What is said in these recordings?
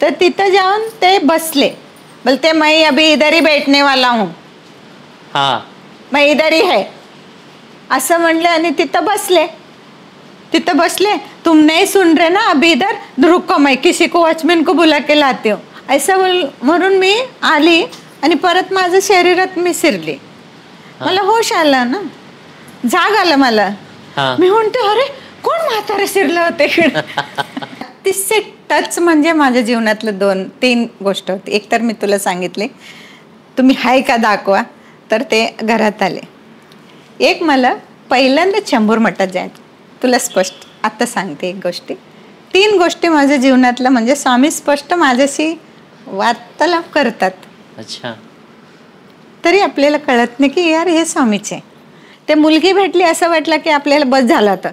तर तिथं जाऊन ते बसले, बोलते मैं अभी इधर ही बैठने वाला हूँ, हाँ मैं इधर ही है असं म्हणले आणि तिथं बसले. तुम नहीं सुन रहे ना, अभी इधर रुको, मैं किसी को वॉचमैन को बुला के लाती हूँ असं म्हणून मी आली आणि परत माझं शरीरात मी शिरली. मला होश आला ना, जाग आला मला. मी म्हणते अरे कोण म्हातारे शिरलं होते. तिसचे टच म्हणजे माझ्या जीवनातलं 2-3 गोष्ट होती. एक तर मी तुला सांगितले तुम्ही हाय का दाखवा, तर ते घरात आले. एक मला पहिल्यांदा चंबूर मठात जायचं, तुला स्पष्ट आता सांगते एक गोष्टी. 3 गोष्टी माझ्या जीवनातल्या म्हणजे स्वामी स्पष्ट माझ्याशी वार्तालाप करतात. अच्छा. तरी आपल्याला कळत नाही की यार हे स्वामीचे. ते मुलगी भेटली असं वाटलं की आपल्याला बस झाला होता.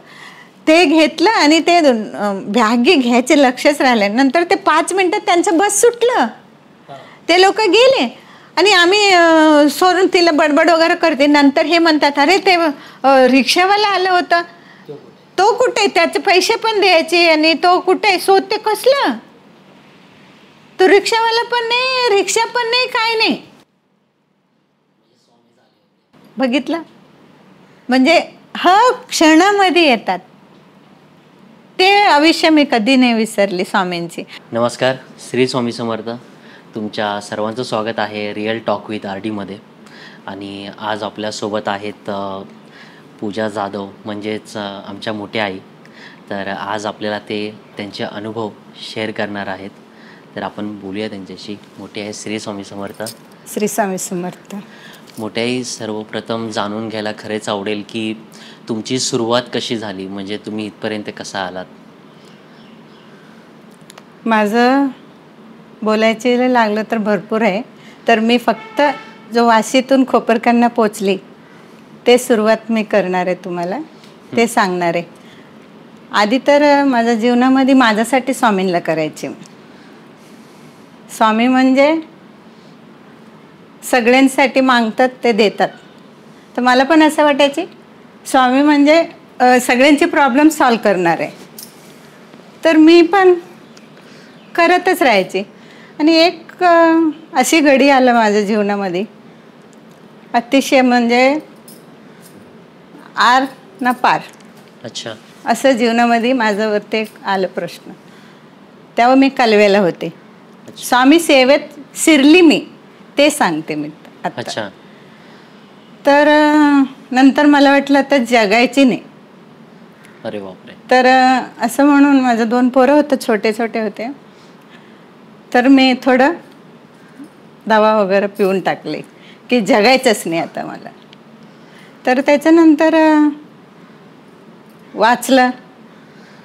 ते घेतलं आणि ते बॅगी घ्यायचे लक्षच राहिले. नंतर ते 5 मिनिटात त्यांचं बस सुटलं, ते लोक गेले आणि आम्ही सोडून तिला बडबड वगैरे करते. नंतर हे म्हणतात अरे ते रिक्षावाला आलं होतं, तो कुठे, त्याचे पैसे पण द्यायचे आणि तो कुठे, शोधते कसलं, तो रिक्षावाला पण नाही, रिक्षा पण नाही, काय नाही. बघितलं म्हणजे क्षणामध्ये येतात ते. आयुष्य मी कधी नाही विसरली स्वामींची. नमस्कार, श्री स्वामी समर्थ. तुमच्या सर्वांचं स्वागत आहे रिअल टॉक विथ RD मध्ये. आणि आज आपल्यासोबत आहेत पूजा जाधव, म्हणजेच आमच्या मोठ्या आई. तर आज आपल्याला ते त्यांचे अनुभव शेअर करणार आहेत. तर आपण बोलूया त्यांच्याशी. मोठी आई, श्री स्वामी समर्थ. श्री स्वामी समर्थ. मोठ्या आई, सर्वप्रथम जाणून घ्यायला खरेच आवडेल की तुमची सुरुवात कशी झाली, म्हणजे तुम्ही इथपर्यंत कसा आलात? माझं बोलायचे लागलं तर भरपूर आहे. तर मी फक्त जो वाशीतून खोपरकांना पोचली ते सुरुवात मी करणार आहे, तुम्हाला ते सांगणार आहे. आधी तर माझ्या जीवनामध्ये माझ्यासाठी स्वामींना करायची. स्वामी म्हणजे सगळ्यांसाठी मागतात ते देतात. तर मला पण असं वाटायचे स्वामी म्हणजे सगळ्यांचे प्रॉब्लेम सॉल्व करणार आहे. तर मी पण करतच राहायचे. आणि एक अशी घडी आलं माझ्या जीवनामध्ये, अतिशय म्हणजे आर ना पार. अच्छा. असं जीवनामध्ये माझ्यावरती आलं प्रश्न. तेव्हा मी कालव्याला होते. स्वामी सेवेत शिरली मी, ते सांगते मी आता. अच्छा. तर नंतर मला वाटलं तर जगायची नाही. अरे बापरे. तर असं म्हणून माझं 2 पोरं होतं, छोटे छोटे होते. तर मी थोडं दवा वगैरे पिऊन टाकले की जगायचंच नाही आता मला. तर त्याच्यानंतर वाचलं,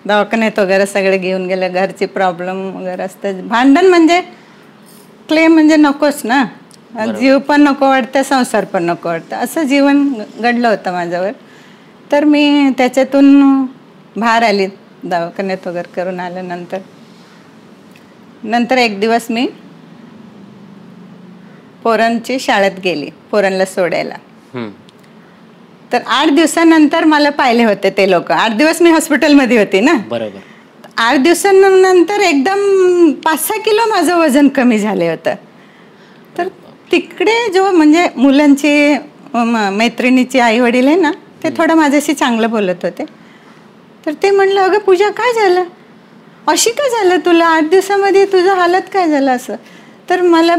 दवाखान्यात वगैरे सगळे घेऊन गेले. घरचे प्रॉब्लेम वगैरे असतं, भांडण म्हणजे क्लेम म्हणजे नकोच ना, जीव पण नको वाटतं, संसार पण नको वाटतं, असं जीवन घडलं होतं माझ्यावर. तर मी त्याच्यातून बाहेर आली, दवाखान्यात वगैरे करून आल्यानंतर एक दिवस मी पोरांची शाळेत गेली, पोरांना सोडायला. तर 8 दिवसानंतर मला पाहिले होते ते लोक. 8 दिवस मी हॉस्पिटलमध्ये होती ना. बरोबर. 8 दिवसानंतर एकदम 5-6 किलो माझं वजन कमी झाले होतं. तर तिकडे जो म्हणजे मुलांची मैत्रिणीची आई वडील आहे ना, ते थोडं माझ्याशी चांगलं बोलत होते. तर ते म्हणलं अगं पूजा काय झालं, अशी काय झालं तुला, 8 दिवसामध्ये तुझं हालत काय झालं असं. तर मला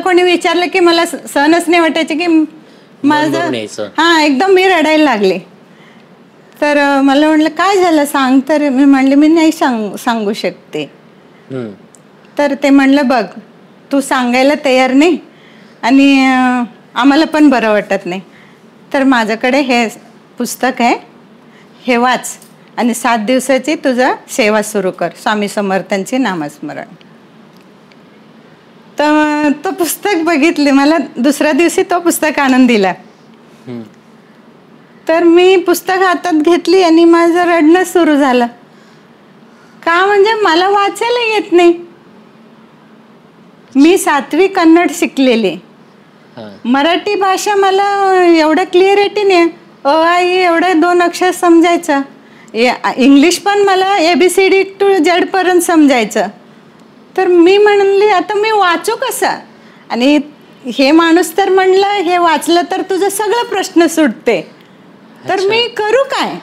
कोणी विचारलं की मला सहनच नाही वाटायचे की माझं एकदम मी रडायला लागले. तर मला म्हटलं काय झालं सांग. तर मी म्हणले मी नाही सांगू शकते. तर ते म्हणलं बघ तू सांगायला तयार नाही आणि आम्हाला पण बरं वाटत नाही, तर माझ्याकडे हे पुस्तक आहे, हे वाच आणि 7 दिवसाची तुझा सेवा सुरू कर, स्वामी समर्थांचे नामस्मरण. तर तो पुस्तक बघितले, मला दुसऱ्या दिवशी तो पुस्तक आणून दिला. तर मी पुस्तक हातात घेतली आणि माझं रडणं सुरू झालं. का म्हणजे मला वाचायला येत नाही. मी 7वी कन्नड शिकलेली, मराठी भाषा मला एवढं क्लिअरिटी नाही. आई एवढं 2 अक्षर समजायचं. इंग्लिश पण मला ABCD to Z पर्यंत समजायचं, तर मी म्हणली आता मी वाचू कसं, आणि हे माणूस तर म्हणलं हे वाचलं तर तुझं सगळं प्रश्न सुटते, तर मी करू काय?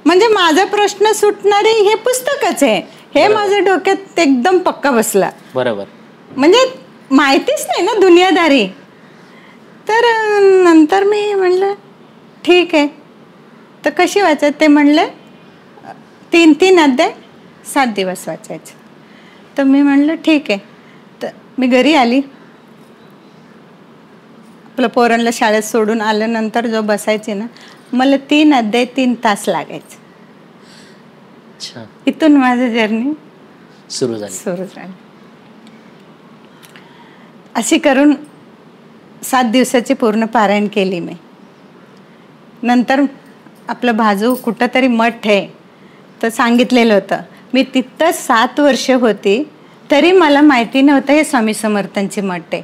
म्हणजे माझा प्रश्न सुटणारे हे पुस्तकच आहे, हे माझ्या डोक्यात एकदम पक्का बसला. बरोबर. म्हणजे माहितीच नाही ना दुनियादारी. तर नंतर मी म्हणलं ठीक आहे, तर कशी वाचायचं ते म्हणलं 3-3 अध्याय 7 दिवस वाचायचं. तर मी म्हणलं ठीक आहे. तर मी घरी आली, आपलं पोरांना शाळेत सोडून आल्यानंतर जो बसायची ना, मला 3 अध्याय 3 तास लागायचे. इथून माझं जर्नी सुरू झाली. अशी करून 7 दिवसाची पूर्ण पारायण केली मी. नंतर आपलं बाजू कुठंतरी मठ आहे तर सांगितलेलं होतं. मी तिथं 7 वर्ष होती तरी मला माहिती नव्हतं हे स्वामी समर्थांची मठ आहे.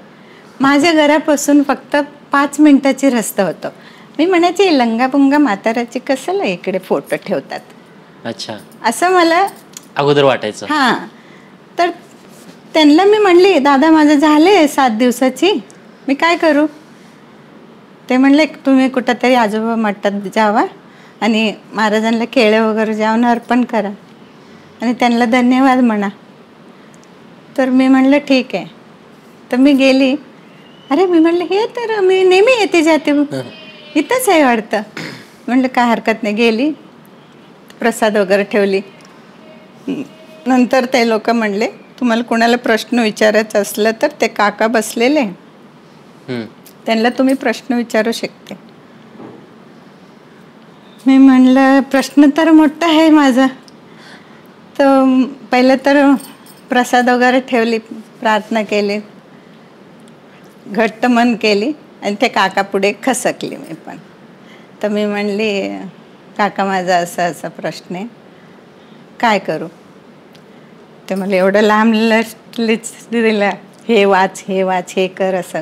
माझ्या घरापासून फक्त 5 मिनिटाची रस्ता होतं. मी म्हणायचे लंगापुंगा म्हाताराची कशाला इकडे फोटो ठेवतात. अच्छा, असं मला अगोदर वाटायचं. हां. तर त्यांना मी म्हणली दादा माझं झाले 7 दिवसाची, मी काय करू? ते म्हणले तुम्ही कुठंतरी आजोबा मठात जावा आणि महाराजांना केळे वगैरे जाऊन अर्पण करा आणि त्यांना धन्यवाद म्हणा. तर मी म्हणलं ठीक आहे. तर मी गेली. अरे मी म्हणलं हे तर मी नेहमी येते जाते, इथंच आहे वाटतं. म्हणलं काय हरकत नाही. गेली, प्रसाद वगैरे ठेवली. नंतर ते लोक म्हणले तुम्हाला कोणाला प्रश्न विचारायचा असला तर ते काका बसलेले, त्यांना तुम्ही प्रश्न विचारू शकते. मी म्हणलं प्रश्न तर मोठा आहे माझा. तर पहिलं तर प्रसाद वगैरे ठेवली, प्रार्थना केली, घट्ट मन केली आणि ते काका पुढे खसकली मी पण. तर मी म्हणली काका माझा असा असा प्रश्न आहे, काय करू? ते मला एवढं लांब लिस्ट दिलं, हे वाच हे वाच हे कर असं.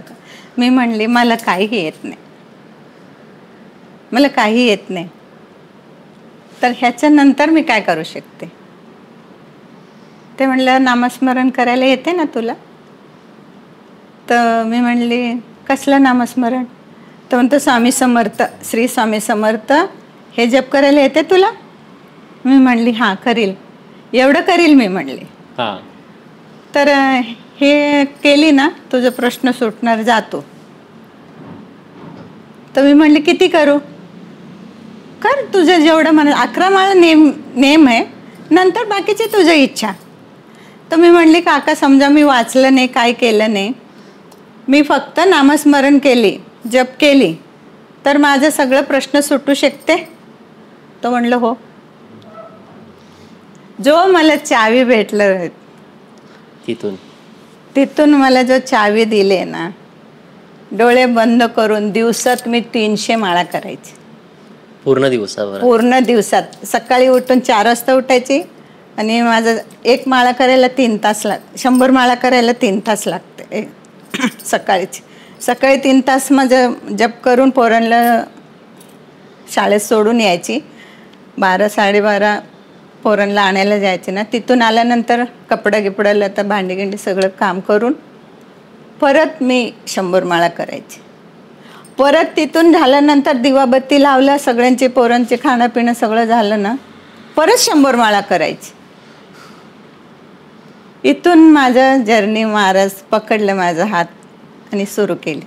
मी म्हणली मला काही येत नाही, मला काही येत नाही, तर ह्याच्यानंतर मी काय करू शकते? ते म्हणलं नामस्मरण करायला येते ना तुला? तर मी म्हणली कसलं नामस्मरण? तर म्हणतो स्वामी समर्थ, श्री स्वामी समर्थ हे जप करायला येते तुला? मी म्हणली हां करील, एवढं करील मी म्हणली. तर हे केली ना तुझा प्रश्न सुटणार, जातो. तर मी म्हणली किती करू? कर तुझं जेवढं म्हणा. 11 माळा नेम आहे, नंतर बाकीची तुझी इच्छा. तर मी म्हणली काका समजा मी वाचलं नाही, काय केलं नाही, मी फक्त नामस्मरण केली, जप केली, तर माझं सगळं प्रश्न सुटू शकते? तो म्हणलं हो. जो मला चावी भेटलं तिथून मला जो चावी दिले ना, डोळे बंद करून दिवसात मी 300 माळा करायची. पूर्ण दिवसावर? पूर्ण दिवसात. सकाळी उठून 4 वाजता उठायची आणि माझं 1 माळा करायला 3 तास 100 माळा करायला 3 तास लागते सकाळी 3 तास माझं जप करून पोरांना शाळेत सोडून यायची. 12-12:30 पोरांना आणायला जायचे ना. तिथून आल्यानंतर कपडा गिपडाला तर भांडी गिंडी सगळं काम करून परत मी 100 माळा करायची. परत तिथून झाल्यानंतर दिवाबत्ती लावला, सगळ्यांचे पोरांचे खाणं पिणं सगळं झालं ना, परत 100 माळा करायची. इथून माझं जर्नी महाराज पकडलं माझा हात आणि सुरू केली.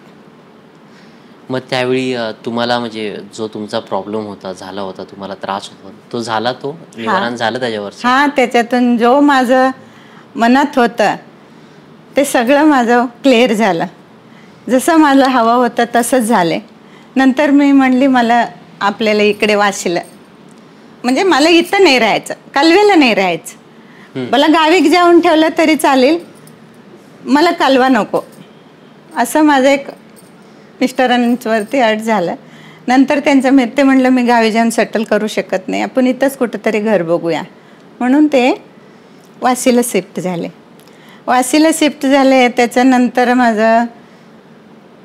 मग त्यावेळी तुम्हाला म्हणजे जो तुमचा प्रॉब्लेम होता, झाला होता, तुम्हाला त्रास होता, तो झाला, तो निवारण झालं त्याच्यावर? हां, त्याच्यातून जो माझं मनात होतं ते सगळं माझं क्लिअर झालं. जसं मला हवं होतं तसंच झाले. नंतर मी म्हणली मला आपल्याला इकडे वाशीला, म्हणजे मला इथं नाही राहायचं, कालव्याला नाही राहायचं. मला गावी जाऊन ठेवलं तरी चालेल, मला कालवा नको, असं माझं एक मिस्टरांवरती अट झालं. नंतर त्यांचं ते म्हणलं मी गावी जाऊन सेटल करू शकत नाही, आपण इथंच कुठंतरी घर बघूया, म्हणून ते वाशीला शिफ्ट झाले. त्याच्यानंतर माझं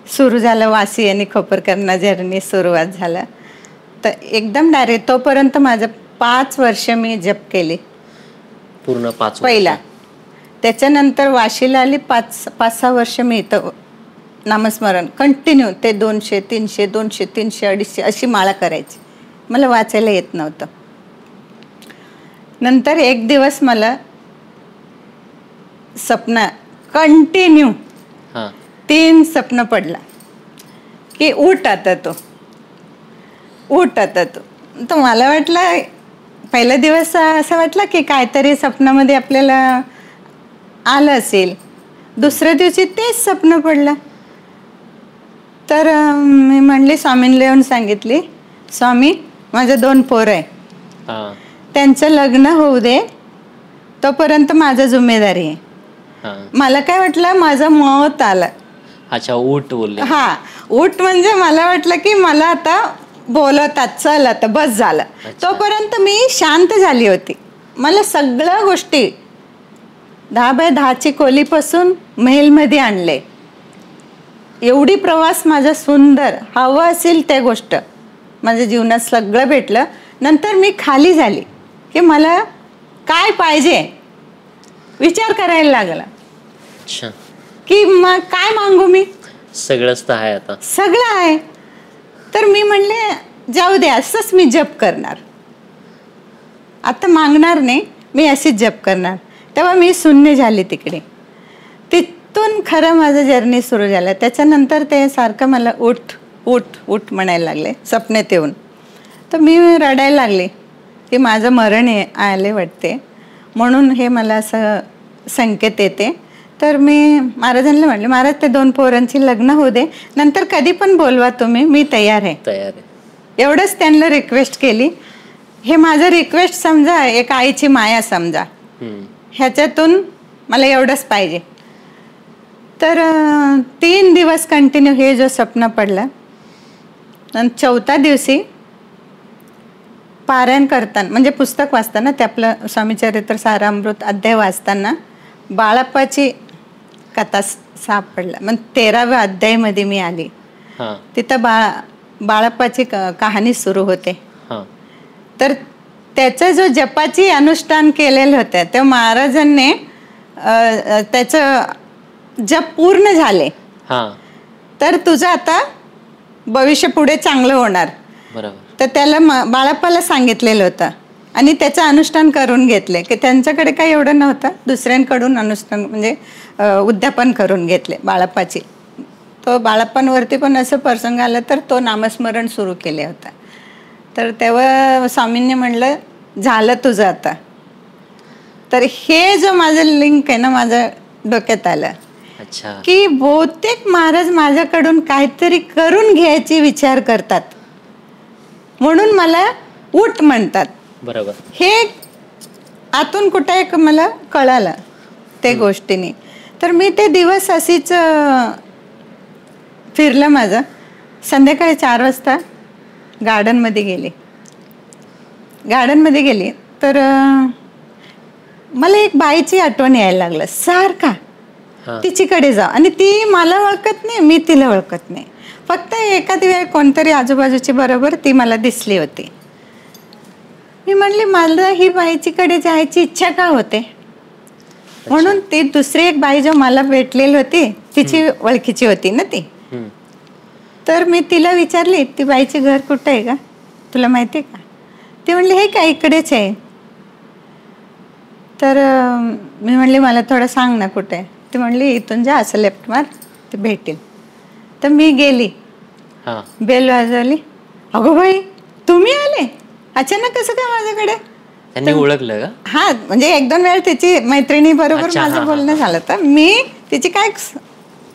सुरू झालं वाशी आणि खोपरकरना जर्नी सुरुवात झालं. तर एकदम डायरेक्ट तोपर्यंत माझं 5 वर्ष मी जप केली. पूर्ण 5? पहिला त्याच्यानंतर वाशीला आली 5-6 वर्ष मी इथं नामस्मरण कंटिन्यू ते 200, 300, 200, 300, 250 अशी माळा करायची. मला वाचायला येत नव्हतं. नंतर एक दिवस मला स्वप्न कंटिन्यू 3 स्वप्न पडला की उठ आता तो, उठ आता तो. तर मला वाटलं पहिला दिवस असं वाटलं की काहीतरी स्वप्नामध्ये आपल्याला आलं असेल. दुसऱ्या दिवशी तेच स्वप्न पडलं. तर मी म्हणली स्वामींना येऊन सांगितली, स्वामी माझे 2 पोरं आहे, त्यांचं लग्न होऊ दे तोपर्यंत माझं जिम्मेदारी आहे. मला काय वाटलं माझं मौत आलं. अच्छा, उठ बोलले. हा, उठ म्हणजे मला वाटलं की मला आता बोलवतात, चल आता बस झालं. तोपर्यंत मी शांत झाली होती. मला सगळ्या गोष्टी 10x10ची खोलीपासून महलमध्ये आणले. एवढी प्रवास माझा सुंदर, हवं असेल त्या गोष्ट माझ्या जीवनात सगळं भेटलं. नंतर मी खाली झाली की मला काय पाहिजे विचार करायला लागला. अच्छा, की मग काय मागू मी, सगळंच तर आहे आता, सगळं आहे. तर मी म्हणले जाऊ दे, असंच मी जप करणार, आता मागणार नाही, मी अशीच जप करणार. तेव्हा मी शून्य झाली तिकडे. तिथून खरं माझं जर्नी सुरू झालं. त्याच्यानंतर ते सारखं मला उठ उठ उठ म्हणायला लागले स्वप्नात येऊन. तर मी रडायला लागले की माझं मरण आले वाटते, म्हणून हे मला असं संकेत येते. तर मी महाराजांना म्हणले, महाराज ते 2 पोरांची लग्न होऊ दे, नंतर कधी पण बोलवा तुम्ही, मी तयार आहे. एवढंच त्यांना रिक्वेस्ट केली. हे माझं रिक्वेस्ट समजा, एक आईची माया समजा, ह्याच्यातून मला एवढंच पाहिजे. तर 3 दिवस कंटिन्यू हे जो स्वप्न पडलं. आणि 4थ्या दिवशी पारायण करताना, म्हणजे पुस्तक वाचताना, ते आपलं स्वामीचरित्र सारामृत अध्याय वाचताना बाळप्पाची कथा सापडला. मग 13व्या अध्यायामध्ये मी आली. तिथं बाळप्पाची कहाणी सुरू होते. तर त्याचं जो जपाची अनुष्ठान केलेलं होतं, त्या महाराजांनी त्याचं जप पूर्ण झाले, तर तुझं आता भविष्य पुढे चांगलं होणार. तर त्याला बाळप्पाला सांगितलेलं होतं आणि त्याचं अनुष्ठान करून घेतले. की त्यांच्याकडे काही एवढं नव्हतं, दुसऱ्यांकडून अनुष्ठान म्हणजे उद्यापन करून घेतले बाळप्पाची. तो बाळप्पांवरती पण असं प्रसंग आला, तर तो नामस्मरण सुरू केले होता. तर तेव्हा स्वामींनी म्हणलं झालं तुझं आता. तर हे जो माझं लिंक आहे ना, माझ्या डोक्यात आलं की बहुतेक महाराज माझ्याकडून काहीतरी करून घ्यायची विचार करतात, म्हणून मला उठ म्हणतात. बरोबर, हे आतून कुठे एक मला कळालं ते गोष्टीने. तर मी ते दिवस अशीच फिरलं माझं. संध्याकाळी 4 वाजता गार्डनमध्ये गेली. तर मला एक बाईची आठवण यायला लागलं सारखा. तिच्याकडे जा, आणि ती मला ओळखत नाही, मी तिला ओळखत नाही. फक्त एखादी वेळ कोणतरी आजूबाजूची बरोबर ती मला दिसली होती. मी म्हणली मला ही बाईचीकडे जायची इच्छा का होते, म्हणून ती दुसरी एक बाई जो मला भेटलेली होती, तिची ओळखीची होती ना ती. तर मी तिला विचारली, ती बाईचे घर कुठं आहे का, तुला माहिती आहे का? ती म्हणली हे का इकडेच आहे. तर मी म्हणली मला थोडं सांग ना कुठे आहे. ती म्हणली इथून जा, असं लेफ्ट मार, ते भेटेल. तर मी गेली, बेल वाजवली. अगो बाई तुम्ही आले अचानक, कसं काय माझ्याकडे? त्यांनी ओळखलं का? हा, म्हणजे 1-2 वेळा त्याची मैत्रिणी बरोबर माझं बोलणं झालं. तर मी तिची काय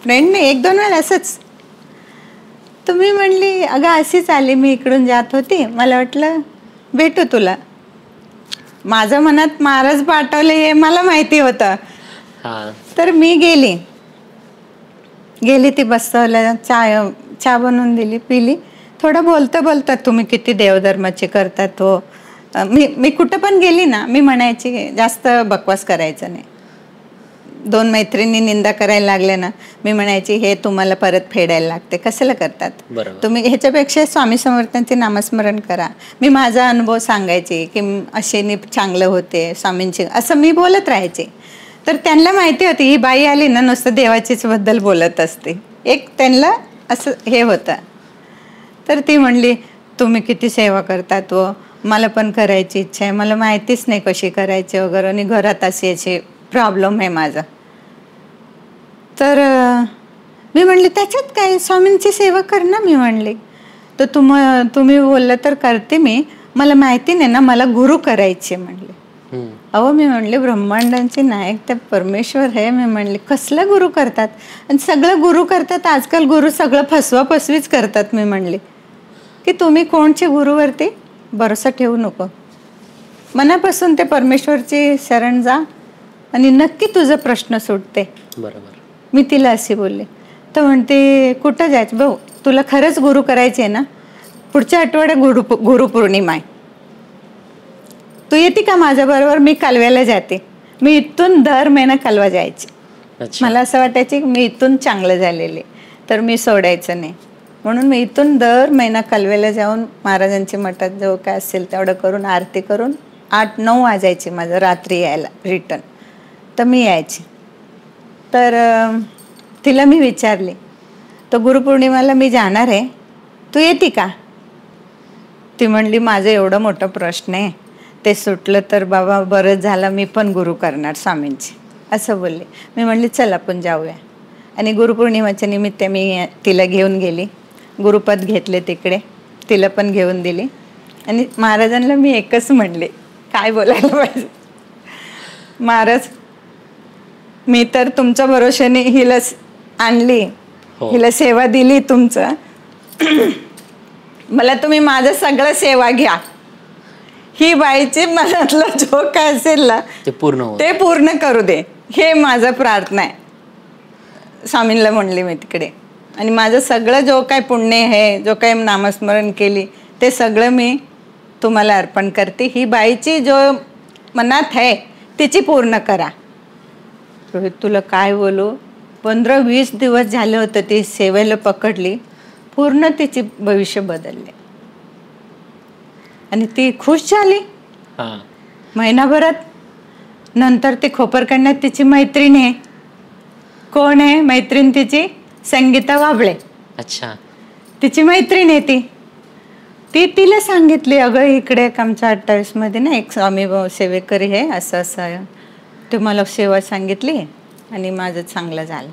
फ्रेंड नाही, 1-2 वेळा असंच. तुम्ही म्हणली अगं अशीच आली, मी इकडून जात होती, मला वाटलं भेटू तुला. माझ्या मनात महाराज पाठवले हे मला माहिती होतं. तर मी गेली, ती बसवलं, चहा बनवून दिली, पिली. थोडं बोलता तुम्ही किती देवधर्माचे करतात हो. मी कुठं पण गेली ना, मी म्हणायची जास्त बकवास करायचं नाही. 2 मैत्रिणी निंदा करायला लागले ना, मी म्हणायची हे तुम्हाला परत फेडायला लागते, कशाला करतात तुम्ही, ह्याच्यापेक्षा स्वामी समर्थांचे नामस्मरण करा. मी माझा अनुभव सांगायचे की असे चांगलं होते स्वामींचे, असं मी बोलत राहायचे. तर त्यांना माहिती होती ही बाई आली ना नुसतं देवाचीच बद्दल बोलत असते, एक त्यांना असं हे होतं. तर ती म्हणली तुम्ही किती सेवा करतात व मला पण करायची इच्छा आहे, मला माहितीच नाही कशी करायची वगैरे, आणि घरात अशी याची प्रॉब्लेम आहे माझा. तर मी म्हणली त्याच्यात काय, स्वामींची सेवा कर ना. मी म्हणली तर तुम्ही बोललं तर करते मी, मला माहिती नाही ना, मला गुरु करायचे म्हणले. अहो मी म्हणले ब्रह्मांडांचे नायक त्या परमेश्वर आहे. मी म्हणले कसलं गुरु करतात, आणि सगळं गुरु करतात आजकाल, गुरु सगळं फसवीच करतात. मी म्हणले की तुम्ही कोणचे गुरुवरती भरोसा ठेवू नको, मनापासून ते परमेश्वरची शरण जा आणि नक्की तुझा प्रश्न सुटते. बरोबर. मी तिला अशी बोलले. तर म्हणते कुठं जायचं भाऊ, तुला खरंच गुरु करायचे ना, पुढच्या आठवड्यात गुरुपौर्णिमा आहे, तू येते का माझ्याबरोबर, मी कालव्याला जाते. मी इथून दर महिना कालवा जायचे. मला असं वाटायचे की मी इथून चांगलं झालेले, तर मी सोडायचं नाही, म्हणून मी इथून दर महिना कालव्याला जाऊन महाराजांच्या मठात जो काय असेल तेवढं करून आरती करून 8-9 वाजायचे माझं रात्री यायला रिटर्न. तर मी यायचे. तर तिला मी विचारले तर गुरुपौर्णिमेला मी जाणार आहे, तू येते का. ती म्हणली माझं एवढं मोठं प्रश्न आहे, ते सुटलं तर बाबा बरंच झालं, मी पण गुरु करणार स्वामींची, असं बोलले. मी म्हणली चल आपण जाऊया. आणि गुरुपौर्णिमेच्या निमित्त मी तिला घेऊन गेली, गुरुपद घेतले तिकडे, तिला पण घेऊन दिली. आणि महाराजांना मी एकच म्हणले, काय बोलायला पाहिजे, महाराज मी तर तुमच्या भरोशाने हिला आणली, हिला सेवा दिली तुमचं, मला तुम्ही माझं सगळं सेवा घ्या, ही बाईची मनातलं जो काय असेल ना ते पूर्ण करू दे, हे माझं प्रार्थना आहे. स्वामींना म्हणले मी तिकडे. आणि माझं सगळं जो काय पुण्य आहे, जो काय नामस्मरण केली, ते सगळं मी तुम्हाला अर्पण करते, ही बाईची जो मनात आहे तिची पूर्ण करा. तुला काय बोलू, 15-20 दिवस झाले होते ती सेवेला पकडली, पूर्ण तिचे भविष्य बदलले आणि ती खुश झाली महिनाभरात. नंतर ती खोपरकंड्यात तिची मैत्रीण आहे. कोण आहे मैत्रीण तिची, संगीता वाबळे. अच्छा. तिची मैत्रीण आहे ती तिला सांगितली अगं इकडे आमच्या 28 मध्ये ना एक स्वामी सेवेकरी आहे, असं असं ते मला सेवा सांगितली आणि माझं चांगलं झालं.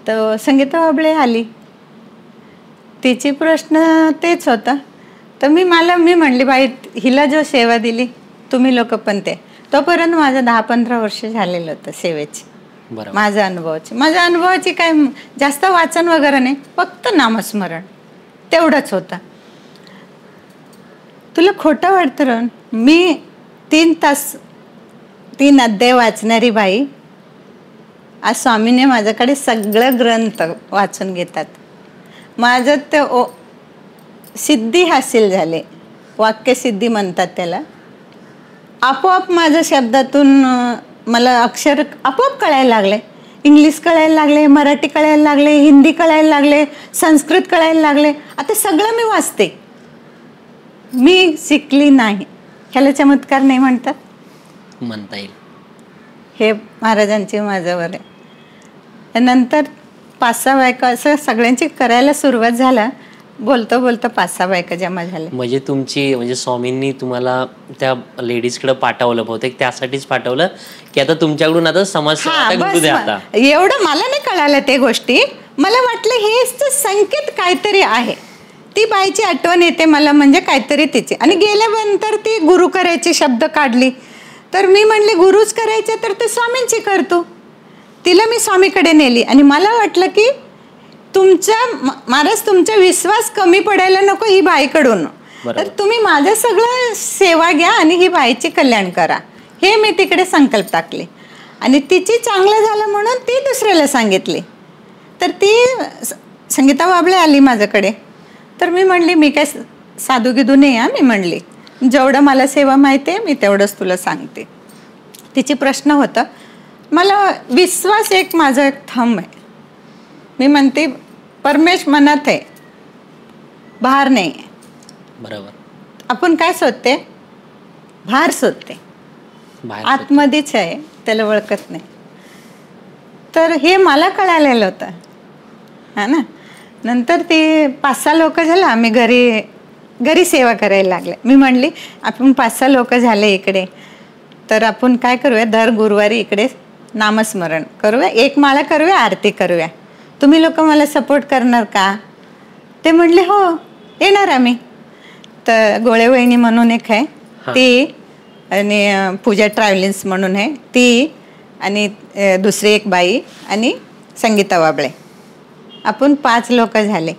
तर संगीता वाबळे आली, तिची प्रश्न तेच होता. तर मी म्हणली बाई हिला जो सेवा दिली तुम्ही लोक पण ते, तोपर्यंत माझं 10-15 वर्ष झालेलं होतं सेवेची. माझ्या अनुभवाची काय जास्त वाचन वगैरे नाही, फक्त नामस्मरण तेवढंच होतं. तुला खोटं वाटतं, मी 3 तास 3 अध्याय वाचणारी बाई, आज स्वामीने माझ्याकडे सगळं ग्रंथ वाचून घेतात. माझं ते सिद्धी हासिल झाले, वाक्यसिद्धी म्हणतात त्याला. आपोआप माझ्या शब्दातून मला अक्षर आपोआप कळायला लागले, इंग्लिश कळायला लागले, मराठी कळायला लागले, हिंदी कळायला लागले, संस्कृत कळायला लागले. आता सगळं मी वाचते. मी शिकली नाही, ह्याला चमत्कार नाही म्हणता येईल. हे महाराजांची माझ्यावर आहे. नंतर 5-6 बायका असं सगळ्यांची करायला सुरुवात झाला. बोलता 5-6 बायका जमा झाल्या. म्हणजे तुमची स्वामींनी तुम्हाला त्या लेडीजकडे पाठवलं, बहुतेक त्यासाठीच पाठवलं की आता तुमच्याकडून आता समाजसेवा घडू द्या. आता एवढं मला नाही कळालं ते गोष्टी. मला वाटलं हेच संकेत काहीतरी आहे. ती बाईची आठवण येते मला, म्हणजे काहीतरी तिची. आणि गेल्यानंतर ती गुरु करायची शब्द काढली, तर मी म्हणले गुरुच करायचे तर ते स्वामींची करतो. तिला मी स्वामीकडे नेली आणि मला वाटलं की महाराज तुमचा विश्वास कमी पडायला नको ही बाईकडून, तर तुम्ही माझं सगळं सेवा घ्या आणि ही बाईची कल्याण करा, हे मी तिकडे संकल्प टाकले. आणि तिची चांगलं झालं म्हणून ती दुसऱ्याला सांगितली. तर ती संगीता वाबळे आली माझ्याकडे. तर मी म्हणली मी काय साधू गिधू नाही मी म्हणली जेवढं मला सेवा माहिती आहे मी तेवढंच तुला सांगते. तिची प्रश्न होता, मला विश्वास एक माझा एक थंब आहे. मी म्हणते परमेश मनात आहे, बाहेर नाही आहे. बरोबर. आपण काय शोधते, बाहेर शोधते, आतमध्येच आहे त्याला ओळखत नाही. तर हे मला कळालेलं होतं हा ना. नंतर ते 5-6 लोक झालं, आम्ही घरी सेवा करायला लागले. मी म्हणली आपण 5-6 लोक झाले इकडे, तर आपण काय करूया, दर गुरुवारी इकडे नामस्मरण करूया, 1 माळा करूया, आरती करूया. तुम्ही लोक मला सपोर्ट करणार का? ते म्हणले हो येणार आम्ही. तर गोळे वहिनी म्हणून एक आहे ती, आणि पूजा ट्रॅव्हलिन्स म्हणून आहे ती, आणि दुसरी एक बाई आणि संगीता वाबळे, आपण 5 लोक झाले.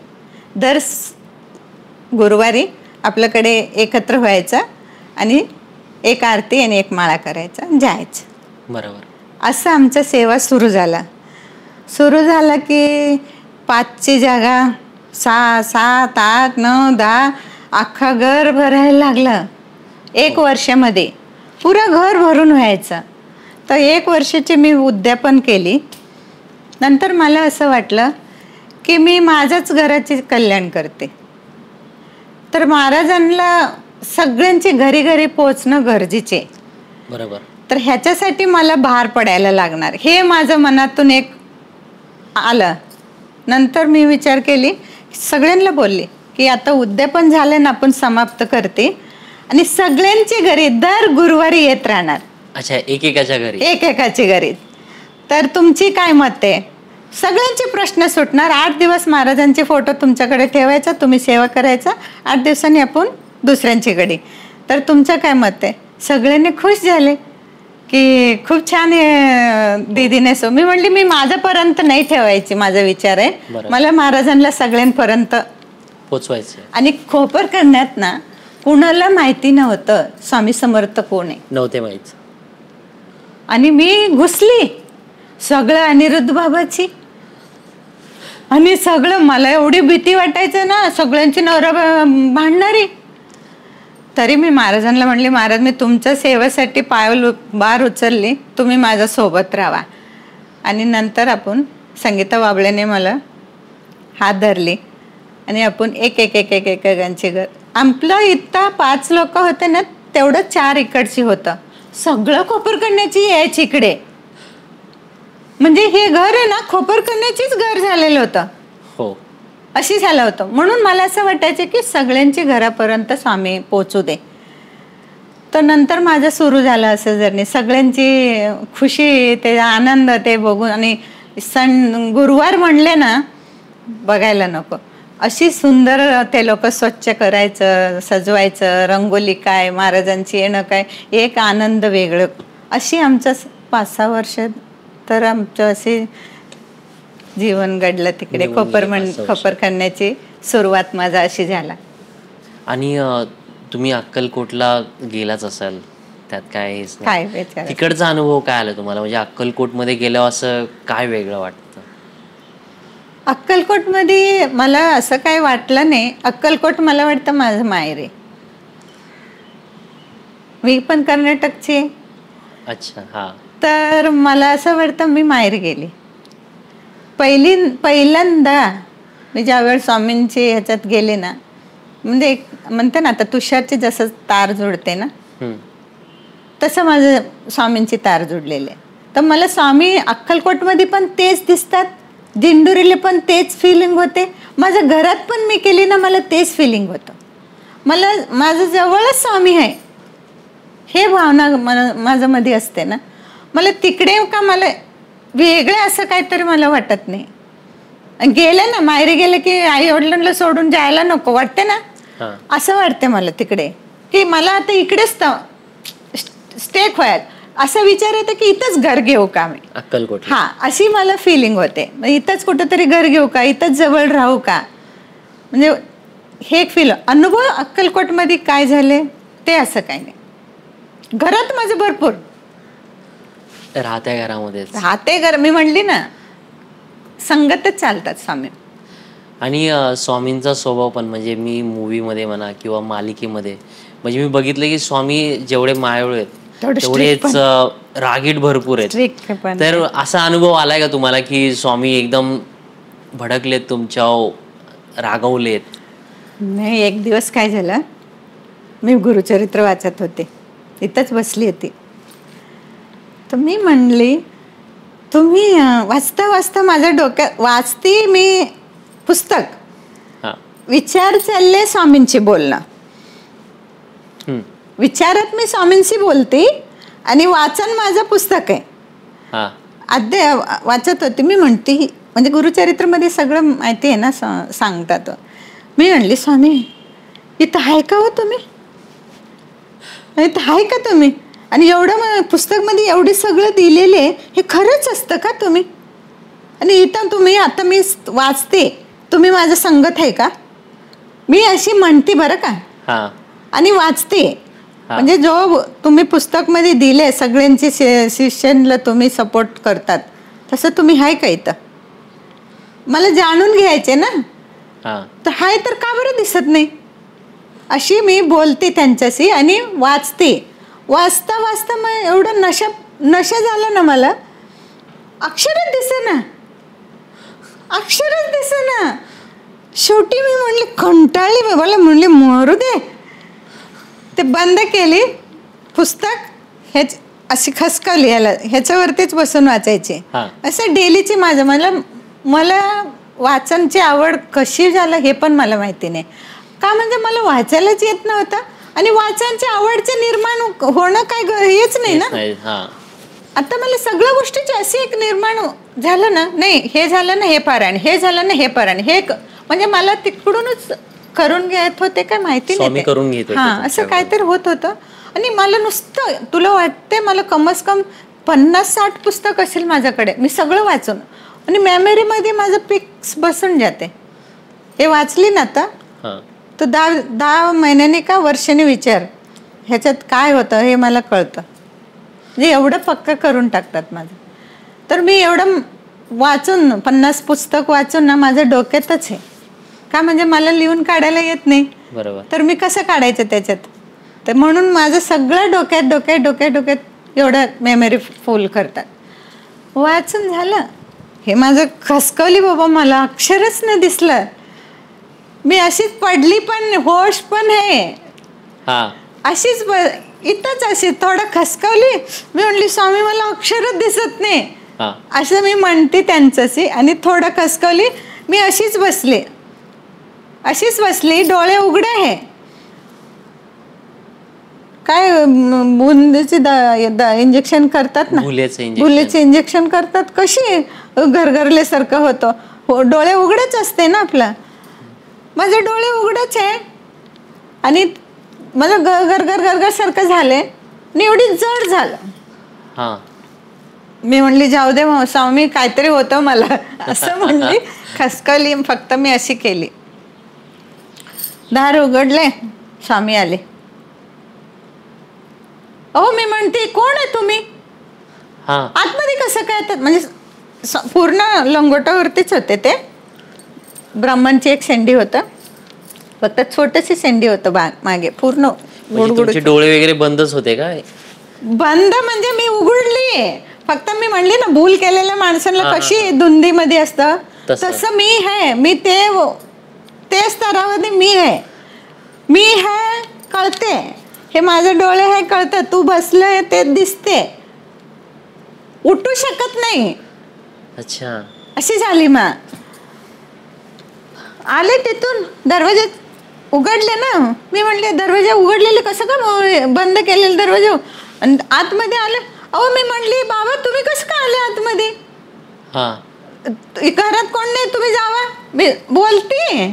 दर गुरुवारी आपल्याकडे एकत्र व्हायचं आणि 1 आरती आणि 1 माळा करायचा, जायचं. बरोबर. असं आमचं सेवा सुरू झाला की 5ची जागा 6, 7, 8, 9, 10 अख्खा घर भरायला लागलं. 1 वर्षामध्ये पुरं घर भरून व्हायचं. तर 1 वर्षाची मी उद्यापन केली. नंतर मला असं वाटलं की मी माझ्याच घराचे कल्याण करते, तर महाराजांना सगळ्यांची घरी घरी पोचणं गरजेचे. बरोबर. तर ह्याच्यासाठी मला बाहेर पडायला लागणार, हे माझं मनातून एक आलं. नंतर मी विचार केली, सगळ्यांना बोलली की आता उद्यापन झालं ना, आपण समाप्त करते आणि सगळ्यांची घरी दर गुरुवारी येत राहणार. अच्छा, एकेकाच्या घरी. तर तुमची काय मत आहे? सगळ्यांचे प्रश्न सुटणार. 8 दिवस महाराजांचे फोटो तुमच्याकडे ठेवायचा, तुम्ही सेवा करायचा, 8 दिवसांनी आपण दुसऱ्यांची घडी. तर तुमचं काय मत आहे? सगळ्यांनी खुश झाले की खूप छान दीदीने. सो मी म्हणली मी माझ्यापर्यंत नाही ठेवायची, माझा विचार आहे मला महाराजांना सगळ्यांपर्यंत पोचवायचं. आणि खोपर करण्यात ना कुणाला माहिती नव्हतं स्वामी समर्थ कोण आहे, नव्हते माहित. आणि मी घुसली सगळं अनिरुद्ध बाबाची, आणि सगळं मला एवढी भीती वाटायचं ना, सगळ्यांची नवरा भांडणारी. तरी मी महाराजांना म्हणली, महाराज मी तुमच्या सेवेसाठी बार उचलली, तुम्ही माझ्या सोबत राहा. आणि नंतर आपण संगीता वाबळेने मला हात धरली आणि आपण एकेकांची घर. आपलं इथं 5 लोक होते ना, तेवढं 4 इकडची होतं. सगळं खोपर करण्याची यायची इकडे, म्हणजे हे घर आहे ना खोपर करण्याचीच घर झालेलं होतं. हो, अशी झालं होतं. म्हणून मला असं वाटायचं की सगळ्यांची घरापर्यंत स्वामी पोचू दे. तर नंतर माझं सुरू झालं असं जर्नी, सगळ्यांची खुशी, ते आनंद ते बघून. आणि सण गुरुवार म्हणले ना बघायला नको, अशी सुंदर ते लोक स्वच्छ करायचं, सजवायचं, रंगोली काय, महाराजांची येणं काय, एक आनंद वेगळं. अशी आमचं 5-6 वर्ष तर आमचं असे जीवन घडलं तिकडे. खोपर करण्याची सुरुवात माझा अशी झाला. आणि तुम्ही अक्कलकोटला गेलाच असाल, त्यात काय तिकडचा अनुभव काय आला तुम्हाला? म्हणजे अक्कलकोटमध्ये गेल्यावर असं काय वेगळं वाटतं? अक्कलकोटमध्ये मला असं काय वाटलं नाही. अक्कलकोट मला वाटतं माझं माहेर आहे. मी पण कर्नाटकची. अच्छा. हा. तर मला असं वाटतं मी माहेर गेली. पहिल्यांदा मी ज्यावेळेस स्वामींची ह्याच्यात गेले ना, म्हणजे म्हणते ना आता तुषारचे जसं तार जुडते ना, तसं माझं स्वामींची तार जुडलेली आहे. तर मला स्वामी अक्कलकोटमध्ये पण तेच दिसतात, दिंडोरीला पण तेच फिलिंग होते, माझ्या घरात पण मी केली ना मला तेच फिलिंग होतं. मला माझं जवळच स्वामी आहे हे भावना माझ्या मध्ये असते ना. मला तिकडे का मला वेगळे असं काहीतरी मला वाटत नाही. गेले ना माहेरी गेले की आई वडिलांना सोडून जायला नको वाटते ना, असं वाटते मला तिकडे की मला आता इकडेच स्टेक व्हायला असं विचार येतं की इथंच घर घेऊ का मी अक्कलकोट. हा, अशी मला फिलिंग होते. इथंच कुठंतरी घर घेऊ का, इथंच जवळ राहू का, म्हणजे हे एक फील. अनुभव अक्कलकोटमध्ये काय झाले ते असं काही नाही. घरात माझं भरपूर राहते घर. मी म्हणली ना संगतच चालतात स्वामी. आणि स्वामींचा स्वभाव पण, म्हणजे मी मूवीमध्ये म्हणा किंवा मालिकेमध्ये म्हणजे मी बघितलं की स्वामी जेवढे मायाळू आहेत तेवढेच रागीट भरपूर आहेत. तर असा अनुभव आलाय का तुम्हाला की स्वामी एकदम भडकलेत तुमच्या, रागवलेत? नाही. एक दिवस काय झालं, मी गुरुचरित्र वाचत होते, इथंच बसली होती. तर मी म्हणली तुम्ही वाचता वाचता माझ्या डोक्यात वाचते मी पुस्तक, हा. विचार चालले स्वामींची बोलणं, विचारात मी स्वामींशी बोलते आणि वाचन माझं पुस्तक आहे. हा. अध्याय वाचत होते. मी म्हणते म्हणजे गुरुचरित्रमध्ये सगळं माहिती आहे ना, सांगतात. मी म्हणली स्वामी इथं आहे का हो तुम्ही, इथं आहे का तुम्ही, आणि एवढं पुस्तकमध्ये एवढे सगळं दिलेले हे खरंच असतं का तुम्ही, आणि इथं तुम्ही आता मी वाचते तुम्ही माझं संगत आहे का, मी अशी म्हणते बरं का. हा. आणि वाचते म्हणजे जो तुम्ही पुस्तकमध्ये दिले सगळ्यांची शिष्यांना तुम्ही सपोर्ट करतात तसं तुम्ही आहे का इथं, मला जाणून घ्यायचे ना. तर हाय तर का बरं दिसत नाही, अशी मी बोलते त्यांच्याशी आणि वाचते. वाचता वाचता मग एवढं नशा झाला ना, मला अक्षरच दिसेना, अक्षरच दिसेना. शेवटी मी म्हणले कंटाळली, मला म्हणले मरू दे, ते बंद केली पुस्तक, हेच अशी खसकावली याला, ह्याच्यावरतीच बसून वाचायचे. असं डेलीची मला वाचनची आवड कशी झालं हे पण मला माहिती नाही का, म्हणजे मला वाचायलाच येत नव्हतं आणि वाचनाची आवडचे निर्माण होणं काय हेच नाही ना. आता मला सगळ्या गोष्टीची अशी एक निर्माण झालं ना, नाही हे झालं ना हे पारायण, हे झालं ना हे पारायण, हे म्हणजे मला तिकडूनच करून घेत होते काय माहिती नाही. हा, असं काहीतरी होत होतं. आणि मला नुसतं तुला वाटते मला कमस कम 50-60 पुस्तक असेल माझ्याकडे, मी सगळं वाचून आणि मेमरीमध्ये माझं पिक्स बसून जाते. हे वाचली ना आता तर 10 महिन्याने का वर्षाने विचार ह्याच्यात काय होतं हे मला कळतं, म्हणजे एवढं पक्का करून टाकतात माझं. तर मी एवढं वाचून 50 पुस्तक वाचून ना माझ्या डोक्यातच आहे का, म्हणजे मला लिहून काढायला येत नाही. बरोबर. तर मी कसं काढायचं त्याच्यात, तर म्हणून माझं सगळं डोक्यात एवढं मेमरी फुल करतात. वाचून झालं हे माझं खसकवली बाबा, मला अक्षरच नाही दिसलं, मी अशीच पडली पण होश पण आहे अशीच इथंच अशी थोडं खसकवली. मी म्हणली स्वामी मला अक्षरच दिसत नाही, असं मी म्हणते त्यांच्याशी, आणि थोडं खसकवली, मी अशीच बसली, डोळे उघडे आहे. काय बुंदीचे इंजेक्शन करतात ना, भुलेचे इंजेक्शन करतात, कशी घरघरल्यासारखं होतं, डोळे उघडेच असते ना आपलं. माझे डोळे उघडेच आहे आणि मला घर सारखं झालंय आणि एवढी जड झालं. मी म्हणली जाऊ दे स्वामी काहीतरी होतं मला, असं म्हणली, खसकली फक्त मी अशी केली. दार उघडले, स्वामी आले. अहो मी म्हणते कोण आहे तुम्ही, आतमध्ये कसं काय, म्हणजे पूर्ण लंगोटावरतीच होते ते. ब्राह्मणची एक शेंडी होतं, फक्त छोटीशी शेंडी होतं मागे, पूर्ण डोळे वगैरे बंदच होते का. बंद म्हणजे मी उघडली, फक्त मी म्हणली ना भूल केलेल्या माणसांना कशी धुंदीमध्ये असतं तसं मी आहे, मी ते स्तरामध्ये मी आहे कळते, हे माझे डोळे आहे कळतं, तू बसलंय ते दिसते, उठू शकत नाही. अच्छा, अशी झाली. मग आले तिथून, दरवाजे उघडले ना, मी म्हणले दरवाजे उघडलेले कसं का, बंद केलेले दरवाजे, आणि आतमध्ये आले. अहो मी म्हणली बाबा तुम्ही कसं काय आले आतमध्ये, घरात कोण नाही, तुम्ही जावा. मी बोलते,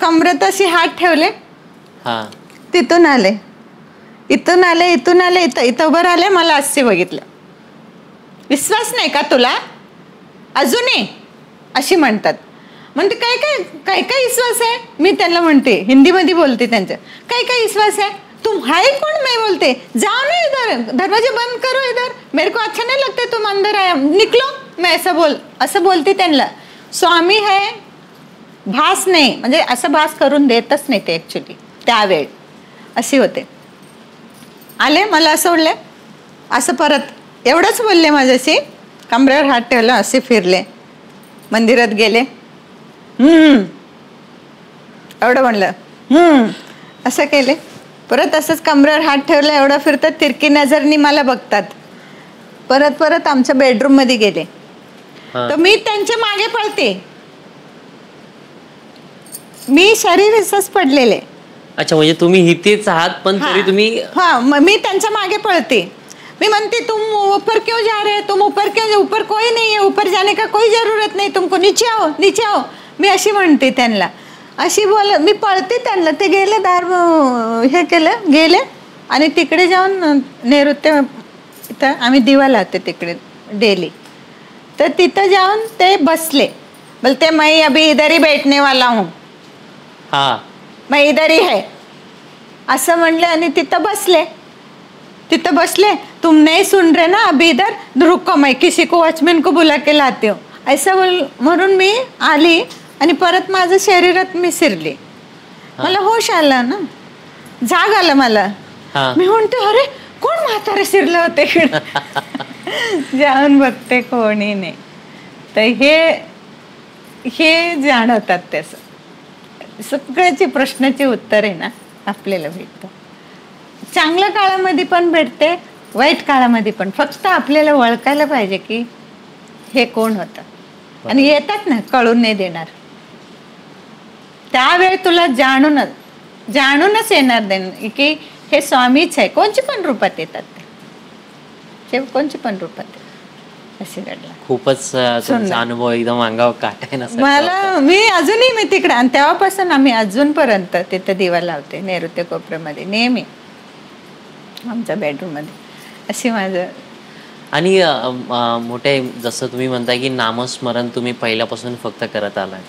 कमरेत अशी हात ठेवले, तिथून आले, इथून आले, इथं उभं राहिले, मला असे बघितलं. विश्वास नाही का तुला अजूनही, अशी म्हणतात. म्हणते काय विश्वास आहे, मी त्यांना म्हणते हिंदीमध्ये बोलते त्यांचं, काय विश्वास आहे, तुम हाय कोण, मैं बोलते जाओ ना इधर, दरवाजे बंद करो इधर, मेरे को अच्छा नहीं लगता तुम अंदर आया, निकलो. मैं असं बोलते त्यांना. स्वामी है भास नाही, म्हणजे असं भास करून देतच नाही ते ऍक्च्युली त्यावेळी अशी होते. आले, मला सोडले, असं परत एवढंच बोलले माझ्याशी, कमरेवर हात ठेवला, असे फिरले, मंदिरात गेले, एवढं म्हणलं, असं केले, परत असंच कमरेवर हात ठेवला, एवढं फिरतात, तिरकी नजरनी मला बघतात, परत परत आमच्या बेडरूम मध्ये गेले. हा. तर मी त्यांच्या मागे पळते. मी शरीर असंच पडलेले. अच्छा, म्हणजे तुम्ही इथेच आहात पण तरी तुम्ही हाँ मी त्यांच्या मागे पळते. मैं म्हणते तुम ऊपर क्यों जा रहे, तुम ऊपर क्यों, ऊपर कोई नहीं है, ऊपर जाने का कोई जरूरत नहीं, तुमको नीचे आओ नीचे आओ. मी अशी म्हणते त्यांना, अशी बोल मी पळते त्यांना. ते गेले दार हे केलं गेले आणि तिकडे जाऊन नैऋत्य इथं आम्ही दिवा लावते तिकडे डेली. तर तिथं जाऊन ते बसले. बोलते मैं अभी इधर ही बैठने वाला हूँ, हा मैं इधर ही है असं म्हणले आणि तिथं बसले. तिथं बसले. तुम नहीं सुन रहे ना अभी इधर, रुको मैं किसी को वॉचमैन को बुला के लाती हूँ असं म्हणून मी आली आणि परत माझं शरीरात मी शिरली. मला होश आला ना, जाग आलं मला. मी म्हणते अरे कोण म्हातारे शिरलं होते इकडे. जाऊन बघते कोणी नाही. तर हे जाणवतात. त्याचं सगळ्याची प्रश्नाची उत्तर आहे ना आपल्याला भेटतं. चांगल्या काळामध्ये पण भेटते, वाईट काळामध्ये पण. फक्त आपल्याला ओळखायला पाहिजे की हे कोण होतं. आणि येतात ना, कळून नाही देणार. त्यावेळी तुला जाणूनच येणार की हे स्वामीच आहे. कोणची पण रूपात येतात ते कोणची पण रूपात असे घडला. खूपच तुमचा अनुभव एकदम अंगावर काटा आहे. मला मी अजूनही मी तिकडे, आणि तेव्हापासून आम्ही अजूनपर्यंत तिथं दिवा लावते नैऋत्य कोपऱ्यामध्ये नेहमी आमच्या बेडरूम मध्ये. अशी माझं. आणि मोठे जसं तुम्ही म्हणताय की नामस्मरण तुम्ही पहिल्यापासून फक्त करत आलाय,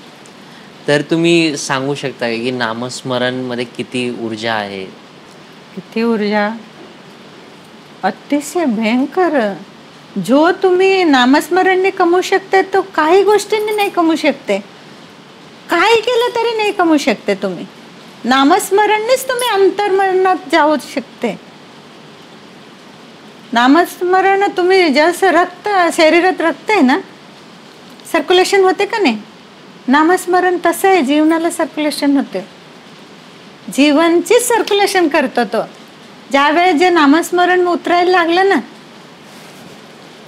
तर तुम्ही सांगू शकता की नामस्मरण मध्ये किती ऊर्जा आहे? किती ऊर्जा, अतिशय भयंकर. जो तुम्ही नामस्मरणने कमवू शकते तो काही गोष्टींनी नाही कमवू शकते. काही केलं तरी नाही कमवू शकते तुम्ही. नामस्मरणनेच तुम्ही अंतर्मनात जाऊ शकते. नामस्मरण तुम्ही जसं रक्त शरीरात रक्त आहे ना, सर्क्युलेशन होते का नाही, नामस्मरण तसं आहे. जीवनाला सर्क्युलेशन होते. जीवनची सर्क्युलेशन करतो तो. ज्यावेळेस जे नामस्मरण उतरायला लागलं ना,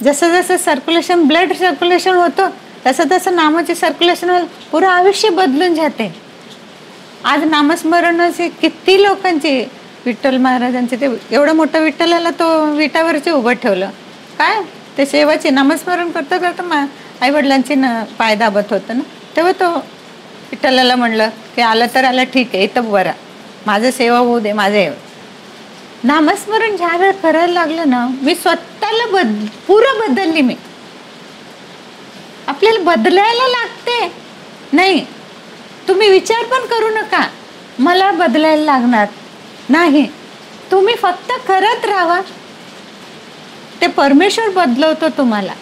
जसं जसं सर्क्युलेशन ब्लड सर्क्युलेशन होतं तसं तसं नामाचे सर्क्युलेशन पुरं आयुष्य बदलून जाते. आज नामस्मरणाचे किती लोकांची, विठ्ठल महाराजांचे ते एवढं मोठं विठ्ठलाला तो विटावरचे उभं ठेवलं. काय ते सेवाचे नामस्मरण करता करता आई वडिलांची पाय दाबत होतं ना, तेव्हा तो विठ्ठलाला म्हणलं की आलं तर आलं, ठीक आहे इथं बरा, माझं सेवा होऊ दे माझे. नामस्मरण ज्या वेळ करायला लागलं ना, मी स्वतःला पुरं बदलली. मी आपल्याला बदलायला लागते. नाही तुम्ही विचार पण करू नका मला बदलायला लागणार नाही. तुम्ही फक्त करत राहा. ते परमेश्वर बदलवतो तुम्हाला.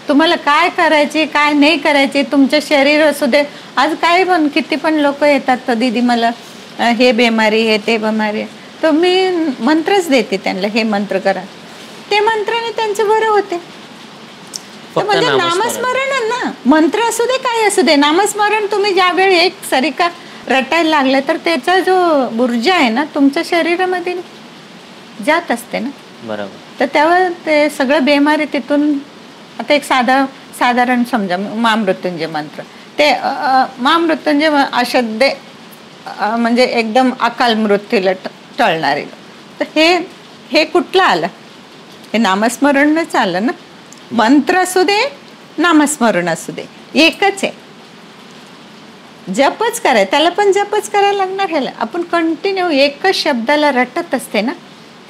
तुम्हाला काय करायचे काय नाही करायचे. तुमचं शरीर असू दे. आज काय पण किती पण लोक येतात तर दीदी मला हे बेमारी आहे ते बेमारी आहे, तर मी मंत्रच देते त्यांना, हे मंत्र करा. ते मंत्राने त्यांचं बरं होते. म्हणजे नामस्मरण ना, मंत्र असू दे काय असू दे, नामस्मरण तुम्ही ज्यावेळी एक सरिका रटायला लागले तर त्याचा जो ऊर्जा आहे ना तुमच्या शरीरामध्ये जात असते ना. बरोबर. तर तेव्हा ते सगळं बेमारी तिथून. आता एक साधारण समजा महामृत्युंजय मंत्र, ते महामृत्युंजय अशुद्ध म्हणजे एकदम अकाल मृत्यूला टळणारे. तर हे कुठलं आलं? हे नामस्मरणच आलं ना. मंत्र असू दे नामस्मरण असू दे एकच आहे. जपच कराय, त्याला पण जपच करायला लागणार. ह्याला आपण कंटिन्यू एकच शब्दाला रटत असते ना,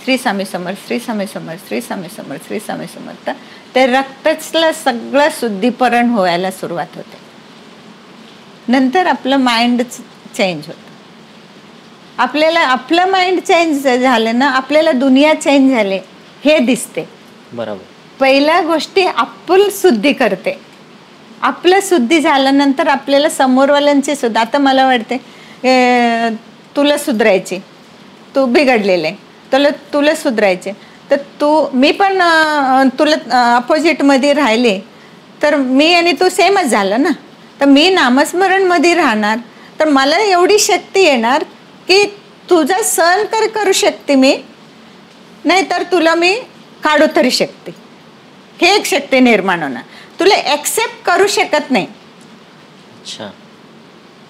श्री स्वामी समर्थ, श्री स्वामी समर्थ, श्री स्वामी समर्थ, श्री स्वामी समर्थ. ते रक्तचलं सगळं शुद्धीकरण व्हायला सुरुवात होते. नंतर आपलं माइंड चेंज होतं. आपल्याला आपलं माइंड चेंज झालं ना, आपल्याला दुनिया चेंज झाले हे दिसते. बरोबर. पहिल्या गोष्टी आपण शुद्धी करते. आपलं शुद्धी झाल्यानंतर आपल्याला समोरवाल्यांची सुद्धा. आता मला वाटते तुला सुधरायची, तू बिघडलेले, तुला सुधरायचे, तर मी पण तुला अपोजिटमध्ये राहिले तर मी आणि तू सेमच झालं ना. तर मी नामस्मरणमध्ये राहणार तर मला एवढी शक्ती येणार की तुझा सहन तर करू शकते मी, नाही तर तुला मी काढू तरी शकते. हे एक शक्ती निर्माण होणार. तुला ऍक्सेप्ट करू शकत नाही. अच्छा.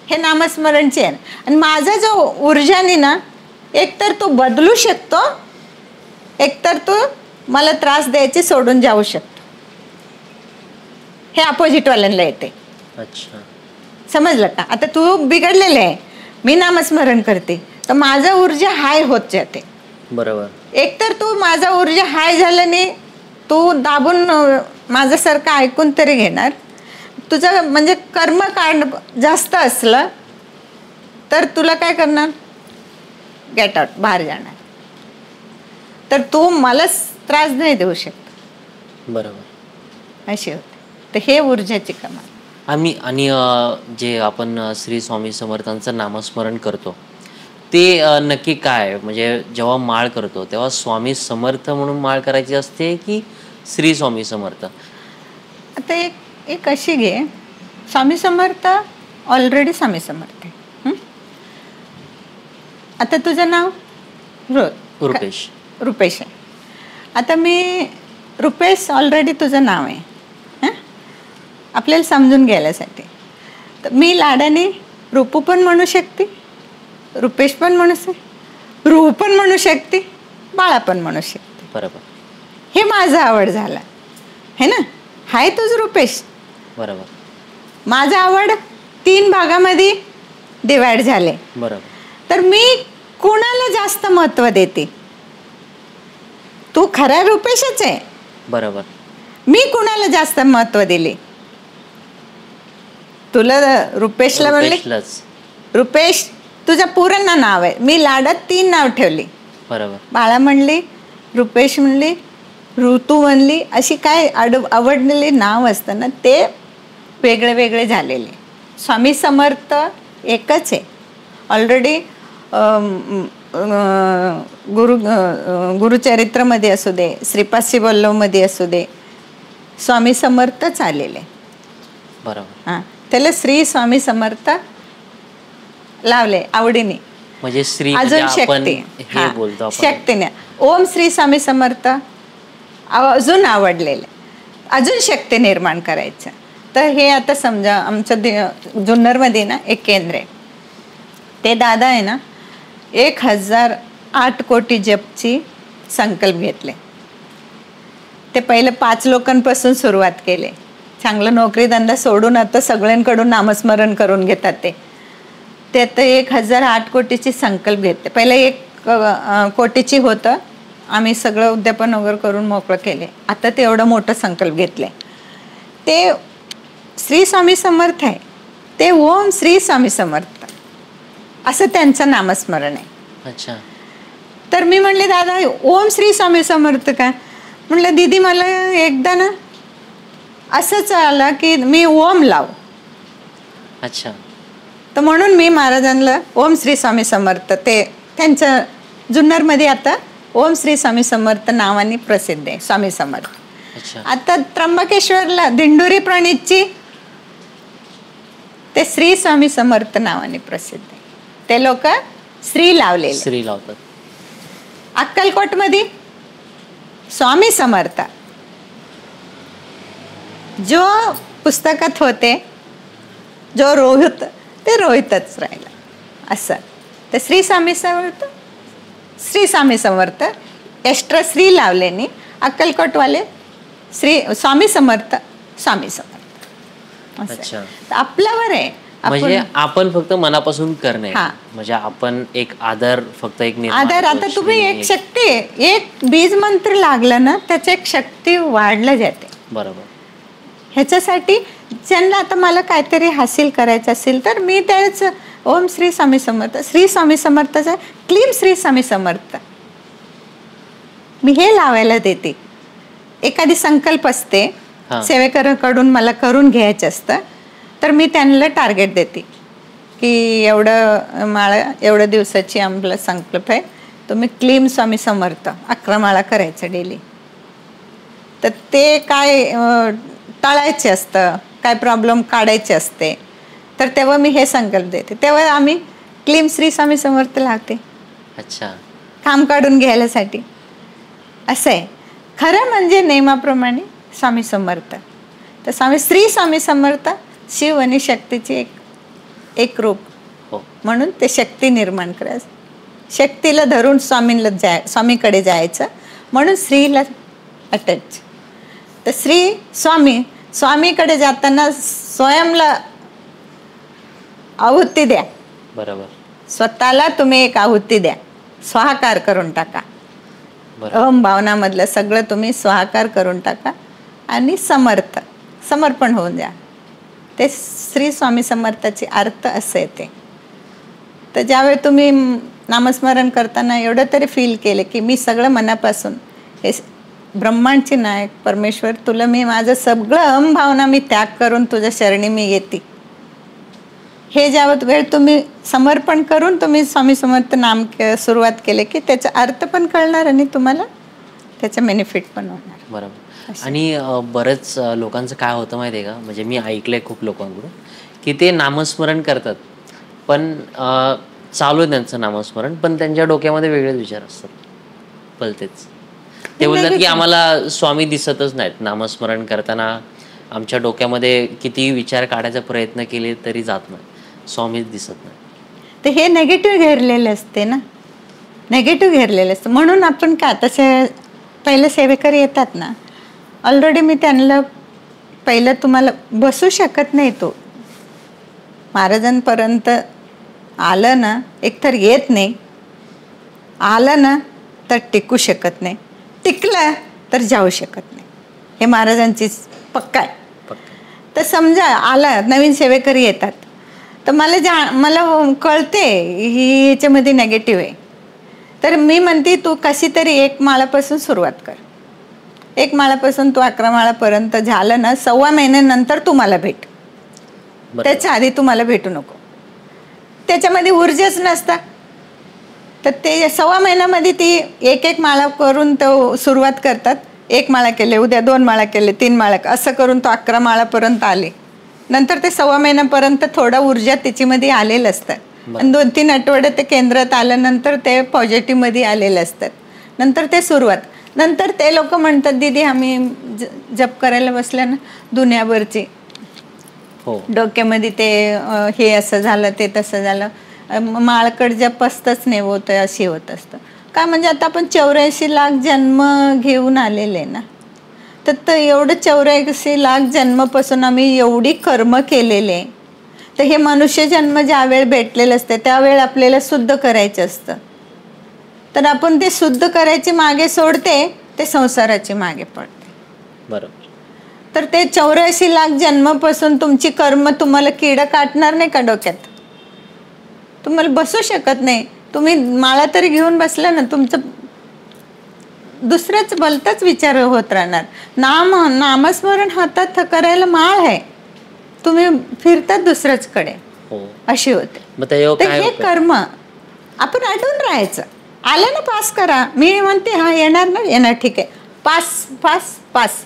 हे नामस्मरणचे आहे. आणि माझा जो ऊर्जाने ना एकतर तो बदलू शकतो, एकतर तो मला त्रास द्यायचे सोडून जाऊ शकतो. हे अपोजिट वाल्यांना येते. अच्छा. समजलं का? आता तू बिघडलेले आहे, मी नामस्मरण करते तर माझा ऊर्जा हाय होत जाते. बरोबर. एकतर तू माझा ऊर्जा हाय झालं नाही, तू दाबून माझ्यासारखं ऐकून तरी घेणार. तुझं म्हणजे कर्मकांड जास्त असलं तर तुला काय करणार? गेट आउट, बाहेर जाणार. तर तू मलाच त्रास नाही देऊ शकत. बरोबर. अशी होते. तर हे ऊर्जाची कमाल. आणि जे आपण श्री स्वामी समर्थांचं नामस्मरण करतो ते नक्की काय? म्हणजे जेव्हा माळ करतो तेव्हा स्वामी समर्थ म्हणून माळ करायची असते की श्री स्वामी समर्थ? आता एक अशी घे, स्वामी समर्थ ऑलरेडी स्वामी समर्थ आहे. आता तुझं नाव रुपेश. रुपेश आहे. आता मी रुपेश ऑलरेडी तुझं नाव आहे आपल्याला समजून घ्यायसाठी. तर मी लाडाने रूपू पण म्हणू शकते, रुपेश पण म्हणू शकते, रूह पण म्हणू शकते, बाळा पण म्हणू शकते. बरोबर. हे माझं आवड झाला है ना. हाय तुझ रुपेश. बरोबर. माझं आवड 3 भागामध्ये डिवाइड झाले. बरोबर. तर मी कोणाला जास्त महत्व देते? तू खरा रुपेशच आहे. बरोबर. मी कोणाला जास्त महत्व दिले? तुला रुपेशला म्हणले, रुपेश तुझं पूर्ण नाव आहे. मी लाडात 3 नाव ठेवली. बरोबर. बाळा म्हणली, रुपेश म्हणली, ऋतू म्हणली. अशी काय आवडलेले नाव असतं ना ते वेगळे वेगळे झालेले. स्वामी समर्थ एकच आहे ऑलरेडी. गुरुचरित्रमध्ये असू दे, श्रीपादशी वल्लभमध्ये असू दे, स्वामी समर्थच आलेले. बरोबर. हां, त्याला श्री स्वामी समर्थ लावले आवडीने. म्हणजे श्री अजून शक्ती. हे बोलतो आपण शक्तीने ओम श्री स्वामी समर्थ अजून आवडलेले, अजून शक्ती निर्माण करायचं. तर हे आता समजा आमचं जुन्नरमध्ये ना एक केंद्र आहे. ते दादा आहे ना 1008 कोटी जपची संकल्प घेतले. ते पहिले 5 लोकांपासून सुरुवात केले. चांगलं नोकरी धंदा सोडून आता सगळ्यांकडून नामस्मरण करून घेतात. ते आता 1008 कोटीची संकल्प घेतले. पहिले 1 कोटीची होतं, आम्ही सगळं उद्यापन वगैरे करून मोकळं केले. आता ते एवढं मोठं संकल्प घेतले. ते श्री स्वामी समर्थ आहे. ते ओम श्री स्वामी समर्थ असं त्यांचं नामस्मरण आहे. अच्छा. तर मी म्हणले दादा ओम श्री स्वामी समर्थ काय? म्हणलं दीदी मला एकदा ना असंच आलं की मी ओम लाव. अच्छा. तर म्हणून मी महाराजांना ओम श्री स्वामी समर्थ, ते त्यांचं जुन्नरमध्ये आता ओम श्री स्वामी समर्थ नावाने प्रसिद्ध आहे स्वामी समर्थ. अच्छा. आता त्र्यंबकेश्वरला दिंडोरी प्रणीतची ते श्री स्वामी समर्थ नावाने प्रसिद्ध आहे. ते लोक श्री लावले, श्री लावतात. अक्कलकोटमध्ये स्वामी समर्थ जो पुस्तकात होते, जो रोहित ते रोहितच राहिला असं. तर श्री स्वामी समर्थ, श्री स्वामी समर्थ एक्स्ट्रा श्री लावलेनी अक्कलकोटवाले श्री स्वामी समर्थ स्वामी समर्थ. अच्छा. आपल्यावर आहे. म्हणजे आपण फक्त मनापासून करणे, म्हणजे आपण एक आदर, फक्त एक आदर. आता तुम्ही एक शक्ती, एक बीज मंत्र लागलं ना त्याची एक शक्ती वाढलं जाते. बरोबर. ह्याच्यासाठी ज्यांना आता मला काहीतरी हासिल करायचं असेल तर मी त्याच ओम श्री स्वामी समर्थ, श्री स्वामी समर्थचा क्लीम श्री स्वामी समर्थ मी हे लावायला देते. एखादी संकल्प असते सेवेकरांकडून मला करून घ्यायचं असतं, तर मी त्यांना टार्गेट देते की एवढं माळा, एवढ्या दिवसाची आम्हाला संकल्प आहे, तुम्ही क्लीम स्वामी समर्थ 11 माळा करायचं डेली. तर ते काय टाळायचे असतं, काय प्रॉब्लेम काढायचे असते, तर तेव्हा मी हे संकल्प देते. तेव्हा आम्ही क्लीम श्री स्वामी समर्थ लावते. अच्छा. काम काढून घ्यायलासाठी असं आहे. खरं म्हणजे नेमाप्रमाणे स्वामी समर्थ. तर श्री स्वामी समर्थ शिव आणि शक्तीची एक रूप. म्हणून ते शक्ती निर्माण करायचं, शक्तीला धरून स्वामीकडे जायचं, म्हणून श्रीला अटॅच. तर स्वामीकडे जाताना स्वयंला आहुती द्या. बरोबर. स्वतःला तुम्ही एक आहुती द्या, स्वाहाकार करून टाका. अहम भावनामधलं सगळं तुम्ही स्वाहाकार करून टाका आणि समर्पण होऊन द्या. ते श्री स्वामी समर्थाचे अर्थ असे येते. तर ज्यावेळी तुम्ही नामस्मरण करताना एवढं तरी फील केले की मी सगळं मनापासून हे ब्रह्मांडची नायक परमेश्वर, तुला मी माझं सगळं अहम भावना मी त्याग करून तुझ्या शरणी मी येते, हे ज्या वेळ तुम्ही समर्पण करून तुम्ही स्वामी समर्थ नाम सुरुवात केले की त्याचा अर्थ पण कळणार आणि तुम्हाला त्याचा बेनिफिट पण होणार. बरोबर. आणि बरेच लोकांचं काय होतं माहिती आहे का, म्हणजे मी ऐकलंय खूप लोकांकडून की ते नामस्मरण करतात पण चालू आहे त्यांचं नामस्मरण, पण त्यांच्या डोक्यामध्ये वेगळेच विचार असतात भलतेच. ते बोलतात की आम्हाला स्वामी दिसतच नाहीत नामस्मरण करताना, आमच्या डोक्यामध्ये किती विचार काढायचा प्रयत्न केले तरी जात नाही, स्वामीच दिसत नाही. तर हे नेगेटिव्ह घेरलेले असते ना, नेगेटिव्ह घेरलेले असते. म्हणून आपण काय तसे पहिले सेवेकरी येतात ना, ऑलरेडी मी त्यांना पहिलं तुम्हाला बसू शकत नाही, तो महाराजांपर्यंत आलं ना एकतर येत नाही, आलं ना तर टिकू शकत नाही, टिकलं तर जाऊ शकत नाही, हे महाराजांची पक्का आहे. तर समजा आला नवीन सेवेकरी येतात तर मला कळते ही याच्यामध्ये नेगेटिव्ह आहे, तर मी म्हणते तू कशी तरी 1 माळापासून सुरुवात कर. 1 माळापासून तू 11 माळापर्यंत झालं ना, 1.25 महिन्यानंतर तू मला भेट, त्याच्या आधी तू मला भेटू नको. त्याच्यामध्ये ऊर्जाच नसता. तर ते 1.25 महिन्यामध्ये ती 1 माळा करून तो सुरुवात करतात. 1 माळा केले, उद्या 2 माळा केले, 3 माळा, असं करून तो 11 माळापर्यंत आले. नंतर ते 1.25 महिन्यापर्यंत थोडा ऊर्जा त्याच्यामध्ये आलेलं असतात. आणि 2-3 आठवडे ते केंद्रात आल्यानंतर ते पॉझिटिव्ह मध्ये आलेले असतात. नंतर ते सुरुवात, नंतर ते लोक म्हणतात दीदी आम्ही जप करायला बसल्या ना दुनियाभरची, डोक्यामध्ये ते हे असं झालं ते तसं झालं, माळकड जप असतच नाही होत, अशी होत असतं. काय म्हणजे आता आपण 84 लाख जन्म घेऊन आलेले ना, तर एवढं 84 लाख जन्मापासून आम्ही एवढी कर्म केलेले. तर हे मनुष्य जन्म ज्या वेळ भेटलेलं असतं त्यावेळ आपल्याला शुद्ध करायचं असतं. तर आपण ते शुद्ध करायचे मागे सोडते, ते संसाराची मागे पडते. बरोबर. तर ते 84 लाख जन्मापासून तुमची कर्म तुम्हाला किड काटणार नाही का डोक्यात? तुम्हाला बसू शकत नाही. तुम्ही माळा तरी घेऊन बसला ना, तुमचं दुसऱ्याच भलताच विचार होत राहणार. नामस्मरण हातात करायला माळ आहे, तुम्ही फिरतात दुसऱ्याच कडे, अशी होते. तर हे कर्म आपण अडून राहायचं. आलं ना पास करा, मी म्हणते हा येणार ना, येणार ठीक आहे, पास पास पास.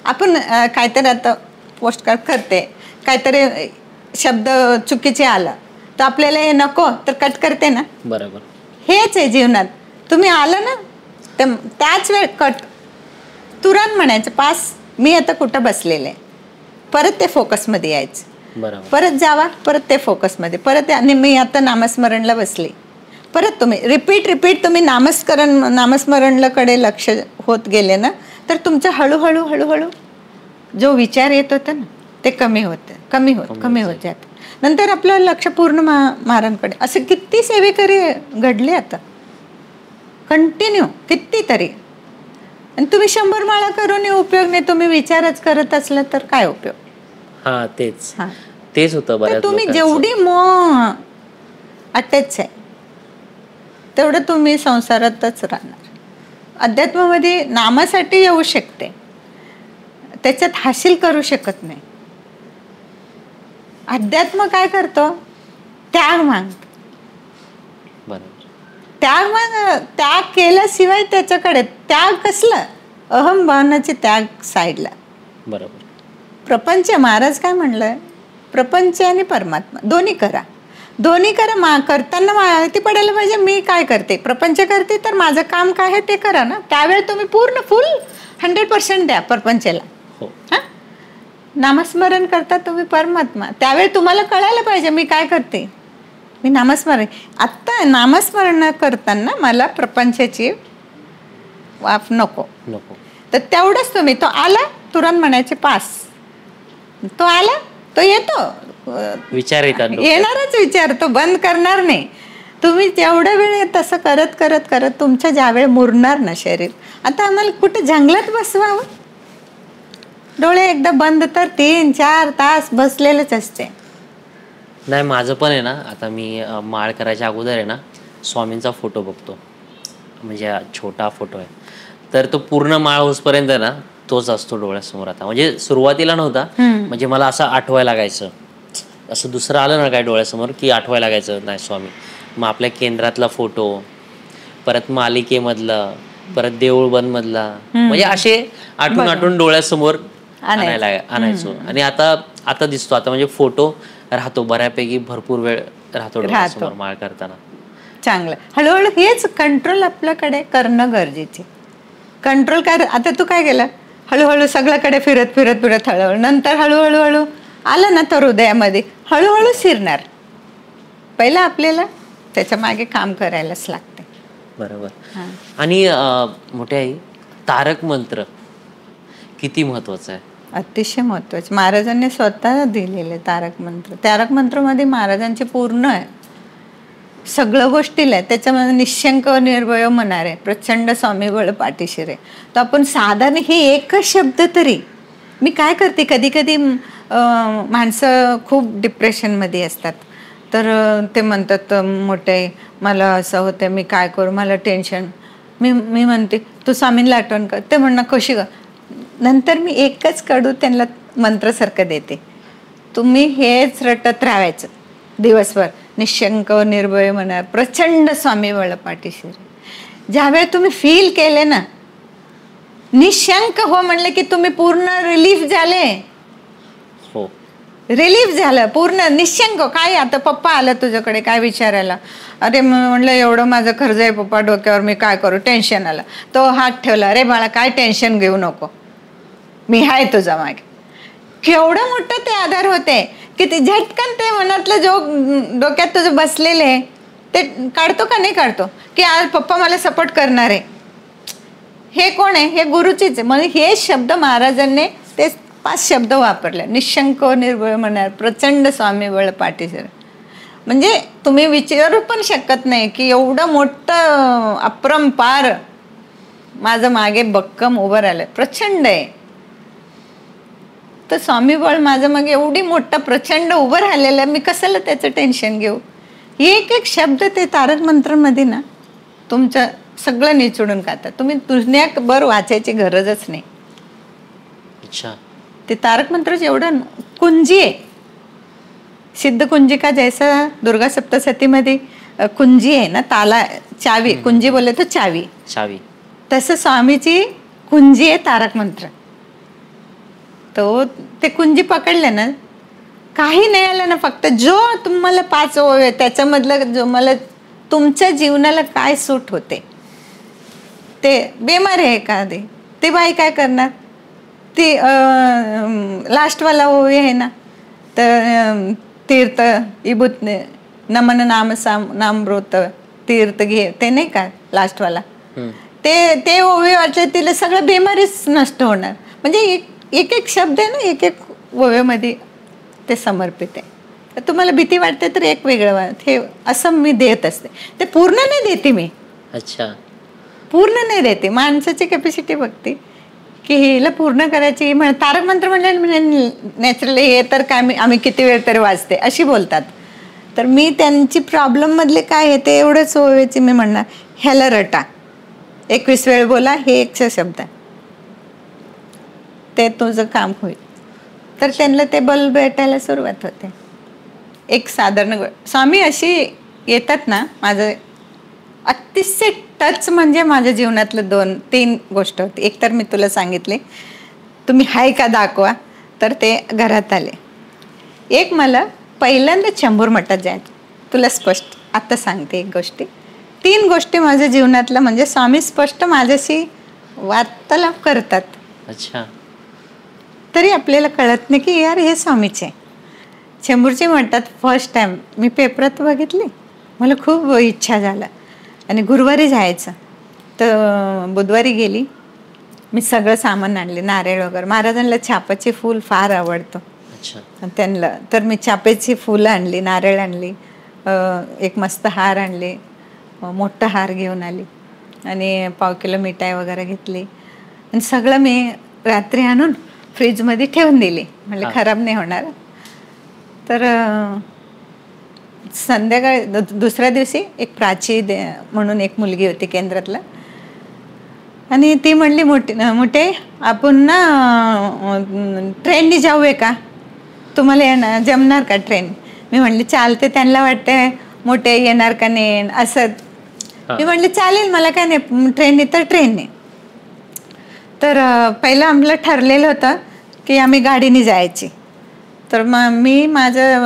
आपण काहीतरी आता पोस्ट कार्ड करते, काहीतरी शब्द चुकीचे आला तर आपल्याला हे नको तर कट करते ना. बरोबर. हेच आहे जीवनात. तुम्ही आलं ना तर त्याच वेळ कट, तुरंत म्हणायचं पास, मी आता कुठं बसलेले, परत ते फोकसमध्ये यायचं. बरोबर. परत जावा, परत ते फोकसमध्ये, परत आणि मी आता नामस्मरणला बसले, परत तुम्ही रिपीट तुम्ही नामस्मरणकडे लक्ष होत गेले ना, तर तुमचं हळूहळू हळूहळू जो विचार येत होता ना ते कमी होत जात. नंतर आपलं लक्ष पूर्ण महाराजांकडे. असे किती सेवेकरी घडले आता कंटिन्यू, कितीतरी. आणि तुम्ही 100 माळा करून उपयोग नाही, तुम्ही विचारच करत असला तर काय उपयोग? हा तेच होतं बऱ्याच. तुम्ही जेवढी मोह अटॅच आहे तेवढं तुम्ही संसारातच राहणार. अध्यात्मामध्ये नामासाठी येऊ शकते, त्याच्यात हासिल करू शकत नाही. अध्यात्म काय करतो? त्याग मागतो. त्याग केल्याशिवाय त्याच्याकडे त्याग कसला? अहम भावनाचे त्याग साईडला. बरोबर. प्रपंच, महाराज काय म्हणलंय, प्रपंच आणि परमात्मा दोन्ही करा. दोन्ही करा. करताना माहिती पडायला पाहिजे मी काय करते, प्रपंच करते तर माझं काम काय आहे ते करा ना. त्यावेळी तुम्ही पूर्ण फुल 100% द्या प्रपंचाला. हां, नामस्मरण करता तुम्ही परमात्मा, त्यावेळी तुम्हाला कळायला पाहिजे मी काय करते. मी नामस्मरण, आत्ता नामस्मरण करताना मला प्रपंचाची वाफ नको. तर तेवढंच तुम्ही, तो आला तुरंत म्हणायचे पास, तो आला तो येतो, विचार येतात, येणारच विचार, तो बंद करणार नाही. तुम्ही तेवढ्या वेळ तसं करत करत करत तुमच्या ज्यावेळी मुरणार ना शरीर, आता आम्हाला कुठे जंगलात बसवावं, डोळे एकदा बंद तर 3-4 तास बसलेलेच असते. नाही, माझं पण आहे ना, आता मी माळ करायच्या अगोदर आहे ना स्वामींचा फोटो बघतो, म्हणजे छोटा फोटो आहे, तर तो पूर्ण माळ होसपर्यंत ना तोच असतो डोळ्यासमोर. आता म्हणजे सुरुवातीला नव्हता, म्हणजे मला असं आठवायला लागायचं, असं दुसरं आलं ना काय डोळ्यासमोर की आठवायला लागायचं नाही स्वामी. मग आपल्या केंद्रातला फोटो, परत मालिकेमधला, परत देऊळ बंद मधला, म्हणजे असे आठवून आठवून डोळ्यासमोर आणायचो. आणि आता दिसतो, आता म्हणजे फोटो राहतो बऱ्यापैकी, भरपूर वेळ राहतो डोळ्यासमोर माळ करताना. चांगलं, हळूहळू हेच कंट्रोल आपल्याकडे करणं गरजेचे. कंट्रोल काय, आता तू काय केलं, हळूहळू सगळ्याकडे फिरत फिरत फिरत हळूहळू, नंतर हळूहळू हळू आलं ना तर हृदयामध्ये हळूहळू शिरणार. पहिला आपल्याला त्याच्या मागे काम करायलाच लागते. बरोबर. आणि मोठे आई, तारक मंत्र किती महत्वाचा आहे? अतिशय महत्वाचे. महाराजांनी स्वतः दिलेले तारक मंत्र. तारक मंत्रमध्ये महाराजांचे पूर्ण आहे, सगळं गोष्टीला आहे. त्याच्यामध्ये निशंक निर्भय म्हणणारे, प्रचंड स्वामी बळ पाठीशी रे. तर आपण साधारण हे एकच शब्द तरी, मी काय करते, कधी कधी माणसं खूप डिप्रेशनमध्ये असतात, तर ते म्हणतात मोठे मला असं होतं, मी काय करू, मला टेन्शन. मी म्हणते तू स्वामींना आठवण कर. ते म्हणणं कशी कर. नंतर मी एकच कडू त्यांना मंत्रसारखं देते, तुम्ही हेच रटत राहायचं दिवसभर. निशंक निर्भय म्हणा, प्रचंड स्वामी बळ पाठीशी. ज्यावेळी तुम्ही फील केले ना निशंक हो म्हणले की तुम्ही पूर्ण रिलीफ झाले. हो, रिलीफ झालं पूर्ण. निशंक काय, आता पप्पा आला तुझ्याकडे काय विचारायला, अरे म्हणलं एवढं माझं खर्च आहे पप्पा डोक्यावर, मी काय करू, टेन्शन आलं. तो हात ठेवला, अरे बाळा काय टेन्शन घेऊ नको, मी आहे तुझा मागे. केवढं मोठं ते आधार होते की ते झटकन ते मनातलं जो डोक्यात तुझं बसलेले ते काढतो का नाही काढतो, की आज पप्पा मला सपोर्ट करणार आहे. हे कोण आहे, हे गुरुचीच आहे. म्हणजे हे शब्द महाराजांनी ते 5 शब्द वापरले, निशंक निर्भय म्हणणार, प्रचंड स्वामी बळ पाठीशी. म्हणजे तुम्ही विचारू पण शकत नाही की एवढं मोठं अपरंपार माझं मागे भक्कम उभं राहिलं, प्रचंड आहे. तर स्वामी बळ माझं मग एवढी मोठं प्रचंड उभं राहिलेलं, मी कशाला त्याचं टेन्शन घेऊ. एक एक शब्द ते तारक मंत्रामध्ये ना तुमचं सगळं निचडून काढतात. तुम्ही दुनियाभर वाचायची गरजच नाही. अच्छा, ते तारक मंत्राचं एवढं कुंजी आहे. सिद्ध कुंजिका जैसा दुर्गा सप्तशतीमध्ये कुंजी आहे ना, ताला चावी, कुंजी बोलले तर चावी, तसं स्वामीची कुंजी आहे तारक मंत्र. तो ते कुंजी पकडले ना, काही नाही आलं ना, फक्त जो तुम्हाला 5 ओवे त्याच्यामधलं जो मला तुमच्या जीवनाला काय सूट होते. ते बेमार आहे एखादी, ते बाई काय करणार, ती लास्टवाला ओवी आहे ना, तर तीर्थ इबुत नमन नाम नामृत तीर्थ घे, ते नाही का लास्टवाला, ते ओवी वाटले तिला सगळं बेमारीच नष्ट होणार. म्हणजे एक एक शब्द आहे ना, एक एक ओव्यामध्ये ते समर्पित आहे. तर तुम्हाला भीती वाटते तर एक वेगळं हे असं मी देत असते. ते पूर्ण नाही देते मी. अच्छा, पूर्ण नाही देते. माणसाची कॅपॅसिटी बघते की हिला पूर्ण करायची. तारक मंत्र म्हणजे नॅचरली हे तर काय आम्ही किती वेळ तरी वाचते अशी बोलतात. तर मी त्यांची प्रॉब्लेम मधले काय आहे ते एवढंच ओव्याची मी म्हणणार, ह्याला रटा, 21 वेळ बोला, हे 100 शब्द, ते तुझं काम होईल. तर त्यांना ते बल भेटायला सुरुवात होते. एक साधारण स्वामी अशी येतात ना, माझं अतिशय टच म्हणजे माझ्या जीवनातलं 2-3 गोष्ट होती. एक तर मी तुला सांगितले, तुम्ही हाय का दाखवा, तर ते घरात आले. एक मला पहिल्यांदा चंबूर मठात जायचं. तुला स्पष्ट आता सांगते एक गोष्टी. 3 गोष्टी माझ्या जीवनातल्या म्हणजे स्वामी स्पष्ट माझ्याशी वार्तालाप करतात. अच्छा. तरी आपल्याला कळत नाही की यार हे स्वामीचे. चेंबूरचे म्हणतात फर्स्ट टाइम मी पेपरात बघितली, मला खूप इच्छा झाला आणि गुरुवारी जायचं. तर बुधवारी गेली, मी सगळं सामान आणले, नारळ वगैरे. महाराजांना चापाचे फूल फार आवडतं. अच्छा. त्यांना तर मी चापेची फुलं आणली, नारळ आणली, एक मस्त हार आणले, मोठा हार घेऊन आली आणि 1/2 किलो मिठाई वगैरे घेतली आणि सगळं मी रात्री आणून फ्रीजमध्ये ठेवून दिली, म्हणजे खराब नाही होणार. तर संध्याकाळी दुसऱ्या दिवशी एक प्राची म्हणून एक मुलगी होती केंद्रातला, आणि ती म्हणली मोठे आपण ना ट्रेननी जाऊया का, तुम्हाला जमणार का ट्रेन. मी म्हणली चालते. त्यांना वाटते मोठे येणार का नाही असं. मी म्हणले चालेल, मला काय नाही, ट्रेनने तर ट्रेनने. तर पहिलं आम्हाला ठरलेलं होतं की आम्ही गाडीने जायची. तर मग मी माझ्या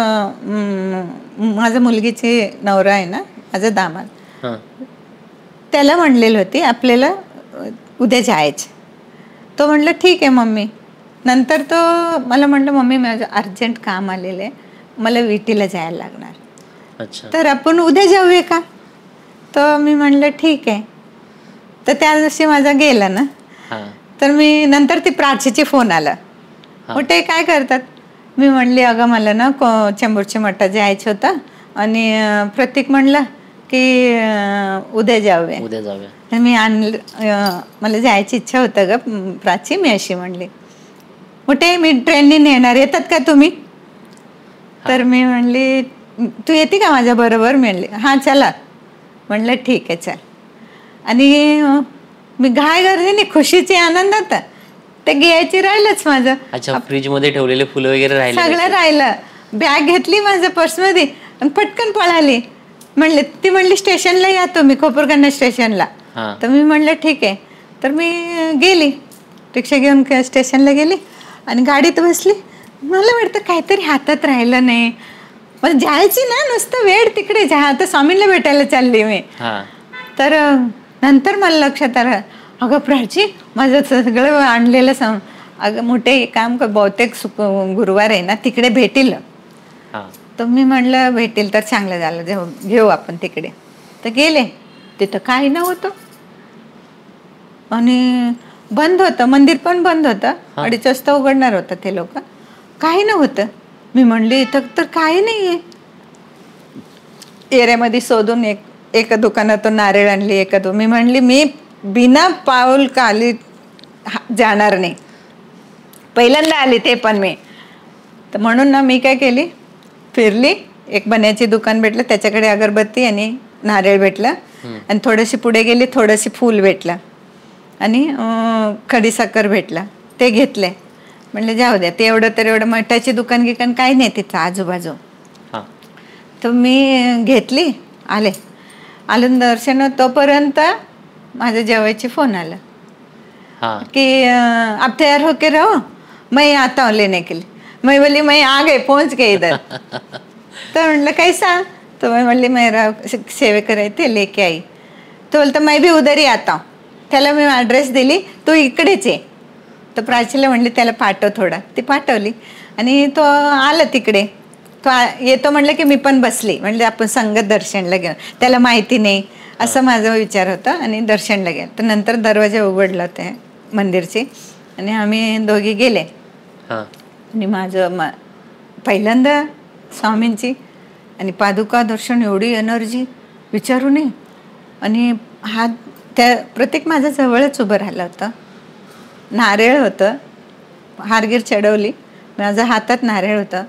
मुलगीची नवरा आहे ना, माझा दामाद, त्याला म्हणलेलं होती आपल्याला उद्या जायचं. तो म्हणलं ठीक आहे मम्मी. नंतर तो मला म्हणलं मम्मी माझं अर्जंट काम आलेलं आहे, मला विटीला जायला लागणार. अच्छा. तर आपण उद्या जाऊया का. तर मी म्हणलं ठीक आहे. तर त्या दिवशी माझा गेला ना. तर मी नंतर ती प्राचीची फोन आला, मोठे काय करतात. मी म्हणली अगं मला ना चेंबूरच्या मठात जायचं होतं आणि प्रतीक म्हणलं की उद्या जाऊया. मी आणलं, मला जायची इच्छा होतं ग प्राची. मी अशी म्हणली मोठे मी ट्रेनने नेणार, येतात का तुम्ही. तर मी म्हणली तू येते का माझ्या बरोबर. मी म्हणली हां चला. म्हणलं ठीक आहे चल. आणि मी घाय गर्दीने खुशीची आनंदात ते घ्यायची राहिलंच माझं. अच्छा. फ्रीज मध्ये ठेवलेले फुलं वगैरे राहिले, सगळं राहिलं. बॅग घेतली माझ्या पर्समध्ये आणि पटकन पळाली. म्हणले ती म्हणली स्टेशनला या तुम्ही, कोपरगांना स्टेशनला. तर मी म्हणलं ठीक आहे. तर मी गेली, रिक्षा घेऊन स्टेशनला गेली आणि गाडीत बसली. मला वाटतं काहीतरी हातात राहिलं नाही. मला जायची ना, नुसतं वेळ तिकडे जा, आता स्वामींना भेटायला चालली मी. तर नंतर मला लक्षात आलं अगं प्राची माझं सगळं आणलेलं अगं मोठे काम कर, बहुतेक गुरुवार आहे ना तिकडे भेटील. तर मी म्हणलं भेटेल तर चांगलं झालं, घेऊ आपण तिकडे. तर गेले, तिथं काही नव्हतं आणि बंद होतं, मंदिर पण बंद होतं. 2:30 वाजता उघडणार होतं ते लोक. काही नव्हतं. मी म्हणले इथं तर काही नाही आहे. एरियामध्ये शोधून एका दुकानातून नारळ आणली, मी म्हणली मी बिना पाऊल काली जाणार नाही, पहिल्यांदा आली ते पण मी. तर म्हणून ना मी काय केली, फिरली, एक बन्याची दुकान भेटलं, त्याच्याकडे अगरबत्ती आणि नारळ भेटलं आणि थोडीशी पुढे गेली, थोडंशी फूल भेटलं आणि खडीसाखर भेटला, ते घेतले. म्हणलं जाऊ द्या, ते एवढं तर एवढं मठाची दुकान गिकान काही नाही तिथं आजूबाजू. तर मी घेतली, आलं दर्शन. तोपर्यंत माझ्या जेवायची फोन आला कि आप तैयार होके रहो, मैं आता हूँ लेने के लिए. मैं बोली मैं आ गए, पहुंच गए इधर. तो म्हणलं कैसा. तो मैं बोली मेरा सेवे करे थे, लेके आई. तो बोलता मैं भी उधर ही आता हूँ. त्याला मी ॲड्रेस दिली, तू इकडेच आहे. तर प्राचीला म्हणली त्याला पाठव थोडा. ती पाठवली आणि तो आला तिकडे. तो येतो म्हणलं की मी पण बसली. म्हणले आपण संगत दर्शनला घेऊन, त्याला माहिती नाही असं माझा विचार होता. आणि दर्शनला गेलं. तर नंतर दरवाजे उघडला होते मंदिरचे आणि आम्ही दोघी गेले. आणि माझं पहिल्यांदा स्वामींची आणि पादुका दर्शन, एवढी एनर्जी विचारू नये. आणि हात त्या प्रत्येक माझ्या जवळच उभं राहिलं होतं. नारळ होतं, हारगीर चढवली, माझ्या हातात नारळ होतं.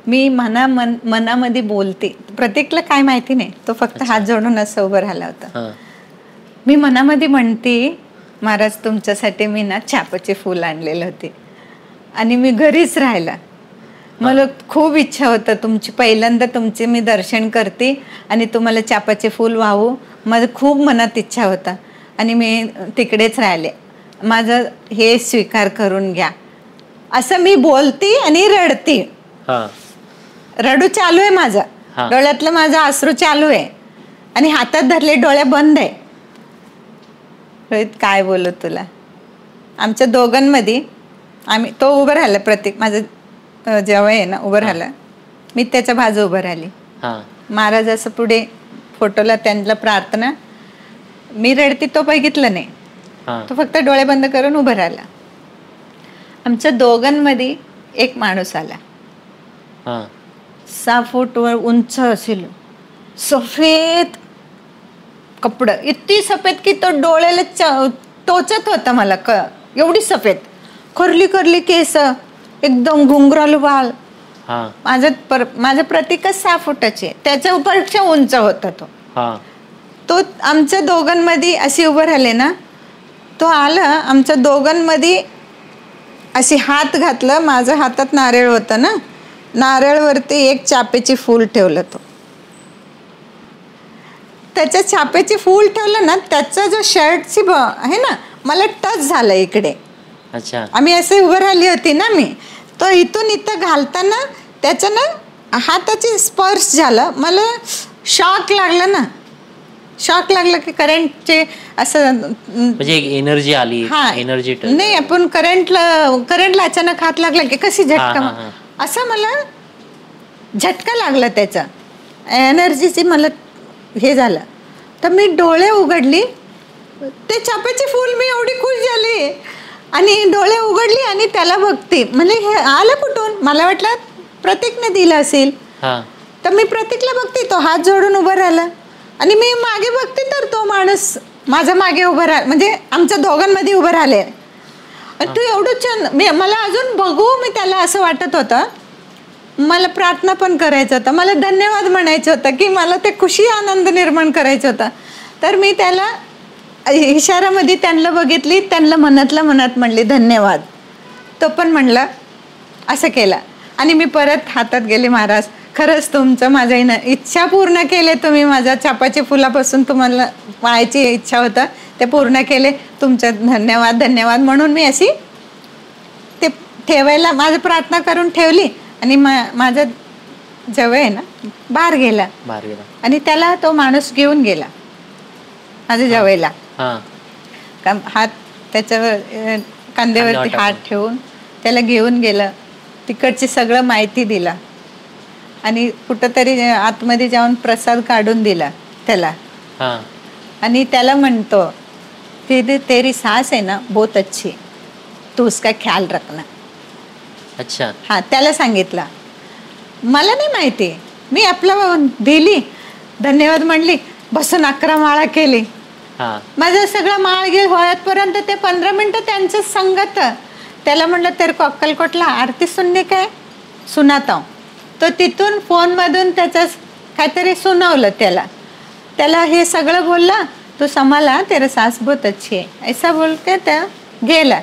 मी मनामध्ये बोलते, प्रत्येकला काय माहिती नाही, तो फक्त हात जोडून असं उभं राहिला होता. मी मनामध्ये म्हणते महाराज तुमच्यासाठी मी ना चापाचे फूल आणलेले होते आणि मी घरीच राहिला. मला खूप इच्छा होतं तुमची, पहिल्यांदा तुमचे मी दर्शन करते आणि तुम्हाला चापाचे फूल वाहू, माझं खूप मनात इच्छा होता आणि मी तिकडेच राहिले. माझं हे स्वीकार करून घ्या असं मी बोलते आणि रडते. रडू चालू आहे माझं. हा. डोळ्यातलं माझं अश्रू चालू आहे आणि हातात धरले, डोळे बंद आहे. रोहित काय बोलू तुला. आमच्या दोघांमध्ये आम्ही, तो उभं राहिला, प्रतीक माझं जेव्हा आहे ना उभं राहिला, मी त्याच्या बाजू उभं राहिली. महाराज असं पुढे फोटोला त्यांना प्रार्थना, मी रडती तो बघितलं नाही, तो फक्त डोळे बंद करून उभं राहिला. आमच्या दोघांमध्ये एक माणूस आला, 6 फूट वर उंच असेल, सफेद कपडं, इतकी सफेद की तो डोळ्याला टोचत होता मला, एवढी सफेद, करली करली केस, एकदम घुंगरालू बाल. माझं प्रतीकच 6 फुटाचे, त्याच्यापेक्षा उंच होता तो आमच्या दोघांमध्ये अशी उभं राहिले ना, तो आला आमच्या दोघांमध्ये अशी हात घातलं, माझ्या हातात नारळ होतं ना, नारळवरती एक चापेची फूल ठेवलं, तो त्याच्या चापेची फूल ठेवलं ना, त्याचा जो शर्टची आहे ना, मला टच झालं इकडे. अच्छा. आम्ही असे उभं राहिली होती ना, मी तो इथून इथं घालताना त्याच्या ना हाताची स्पर्श झाला, मला शॉक लागला ना, शॉक लागला की करंटचे असं म्हणजे एक एनर्जी आली. एनर्जी नाही, आपण करंटला अचानक हात लागला की कशी झटका, असं मला झटका लागला, त्याचा एनर्जीची मला हे झालं. तर मी डोळे उघडली, ते चाप्याची फूल, मी एवढी खुश झाली आणि डोळे उघडली आणि त्याला बघते, म्हणजे हे आलं कुठून, मला वाटलं प्रतीकने दिलं असेल. तर मी प्रतीकला बघते, तो हात जोडून उभं राहिला आणि मी मागे बघते तर तो माणूस माझ्या मागे उभं राहिला, म्हणजे आमच्या दोघांमध्ये उभं राहिले. तू एवढं छान, मला अजून बघू, मी त्याला असं वाटत होतं, मला प्रार्थना पण करायचं होतं, मला धन्यवाद म्हणायचं होतं, की मला ते खुशी आनंद निर्माण करायचं होतं. तर मी त्याला इशारामध्ये त्यांना बघितली, त्यांना मनातल्या मनात म्हणली धन्यवाद. तो पण म्हणला, असं केलं आणि मी परत हातात गेले, महाराज खरंच तुमचं माझ्या इच्छा पूर्ण केले तुम्ही, माझ्या चापाच्या फुलापासून तुम्हाला पाहायची इच्छा होतं ते पूर्ण केले, तुमचं धन्यवाद धन्यवाद म्हणून मी अशी ते ठेवायला माझी प्रार्थना करून ठेवली आणि माझा जवळ आहे ना बाहेर गेला आणि त्याला तो माणूस घेऊन गेला माझ्या जवळला. हात त्याच्यावर कांद्यावरती हात ठेवून त्याला घेऊन गेलं, तिकडची सगळं माहिती दिला आणि कुठंतरी आतमध्ये जाऊन प्रसाद काढून दिला त्याला. आणि त्याला म्हणतो, तेरी सास है ना बहुत अच्छी, तू उसका ख्याल रखना. अच्छा. हा, त्याला सांगितलं. मला नाही माहिती, मी आपलं दिली, धन्यवाद म्हणली, बसून 11 माळा केली. माझं सगळं माळ गे होयापर्यंत ते 15 मिनिटं त्यांचं संगत. त्याला म्हणलं तेरे को अक्कलकोटला आरती सुनने काय, सुनाता हूं. तो तिथून फोनमधून त्याचं काहीतरी सुनावलं त्याला हे सगळं बोलला, तू संभाला, तेरा सास बहुत अच्छी है, ऐसा बोल के त्या गेला.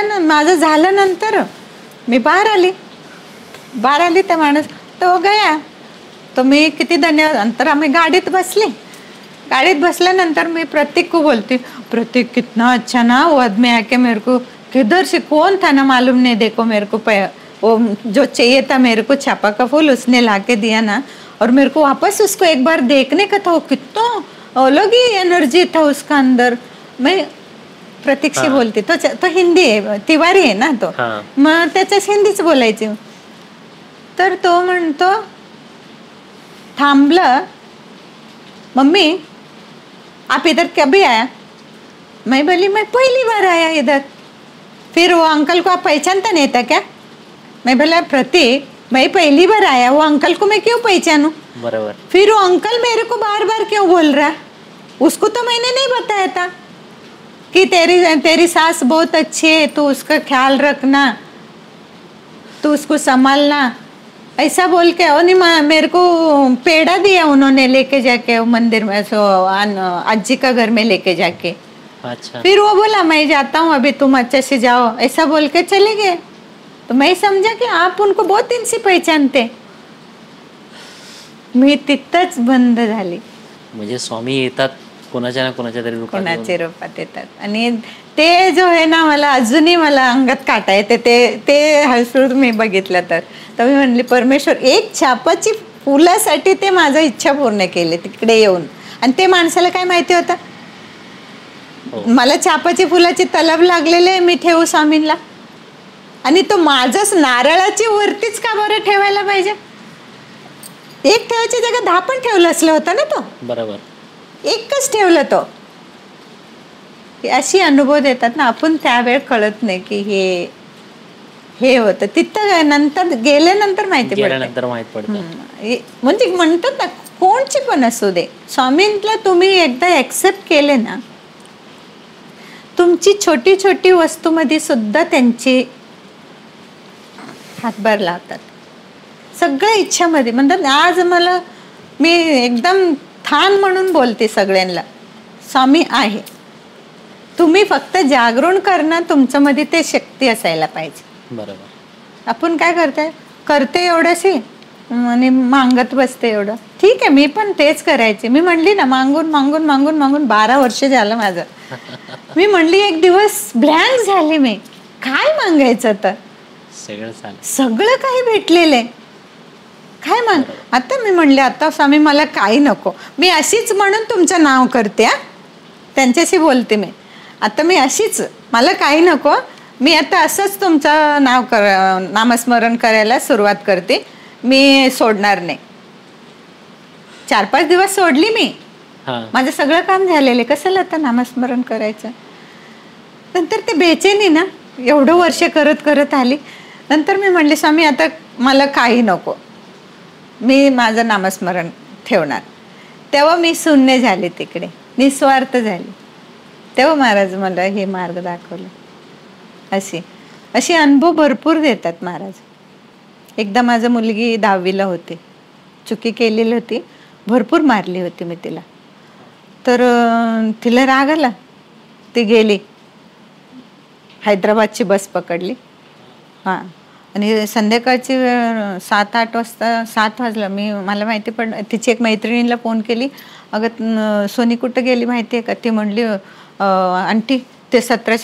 ना माझं झालं. नंतर मी बाहेर आली, त्या माणूस तो गया, तो मी किती धन्यवाद. नंतर आम्ही गाडीत बसल्यानंतर मी प्रतीक को बोलती, प्रतीक कितना अच्छा ना, वो आदमी आके मेरे को किधर से कौन था ना मालूम नहीं, देखो मेरे को वो जो चाहिए था मेरे को छापा का फूल उसने लाके दिया ना, और मेरे को वापस उसको एक बार देखने का था, वो कितना अलग ही एनर्जी था उसका अंदर. मैं प्रतीक से बोलती, तो हिंदी आहे, तिवारी आहे ना तो, मग त्याच्याच हिंदीच बोलायची. तर तो म्हणतो, थांबलं, मम्मी आप इधर कभी आया? मैं बोली मैं पहली बार आया इधर. फिर वो अंकल को आप पहचानता नहीं था क्या? मैं बोला प्रतीक मैं पहली बार आया, वो अंकल को मैं क्यों पहचानूं? बराबर. फिर वो अंकल मेरे को बार बार क्यों बोल रहा? उसको तो मैंने नहीं बताया था कि तेरी सास बहुत अच्छी है, तू उसका ख्याल रखना, तू उसको संभालना, ऐसा बोल के. और नहीं, मेरे को पेड़ा दिया उन्होंने लेके जाके मंदिर में, अज्जी का घर में लेके जाके. अच्छा. फिर वो बोला मैं जाता हूँ अभी, तुम अच्छे से जाओ, ऐसा बोल के चले गए. तो मैं समझा कि आप उनको बहुत दिन से पहचानते. मी तिथंच बंद झाली. म्हणजे स्वामी येतात कोणाच्या ना कोणाच्या तरी रूपात कोणाच्या रूपात येतात. आणि ते जो आहे ना, मला अजूनही मला अंगात काटा येते ते हळसूळ मी बघितलं तर मी म्हणली परमेश्वर, एक छापाची फुलासाठी ते माझा इच्छा पूर्ण केली तिकडे येऊन. आणि ते माणसाला काय माहिती होतं, मला छापाची फुलाची तलब लागलेली आहे, मी ठेवू स्वामींना. आणि तो माझंच नारळाची वरतीच का बरं ठेवायला पाहिजे? एक ठेवायची जागा 10 पण ठेवलं असलं होतं ना. तो बरोबर एकच ठेवलं. तो अशी अनुभव देतात ना, आपण त्यावेळ कळत नाही की हे होतं. तिथं नंतर गेल्यानंतर माहिती पडतं. म्हणजे म्हणतात ना, कोणची पण असू दे, स्वामींना तुम्ही एकदा एक्सेप्ट केले ना, तुमची छोटी छोटी वस्तूमध्ये सुद्धा त्यांची हातभार लावतात. सगळ्या इच्छामध्ये म्हणतात. आज मी एकदम ठाण म्हणून बोलते सगळ्यांना, स्वामी आहे. तुम्ही फक्त जागरण करणं, तुमच्या मध्ये ते शक्ती असायला पाहिजे. बरोबर. आपण काय करते एवढंशी आणि मागत बसते एवढं. ठीक आहे, मी पण तेच करायचे. मी म्हणली ना, मागून मागून मागून मागून 12 वर्ष झालं माझं. मी म्हणली एक दिवस ब्लँक झाले. मी काय मागायचं तर सगळं काही भेटलेलं आहे. काय माग आता मी म्हणले, आता स्वामी मला काही नको. मी अशीच म्हणून तुमचं नाव करते, त्यांच्याशी बोलते मी. आता मी अशीच, मला काही नको. मी आता असंच तुमचं नामस्मरण करायला सुरुवात करते. मी सोडणार नाही. 4-5 दिवस सोडली मी. माझं सगळं काम झालेलं, कशाला आता नामस्मरण करायचं. नंतर ते बेचैनी ना, एवढं वर्ष करत करत आली. नंतर मी म्हणले, स्वामी आता मला काही नको, मी माझं नामस्मरण ठेवणार. तेव्हा मी शून्य झाले, तिकडे निस्वार्थ झाले. तेव्हा महाराज मला हे मार्ग दाखवलं. अशी अनुभव भरपूर देतात महाराज. एकदा माझी मुलगी 10वीला होती, चुकी केलेली होती, भरपूर मारली होती मी तिला. तर तिला राग आला, ती गेली, हैदराबादची बस पकडली. आणि संध्याकाळची 7-8 वाजता, 7 वाजलं. मला माहिती पण तिची एक मैत्रिणीला फोन केली, अगं सोनी कुठं गेली माहिती आहे का? ती म्हणली, आंटी ते 17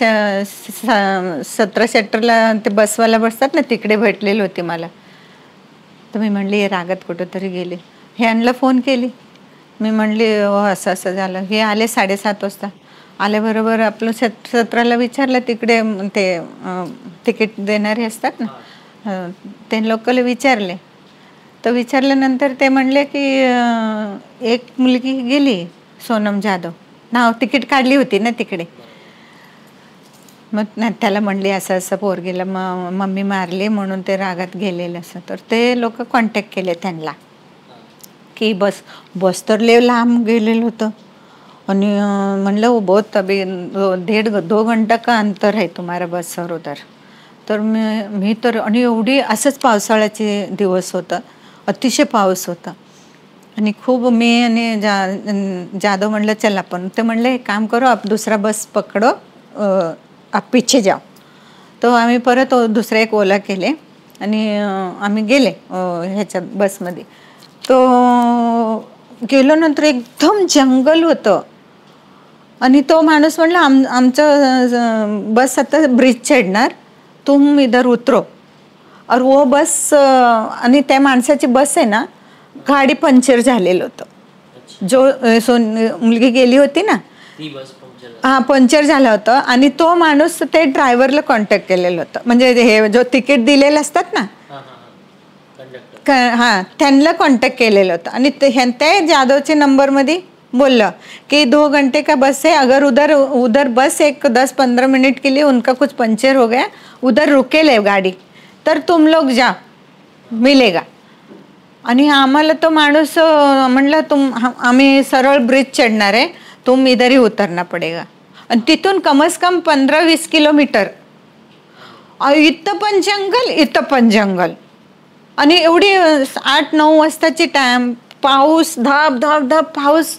सेक्टरला ते बसवाला बसतात ना, तिकडे भेटलेली होती मला. तर मी म्हणली, रागात कुठंतरी गेली. हे आणलं फोन केली. मी म्हणली, असं असं झालं. हे आले 7:30 वाजता. आल्याबरोबर आपलं 17ला विचारलं, तिकडे ते तिकीट देणारे असतात ना, ते लोकल विचारले. तर विचारल्यानंतर ते म्हणले की एक मुलगी गेली, सोनम जाधव नाव, तिकीट काढली होती ना तिकडे. मग त्याला म्हणली, असं असं पोरगीला मम्मी मारली म्हणून ते रागात गेलेलं असं. तर ते लोक कॉन्टॅक्ट केले त्यांना की बस तर लय लांब गेलेलं होतं. आणि म्हणलं, बहुत अभी 1.5-2 घंटा का अंतर है तुम्हारा बस और उधर. तर मी तर, आणि एवढी असंच पावसाळ्याचे दिवस होतं, अतिशय पाऊस होता. आणि खूप मी आणि जाधव म्हणलं चल आपण. ते म्हणले, एक काम करो, आप दूसरा बस पकडो, आप पीछे जाओ. तो आम्ही परत दुसरा एक ओला केले आणि आम्ही गेले ह्याच्यात बसमध्ये. तो गेलो, नंतर एकदम जंगल होतं. आणि तो माणूस म्हणला, आमचं बस आता ब्रिज चढणार, तुम इधर उतरो. और वो बस, आणि त्या माणसाची बस आहे ना, गाडी पंक्चर झालेलं होतं. जो मुलगी गेली होती ना, पंक्चर झालं होतं. आणि तो माणूस ते ड्रायव्हरला कॉन्टॅक्ट केलेलं होतं, म्हणजे हे जो तिकीट दिलेलं असतात ना, त्यांना कॉन्टॅक्ट केलेलं होतं. आणि ते जाधवचे नंबरमध्ये बोललं कि 2 घंटे का बस है, अगर उधर बस एक 10-15 मिनट के लिए उनका कुछ पंचर हो गया, उधर रुकेल है गाड़ी, तर तुम लोग जा, मिलेगा. आणि आम्हाला तो माणूस म्हणलं, आम्ही सरळ ब्रिज चढणार आहे, तुम इधर ही उतरना पडेगा. आणि तिथून कमस कम 15-20 किलोमीटर, इथं पण जंगल, इथं पण जंगल. आणि एवढी 8-9 वाजताची टाइम, पाऊस, धाप धाप धाप पाऊस,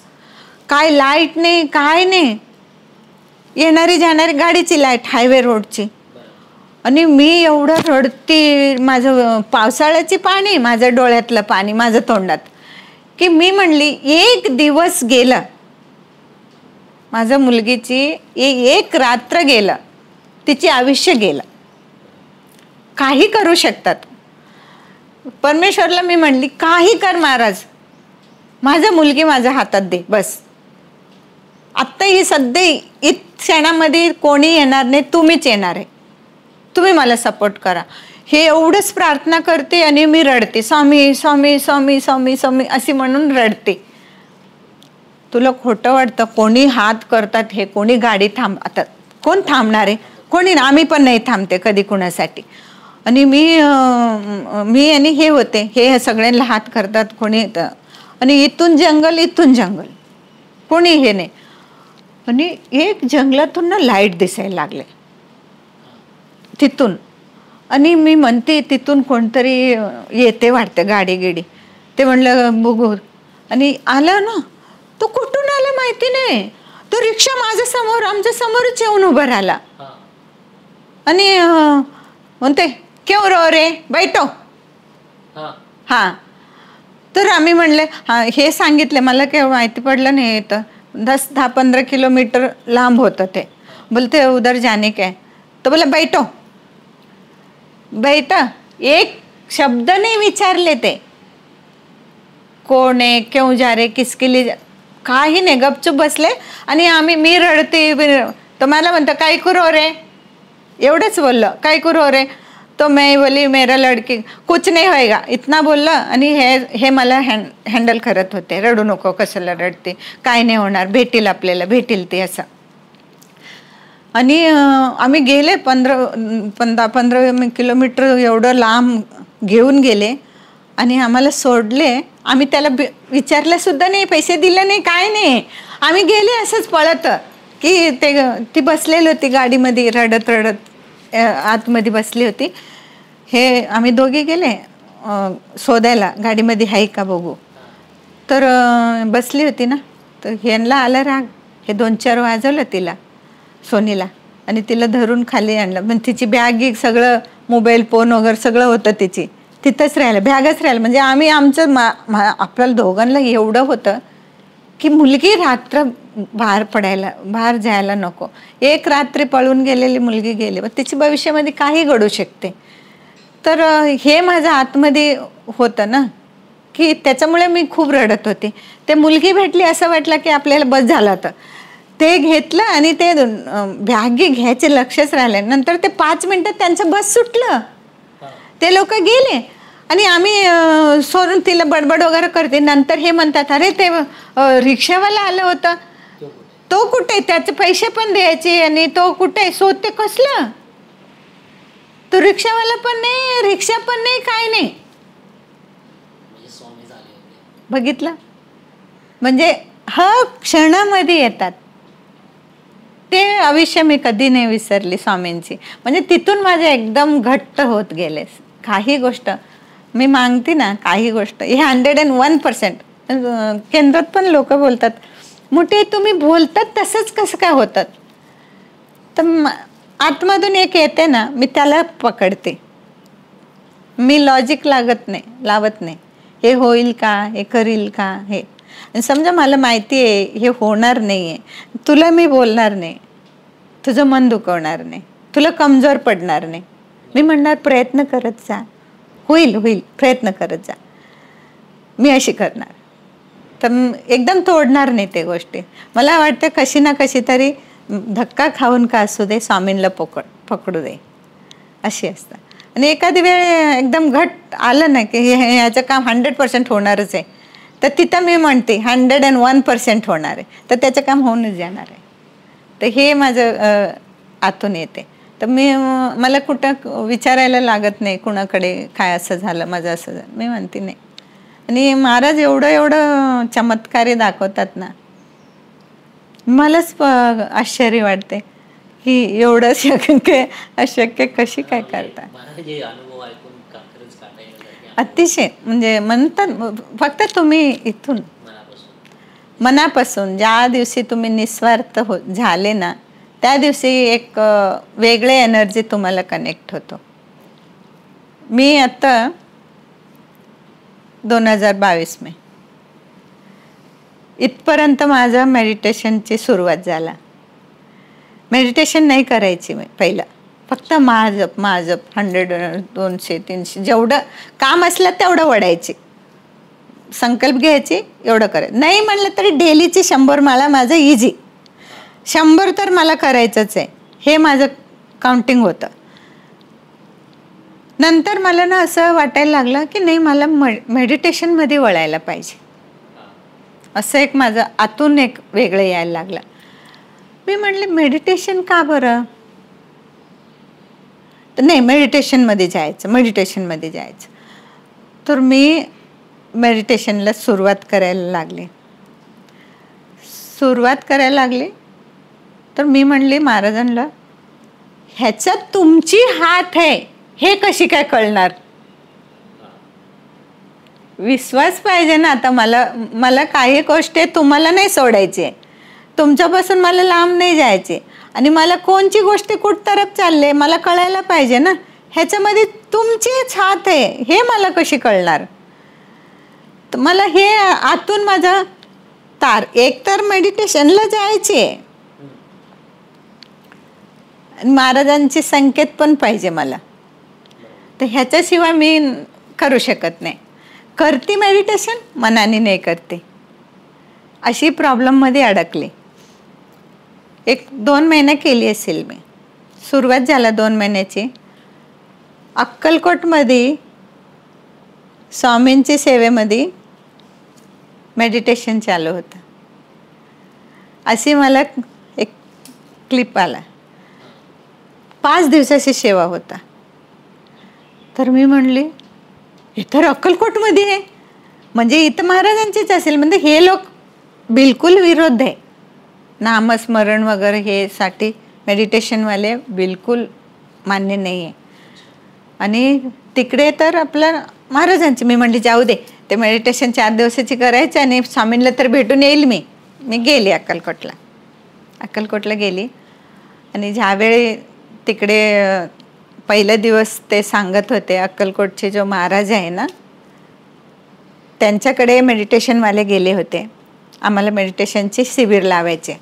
काय लाईट नाही, काय नाही, येणारी जाणारी गाडीची लाईट, हायवे रोडची. आणि मी एवढं रडती, माझं पावसाळ्याची पाणी, माझं डोळ्यातलं पाणी माझं तोंडात, की मी म्हणली, एक दिवस गेला माझ्या मुलगीची एक रात्र गेलं, तिचे आयुष्य गेलं. काही करू शकतात. परमेश्वरला मी म्हणली, काही कर महाराज, माझा मुलगी माझ्या हातात दे बस. आत्ता ही सध्या क्षणामध्ये कोणी येणार नाही, तुम्हीच येणार आहे, तुम्ही मला सपोर्ट करा. हे एवढंच प्रार्थना करते आणि मी रडते, स्वामी स्वामी स्वामी स्वामी स्वामी अशी म्हणून रडते. तुला खोटं वाटतं? कोणी हात करतात हे, कोणी गाडी आता कोण थांबणार आहे? कोणी ना, आम्ही पण नाही थांबते कधी कुणासाठी. आणि मी आणि हे होते, हे सगळ्यांना हात करतात कोणी, आणि इथून जंगल कोणी हे नाही. आणि एक जंगलातून ना लाईट दिसायला लागले तिथून. आणि मी म्हणते तिथून कोणतरी येते वाटते, गाडी गिडी. ते म्हणलं बघू. आणि आलं ना, तो कुठून आला माहिती नाही. तो रिक्षा माझ्या समोर, आमच्या समोरच येऊन उभा राहिला. आणि म्हणते क्यों रो रे, बैठो. हा, तर आम्ही म्हणले, हा हे सांगितले, मला केव्हा माहिती पडलं नाही. तर 10-15 किलोमीटर लांब होतं ते. बोलते उधर जाने का है. तो बोला बैठो. एक शब्द नाही विचारले ते, कोण आहे, क्यों जा रे, किसके लिए, काही नाही, गपचूप बसले. आणि मी रडते. तो मला म्हणतं काय करू रे, एवढंच बोललं, काय करू रे. तो मैं बोली मेरा लड़की कुछ नहीं होएगा इतना बोललं. आणि हे मला हँडल करत होते, रडू नको, कशाला रडते, काय नाही होणार, आपल्याला भेटेल ते असं. आणि आम्ही गेले 15 किलोमीटर एवढं लांब घेऊन गेले. आणि आम्हाला सोडले. आम्ही त्याला विचारलं सुद्धा नाही, पैसे दिले नाही, काय नाही. आम्ही गेले असंच पळत, की ती बसलेली होती गाडीमध्ये, रडत आतमध्ये बसली होती. हे आम्ही दोघे गेले शोधायला, गाडीमध्ये आहे का बघू. तर बसली होती ना, तर ह्यांना आलं राग. हे 2-4 वाजवलं तिला, सोनीला, आणि तिला धरून खाली आणलं. पण तिची बॅग सगळं, मोबाईल फोन वगैरे सगळं होतं तिची, तिथंच राहिलं, बॅगच राहिलं. म्हणजे आम्ही आपल्याला दोघांना एवढं होतं की मुलगी रात्र बाहेर जायला नको. एक रात्री पळून गेलेली मुलगी गेली, पण तिची भविष्यामध्ये काही घडू शकते. तर हे माझ्या आतमध्ये होतं ना, की त्याच्यामुळे मी खूप रडत होते. ते मुलगी भेटली असं वाटलं की आपल्याला बस झाला. तर ते घेतलं आणि ते बॅगी घ्यायचे लक्षच राहिले. नंतर ते 5 मिनिटात त्यांचं बस सुटलं, ते लोक गेले. आणि आम्ही सोडून तिला बडबड वगैरे करते. नंतर हे म्हणतात, अरे ते रिक्षावाला आलं होतं, तो कुठे, त्याचे पैसे पण द्यायचे, आणि तो कुठे, शोधते कसलं, तो रिक्षावाला पण नाही, रिक्षा पण नाही, काय नाही. बघितलं, म्हणजे क्षणामध्ये येतात ते. आयुष्य मी कधी नाही विसरली स्वामींची. म्हणजे तिथून माझे एकदम घट्ट होत गेले. काही गोष्ट मी मागते ना, काही गोष्ट हे 101%. केंद्रात पण लोक बोलतात, मोठे तुम्ही बोलतात तसंच कसं काय होतात. तर आतमधून एक येते ना, मी त्याला पकडते. मी लॉजिक लावत नाही, हे होईल का, हे करील का, हे. आणि समजा मला माहिती आहे हे होणार नाही आहे, तुला मी बोलणार नाही, तुझं मन दुखवणार नाही, तुला कमजोर पडणार नाही. मी म्हणणार प्रयत्न करत जा, होईल, प्रयत्न करत जा, मी अशी करणार. तर एकदम तोडणार नाही ते गोष्टी. मला वाटतं कशी ना कशी तरी धक्का खाऊन का असू दे, स्वामींना पकडू दे, अशी असतं. आणि एखादी वेळ एकदम घट आलं ना की ह्याचं काम 100% होणारच आहे, तर तिथं मी म्हणते 101% होणार आहे, तर त्याचं काम होऊनच जाणार आहे. तर हे माझं आतून येते. तर मला कुठं विचारायला लागत नाही कुणाकडे, काय असं झालं, माझं असं झालं, मी म्हणते नाही. आणि महाराज एवढं चमत्कारी दाखवतात ना, मलाच आश्चर्य वाटते की एवढं अशक्य कशी काय करतात. अतिशय म्हणजे म्हणतात, फक्त तुम्ही इथून मनापासून ज्या दिवशी तुम्ही निस्वार्थ झाले ना, त्या दिवशी एक वेगळे एनर्जी तुम्हाला कनेक्ट होतो. मी आता 2022 में इथपर्यंत माझं मेडिटेशनची सुरुवात झाला. मेडिटेशन नाही करायची मी पहिलं, फक्त महाजप 100 200 300 जेवढं काम असलं तेवढं वडायचे, संकल्प घ्यायचे, एवढं करायचं. नाही म्हणलं तरी डेलीची 100 माळा माझं इझी. 100 तर मला करायचंच आहे, हे माझं काउंटिंग होतं. नंतर मला ना असं वाटायला लागलं की नाही, मला मेडिटेशनमध्ये वळायला पाहिजे. असं एक माझं आतून एक वेगळं यायला लागलं. मी म्हणले मेडिटेशन का बरं, तर नाही मेडिटेशनमध्ये जायचं. तर मी मेडिटेशनला सुरुवात करायला लागले. तर मी म्हणले महाराजांना, ह्याच्यात तुमची हात आहे हे कशी काय कळणार? विश्वास पाहिजे ना. आता मला काही गोष्टी तुम्हाला नाही सोडायची, तुमच्यापासून मला लांब नाही जायचे, आणि मला कोणची गोष्टी कुठ तरफ चालले मला कळायला पाहिजे ना. ह्याच्यामध्ये तुमचीच हात आहे हे मला कशी कळणार? तर मला हे आतून माझा एक तर मेडिटेशनला जायचे, महाराजांचे संकेत पण पाहिजे मला. तर ह्याच्याशिवाय मी करू शकत नाही. करते मेडिटेशन, मनाने नाही करते, अशी प्रॉब्लेममध्ये अडकले. 1-2 महिने केली असेल मी. सुरुवात झाला 2 महिन्याची. अक्कलकोटमध्ये स्वामींच्या सेवेमध्ये मेडिटेशन चालू होतं. अशी मला एक क्लिप आला, 5 दिवसाची सेवा होता. तर मी म्हणले हे तर अक्कलकोटमध्ये आहे, म्हणजे इथं महाराजांचीच असेल. म्हणजे हे लोक बिलकुल विरोध आहे, नामस्मरण वगैरे हे साठी मेडिटेशनवाले बिलकुल मान्य नाही आहे. आणि तिकडे तर आपलं महाराजांची. मी म्हणली जाऊ दे, ते मेडिटेशन 4 दिवसाची करायचं आणि स्वामींना तर भेटून येईल. मी गेली अक्कलकोटला गेली. आणि ज्यावेळी तिकडे पहिला दिवस ते सांगत होते, अक्कलकोटचे जो महाराज आहे ना, त्यांच्याकडे मेडिटेशनवाले गेले होते. आम्हाला मेडिटेशनचे शिबिर लावायचे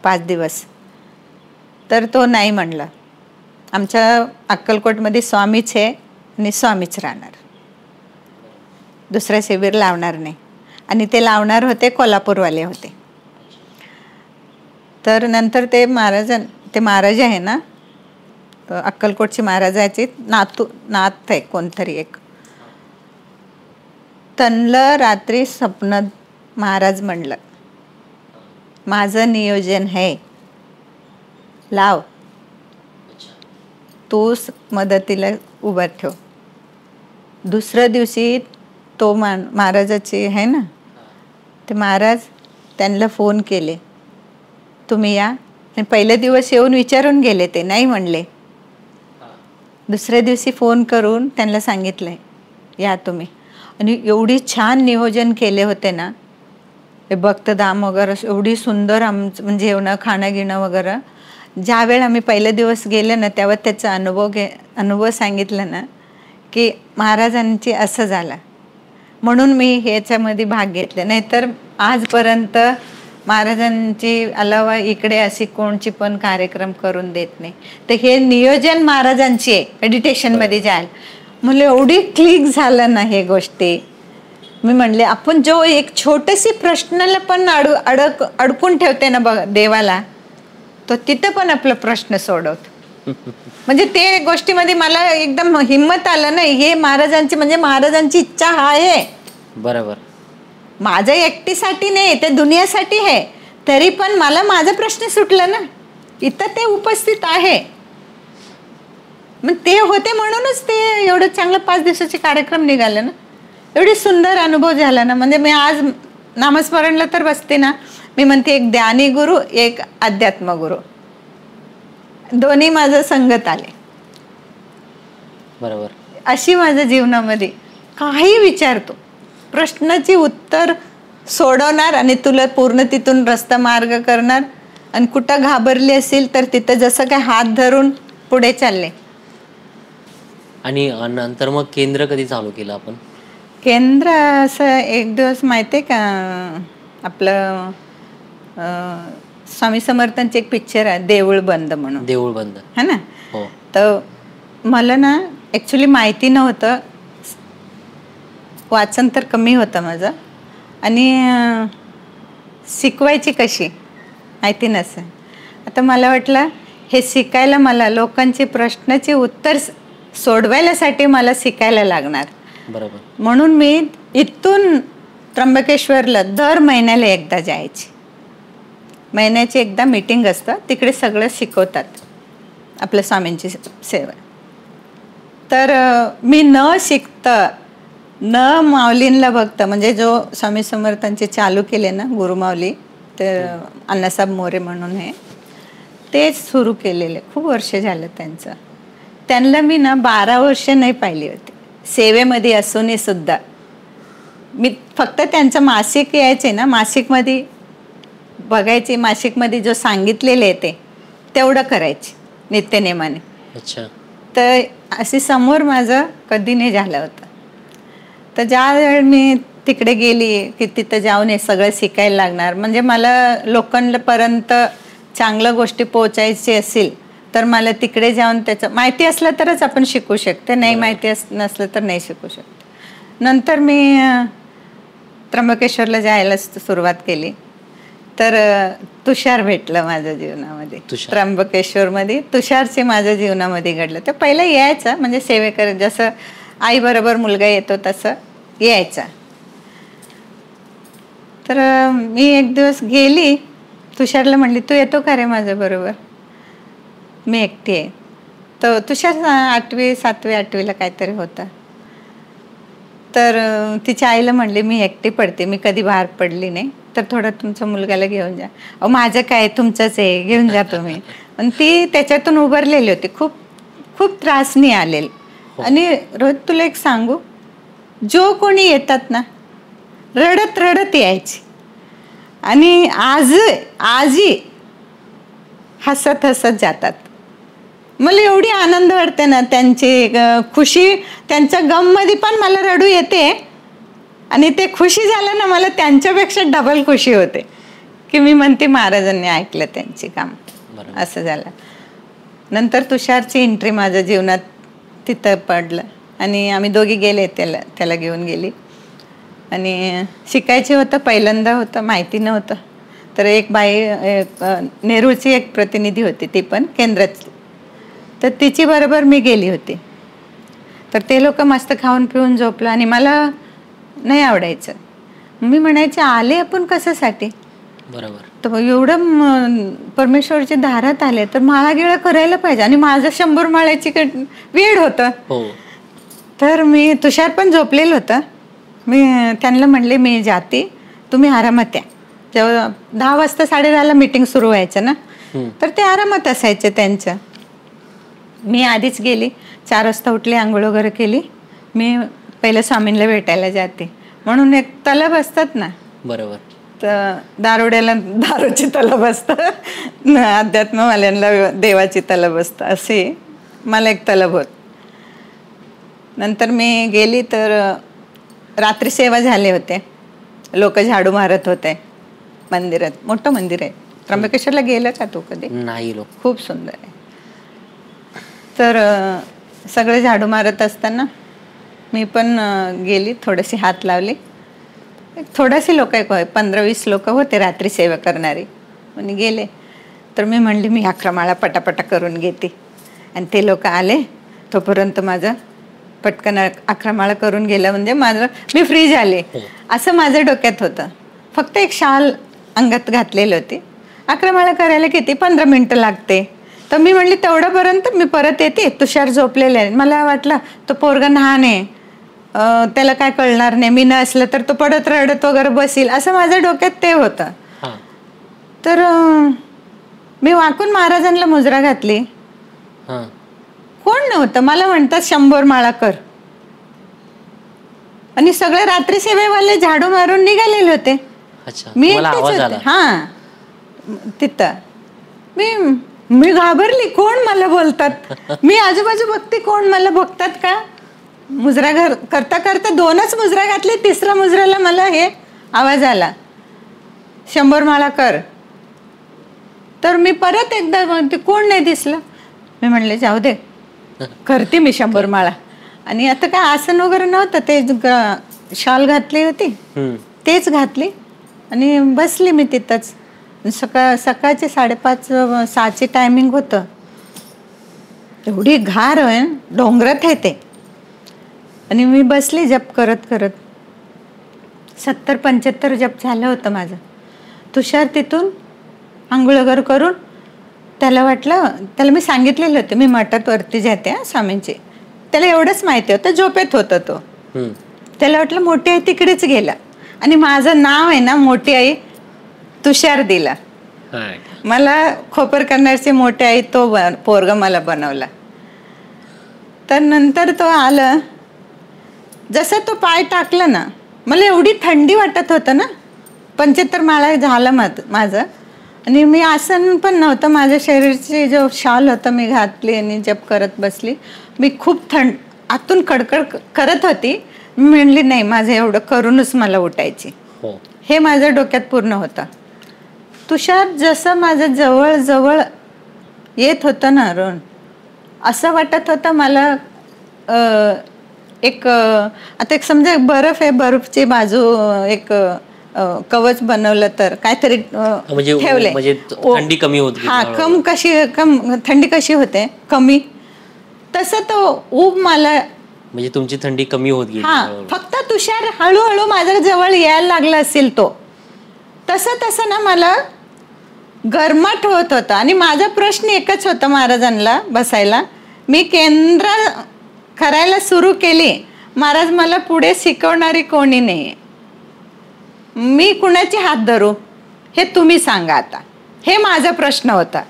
5 दिवस. तर तो नाही म्हणला, आमच्या अक्कलकोटमध्ये स्वामीच आहे आणि स्वामीच राहणार, दुसरं शिबिर लावणार नाही. आणि ते लावणार होते कोल्हापूरवाले होते. तर नंतर ते महाराज आहे ना, अक्कलकोटची महाराजाची नात आहे कोणतरी एक, त्यांना रात्री स्वप्नात महाराज म्हणलं, माझं नियोजन आहे, लाव, तू मदतीला उभं ठेव. दुसऱ्या दिवशी तो महाराजाचे आहे ना, ते महाराज त्यांना फोन केले, तुम्ही या. आणि पहिल्या दिवस येऊन विचारून गेले, ते नाही म्हणले. दुसऱ्या दिवशी फोन करून त्यांना सांगितलंय या तुम्ही. आणि एवढी छान नियोजन केले होते ना, हे भक्तधाम वगैरे एवढी सुंदर आमचं, म्हणजे जेवणं खाणं घेणं वगैरे. ज्यावेळी आम्ही पहिल्या दिवस गेले ना, तेव्हा त्याचा अनुभव सांगितलं ना, की महाराजांची असं झालं, म्हणून मी ह्याच्यामध्ये भाग घेतले. नाहीतर आजपर्यंत महाराजांची अलावा इकडे अशी कोणची पण कार्यक्रम करून देत नाही. तर हे नियोजन महाराजांची आहे मेडिटेशनमध्ये जायला. मला एवढी क्लिक झालं ना हे गोष्टी. मी म्हणले आपण जो एक छोटीशी प्रश्नाला पण अडकून ठेवते ना बघ देवाला, तो तिथं पण आपला प्रश्न सोडवतो. म्हणजे ते गोष्टीमध्ये मला एकदम हिम्मत आलं नाही. हे महाराजांची, म्हणजे महाराजांची इच्छा आहे. बरोबर, माझं एकटीसाठी नाही, ते दुनियासाठी आहे. तरी पण मला माझा प्रश्न सुटला ना, इथं ते उपस्थित आहे. मग ते होते म्हणूनच ते एवढं चांगलं 5 दिवसाचे कार्यक्रम निघाले ना, एवढी सुंदर अनुभव झाला ना. म्हणजे मी आज नामस्मरणला तर बसते ना, मी म्हणते एक ध्यानी गुरु, एक अध्यात्म गुरु, दोन्ही माझं संगत आले. बरोबर, अशी माझ्या जीवनामध्ये काही विचारतो, प्रश्नाची उत्तर सोडवणार आणि तुला पूर्ण तिथून रस्ता मार्ग करणार. आणि कुठं घाबरली असेल तर तिथं जसं काय हात धरून पुढे चालले. आणि नंतर मग केंद्र कधी चालू केलं आपण? केंद्र असं एक दिवस माहिती आहे का, आपलं स्वामी समर्थांचे एक पिक्चर आहे देऊळ बंद म्हणून. देऊळ बंद है ना. हो. तर मला ना ॲक्च्युली माहिती नव्हतं, वाचन तर कमी होतं माझं आणि शिकवायची कशी माहिती नसेल. आता मला वाटलं हे शिकायला मला लोकांचे प्रश्नाचे उत्तर सोडवायसाठी मला शिकायला लागणार. बरोबर. म्हणून मी इथून त्र्यंबकेश्वरला दर महिन्याला एकदा जायची. महिन्याची एकदा मीटिंग असतं, तिकडे सगळं शिकवतात आपल्या स्वामींची सेवा. तर मी न शिकता न माऊलींना बघता, म्हणजे जो स्वामी समर्थांचे चालू केले ना गुरुमाऊली, ते अण्णासाहेब मोरे म्हणून हे तेच सुरू केलेले, खूप वर्ष झालं त्यांचं. त्यांना मी ना 12 वर्ष नाही पाहिली होती सेवेमध्ये असूनही सुद्धा. मी फक्त त्यांचं मासिक यायचे ना, मासिकमध्ये बघायचे, मासिकमध्ये जो सांगितलेले ते तेवढं करायचे नित्यनेमाने. अच्छा. तर अशी समोर माझं कधी नाही झालं होतं. तर ज्या वेळ मी तिकडे गेली की तिथं जाऊन हे सगळं शिकायला लागणार, म्हणजे मला लोकांपर्यंत चांगल्या गोष्टी पोचायची असेल तर मला तिकडे जाऊन त्याचं माहिती असलं तरच आपण शिकू शकते, नाही माहिती नसलं तर नाही शिकू शकते. नंतर मी त्र्यंबकेश्वरला जायला सुरुवात केली. तर तुषार भेटलं माझ्या जीवनामध्ये. त्र्यंबकेश्वरमध्ये तुषारचे माझ्या जीवनामध्ये घडलं. तर पहिलं यायचं म्हणजे सेवेकर, जसं आई बरोबर मुलगा येतो तसं यायचा. तर मी एक दिवस गेली, तुषारला म्हणली तू येतो का रे माझ्या बरोबर, मी एकटी आहे. तर तुषार 8वी 7वी 8वीला काहीतरी होता. तर तिच्या आईला म्हणली मी एकटी पडते, मी कधी बाहेर पडली नाही, तर थोडं तुमच्या मुलगाला घेऊन जा. अहो माझं काय, तुमचंच आहे, घेऊन जा तुम्ही. पण ती त्याच्यातून उभारलेली होती, खूप खूप त्रासनी आलेली. आणि रोज तुला एक सांगू, जो कोणी येतात ना रडत रडत यायची आणि आजही हसत हसत जातात. मला एवढी आनंद वाटते ना, त्यांची खुशी, त्यांच्या गममध्ये पण मला रडू येते आणि ते खुशी झालं ना, मला त्यांच्यापेक्षा डबल खुशी होते की मी म्हणते महाराजांनी ऐकलं त्यांची काम. असं झालं. नंतर तुषारची एंट्री माझ्या जीवनात तिथं पडलं आणि आम्ही दोघी गेले, त्याला घेऊन गेली. आणि शिकायचे होतं, पहिल्यांदा होतं, माहिती नव्हतं. तर एक बाई, नेरूळची एक प्रतिनिधी होती, ती पण केंद्रातली, तर तिची बरोबर मी गेली होती. तर ते लोक मस्त खाऊन पिऊन झोपलं आणि मला नाही आवडायचं. मी म्हणायचे आले आपण कशासाठी. बरोबर. तर एवढं परमेश्वरच्या दारात आले तर माळा गिळा करायला पाहिजे आणि माझं 100 माळ्याची वेळ होतं. तर मी, तुषार पण झोपलेलं होतं, मी त्यांना म्हणले मी जाते, तुम्ही आरामात या. जेव्हा 10 वाजता 10:30ला मीटिंग सुरू व्हायचं ना, तर ते आरामात असायचे त्यांचं. मी आधीच गेली, 4 वाजता उठले, आंघोळ वगैरे केली. मी पहिलं स्वामींना भेटायला जाते म्हणून एक तलब असतात ना. बरोबर. तर दारोड्याला दारूची तलब असतं, अध्यात्मवाल्यांना देवाची तलब असतं, असे मला एक तलब होत. नंतर मी गेली तर रात्री सेवा झाले होते, लोक झाडू मारत होते मंदिरात. मोठं मंदिर आहे. त्र्यंबकेश्वरला गेलं का तू कधी? नाही. खूप सुंदर आहे. तर सगळे झाडू मारत असताना मी पण गेली, थोडीशी हात लावली. थोडेसे लोक, 15-20 लोक होते रात्री सेवा करणारी. आणि गेले तर मी म्हणली मी 11 माळा पटापटा करून घेते. आणि ते लोक आले, तोपर्यंत माझं पटकन 11 माळा करून गेलं म्हणजे माझं मी फ्री झाले असं माझ्या डोक्यात होतं. फक्त एक शाल अंगात घातलेली होती. 11 माळा करायला किती 15 मिनिटं लागते. तर मी म्हणली तेवढ्यापर्यंत मी परत येते. तुषार झोपलेले आहे. मला वाटलं तो पोरगा लहान आहे, त्याला काय कळणार नाही, मी नसलं तर तो पडत रडत वगैरे बसील, असं माझ्या डोक्यात ते होतं. तर मी वाकून महाराजांना मुजरा घातली. कोण नव्हतं. मला म्हणतात 100 माळा कर. आणि सगळे रात्री सेवेवाले झाडू मारून निघालेले होते. मी एकटीच होते. हा, तिथं मी घाबरली, कोण मला बोलतात. मी आजूबाजू बघते कोण मला बघतात का. मुजरा करता करता 2च मुजरा घातले, 3ऱ्या मुजऱ्याला मला हे आवाज आला, 100 माळा कर. तर मी परत एकदा म्हणते कोण नाही दिसलं. मी म्हणले जाऊ दे, करते मी 100 माळा. आणि आता काय आसन वगैरे नव्हतं, ते शॉल घातली होती तेच घातली आणि बसली मी तिथंच. सकाळचे 5:30-6ची टायमिंग होतं. एवढी घार आहे, डोंगरात आहे ते. आणि मी बसली जप करत करत. 70-75 जप झालं होतं माझं. तुषार तिथून आंघोळ वगैरे करून, त्याला वाटलं, त्याला मी सांगितलेलं होतं मी मठात वरती जाते स्वामींची. त्याला एवढंच माहिती होतं, झोपेत होता तो. त्याला वाटलं मोठी आई तिकडेच गेला. आणि माझं नाव आहे ना मोठी आई तुषार दिला मला. खोपर करणारची मोठी आई तो पोरग मला बनवला. तर नंतर तो आलं, जसं तो पाय टाकला ना, मला एवढी थंडी वाटत होतं ना. 75 माळा झालं माझं. आणि मी आसन पण नव्हतं, माझ्या शरीरची जो शॉल होता मी घातली आणि जप करत बसली. मी खूप आतून कडकड करत होती. मी म्हणली नाही, माझं एवढं करूनच मला उठायची. हे माझ्या डोक्यात पूर्ण होतं. तुषार जसं माझं जवळ जवळ येत होतं ना रोण, असं वाटत होतं मला आता एक समजा बर्फ आहे, बर्फची बाजू एक कवच बनवलं तर काहीतरी ठेवले, थंडी कमी होते. हा, थंडी कशी होते कमी, तसं तो ऊब मला, म्हणजे तुमची थंडी कमी होत गेली. हा, फक्त तुषार हळूहळू माझ्या जवळ यायला लागला असेल तो, तसं ना मला गरमाट होत होता. आणि माझा प्रश्न एकच होता महाराजांना बसायला. मी केंद्र करायला सुरू केली, महाराज मला पुढे शिकवणारी कोणी नाही, मी कुणाचे हात धरू हे तुम्ही सांगा आता. हे माझा प्रश्न होता.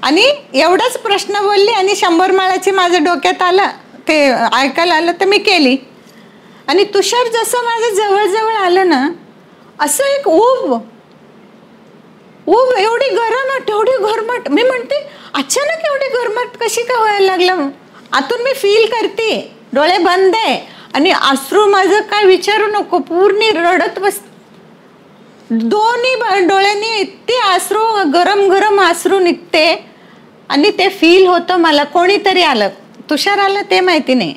आणि एवढाच प्रश्न बोलली आणि 100 माळाची माझ्या डोक्यात आलं, ते ऐकायला आलं तर मी केली. आणि तुषार जसं माझ्या जवळ आलं ना, असं एक ऊब एवढी गरमट. मी म्हणते अचानक एवढी गरमट कशी का व्हायला लागलं. आतून मी फील करते, डोळे बंद आहे आणि अश्रू माझं काय विचारू नको, पूर्ण रडत बस. दोन्ही डोळ्यांनी इतके अश्रू, गरम अश्रू निघते. आणि ते फील होतं मला. कोणीतरी आलं, तुषार आलं ते माहिती नाही,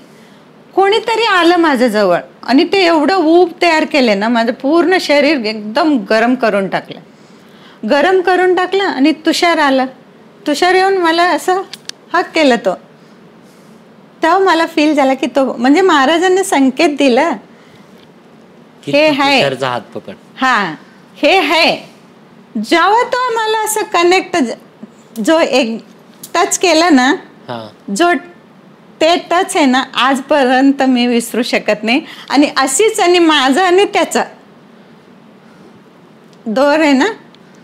कोणीतरी आलं माझ्या जवळ आणि ते एवढं ऊब तयार केले ना, माझं पूर्ण शरीर एकदम गरम करून टाकलं. आणि तुषार आलं. तुषार येऊन मला असं हक केलं. तेव्हा मला फील झाला की तो म्हणजे महाराजांनी संकेत दिला, हे आहे हात पकड, हा हे आहे. जेव्हा तो मला असं कनेक्ट, जो एक टच केला ना, जो ते टच आहे ना, आजपर्यंत मी विसरू शकत नाही. आणि अशीच, आणि माझं आणि त्याचं दोर आहे ना,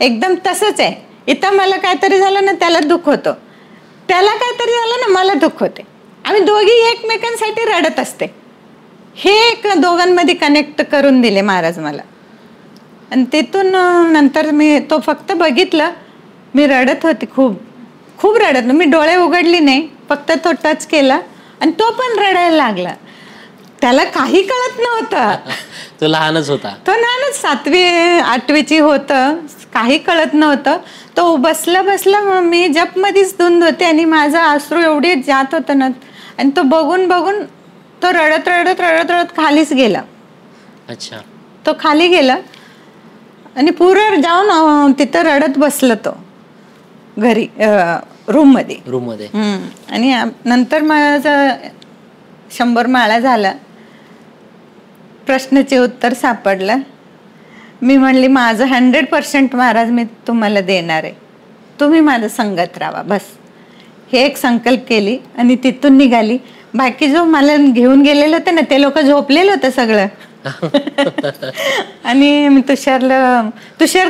एकदम तसंच आहे. इथं मला काहीतरी झालं ना, त्याला दुःख होतं, त्याला काहीतरी झालं ना, मला दुःख होते. आम्ही दोघी एकमेकांसाठी रडत असते. हे एक दोघांमध्ये कनेक्ट करून दिले महाराज मला. आणि तिथून नंतर मी तो फक्त बघितलं, मी रडत होती, खूप रडत. मी डोळे उघडली नाही, फक्त तो टच केला आणि तो पण रडायला लागला. त्याला काही कळत नव्हतं. तो लहानच होता, तो लहानच 7वी-8वीची होतं, काही कळत नव्हतं. तो बसला मी जप मध्येच धुंद होते आणि माझा अश्रू एवढे जात होतं ना. आणि तो बघून तो रडत खालीच गेला. अच्छा, तो खाली गेला आणि पूर्ण जाऊन तिथं रडत बसला तो घरी, रूम मध्ये. आणि नंतर माझं 100 माळा झाला, प्रश्नाचे उत्तर सापडलं. मी म्हणली माझं 100% महाराज मी तुम्हाला देणार आहे, तुम्ही माझं संगत राहा बस. हे एक संकल्प केली आणि तिथून निघाली. बाकी जो मला घेऊन गेलेलं होतं ना, ते लोक झोपलेलं होतं सगळं. आणि मी तुषार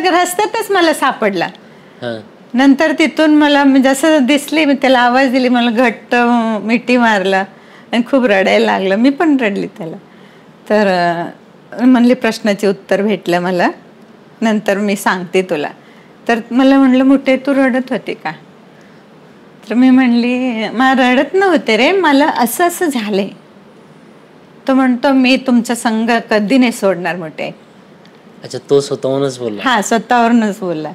रस्त्यातच मला सापडला. नंतर तिथून मला जसं दिसली, मी त्याला आवाज दिली, मला घट्ट मिठी मारला आणि खूप रडायला लागलं. मी पण रडली त्याला. तर म्हणले प्रश्नाचे उत्तर भेटलं मला, नंतर मी सांगते तुला. तर मला म्हणलं मोठे तू रडत होते का. तर मी म्हणली मला रडत नव्हते रे, मला असं झालंय. तो म्हणतो मी तुमचा संग कधी नाही सोडणार मोठे. अच्छा, तो स्वतःहूनच बोलला? हा, स्वतःवरूनच बोलला.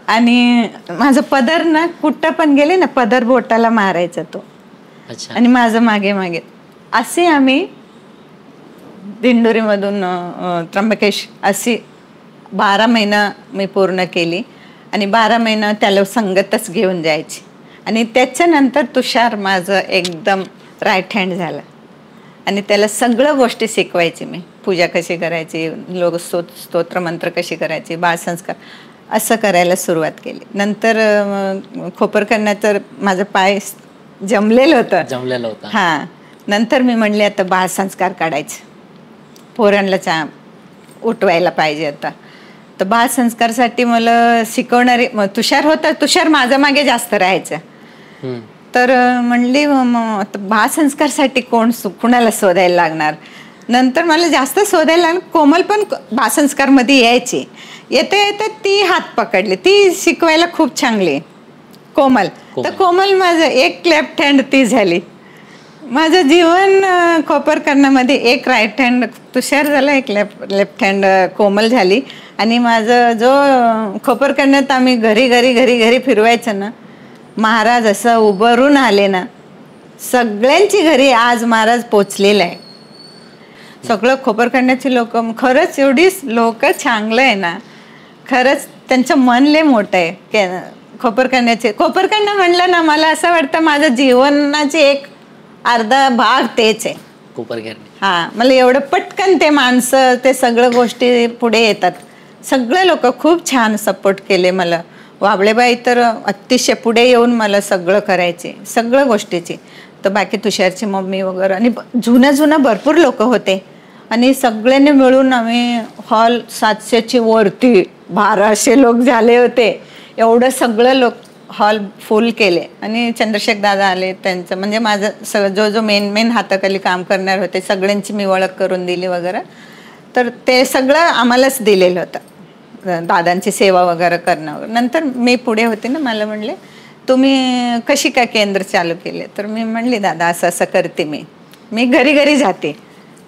आणि माझं पदर ना, कुठं पण गेले ना, पदर बोटाला मारायचा तो. अच्छा. आणि माझं मागे मागे असे आम्ही दिंडोरीमधून त्र्यंबकेश अशी 12 महिना मी पूर्ण केली. आणि 12 महिना त्याला संगतच घेऊन जायची. आणि त्याच्यानंतर तुषार माझं एकदम राईट हँड झालं. आणि त्याला सगळं गोष्टी शिकवायची मी. पूजा कशी करायची, लोक स्तोत्रमंत्र कशी करायची, बाळसंस्कार असं करायला सुरुवात केली. नंतर खोपर करण्याचं माझं पाय जमलेलं होतं. हां, नंतर मी म्हणले आता बाळसंस्कार काढायचं, पोरांना उठवायला पाहिजे आता. तर बाळसंस्कारसाठी मला शिकवणारी तुषार होता. तुषार माझ्या मागे जास्त राहायचं. तर म्हणली बाळसंस्कारसाठी कुणाला शोधायला लागणार. नंतर मला जास्त शोधायला लागणार. कोमल पण बाळसंस्कारमध्ये यायची. येता येता ती हात पकडली. ती शिकवायला खूप चांगली, कोमल. तर कोमल माझं एक लेफ्ट हँड ती झाली. माझं जीवन खोपर करण्यामध्ये एक राईट हँड तुषार झाला, एक लेफ्ट हँड कोमल झाली. आणि माझं जो खोपर करण्यात आम्ही घरी फिरवायचं ना, महाराज असं उभारून आले ना, सगळ्यांची घरी आज महाराज पोचलेलं आहे. सगळं खोपर करण्याची लोक, खरंच एवढी लोक चांगलं आहे ना, खरंच त्यांचं मन लय मोठं आहे. खोपर करणं म्हणलं ना, मला असं वाटतं माझं जीवनाची एक अर्धा भाग तेच आहे, खोपर करणे. हा, मला एवढं पटकन ते माणसं ते सगळं गोष्टी पुढे येतात. सगळे लोक खूप छान सपोर्ट केले मला. वाबळेबाई तर अतिशय पुढे येऊन मला सगळं करायचे, सगळ्या गोष्टीची. तर बाकी तुषारची मम्मी वगैरे आणि जुनं भरपूर लोक होते. आणि सगळ्यांनी मिळून आम्ही हॉल 700ची वरती 1200 लोक झाले होते. एवढं सगळं लोक हॉल फुल केले. आणि चंद्रशेखर दादा आले, त्यांचं म्हणजे माझं जो मेन हाताखाली काम करणार होते सगळ्यांची मी ओळख करून दिली वगैरे. तर ते सगळं आम्हालाच दिलेलं होतं, दादांची सेवा वगैरे करणं. नंतर मी पुढे होते ना, मला म्हणले तुम्ही कशी काय केंद्र चालू केले. तर मी म्हणले दादा असं करते, मी घरी जाते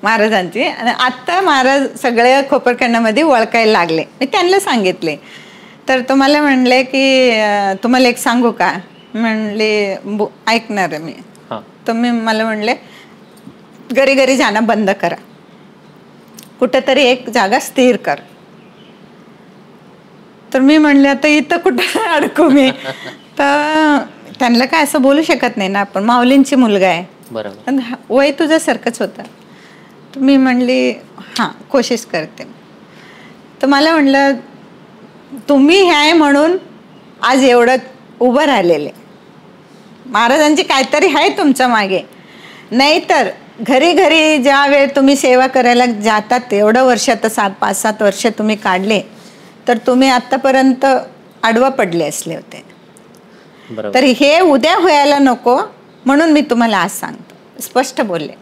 महाराजांची. आणि आत्ता महाराज सगळ्या खोपर करण्यामध्ये ओळखायला लागले. मी त्यांना सांगितले. तर तुम्हाला म्हणले की तुम्हाला एक सांगू का. म्हणले ऐकणार मी. तुम्ही मला म्हणले घरी जाणं बंद करा, कुठेतरी एक जागा स्थिर कर. तर मी म्हणले आता इथं कुठं अडकू मी. तर त्यांना काय असं बोलू शकत नाही ना आपण, माऊलींची मुलगा आहे, बरोबर, वय तुझ्यासारखंच होतं. तर मी म्हणली हां कोशिश करते. तर मला म्हणलं तुम्ही हे आहे म्हणून आज एवढं उभं राहिलेले, महाराजांची काहीतरी आहे तुमच्या मागे. नाहीतर घरी ज्या वेळ तुम्ही सेवा करायला जातात, एवढं वर्ष आता 5-7 वर्ष तुम्ही काढले, तर तुम्ही आतापर्यंत आडवा पडले असले होते. तर हे उद्या व्हायला नको म्हणून मी तुम्हाला आज सांगतो, स्पष्ट बोलले.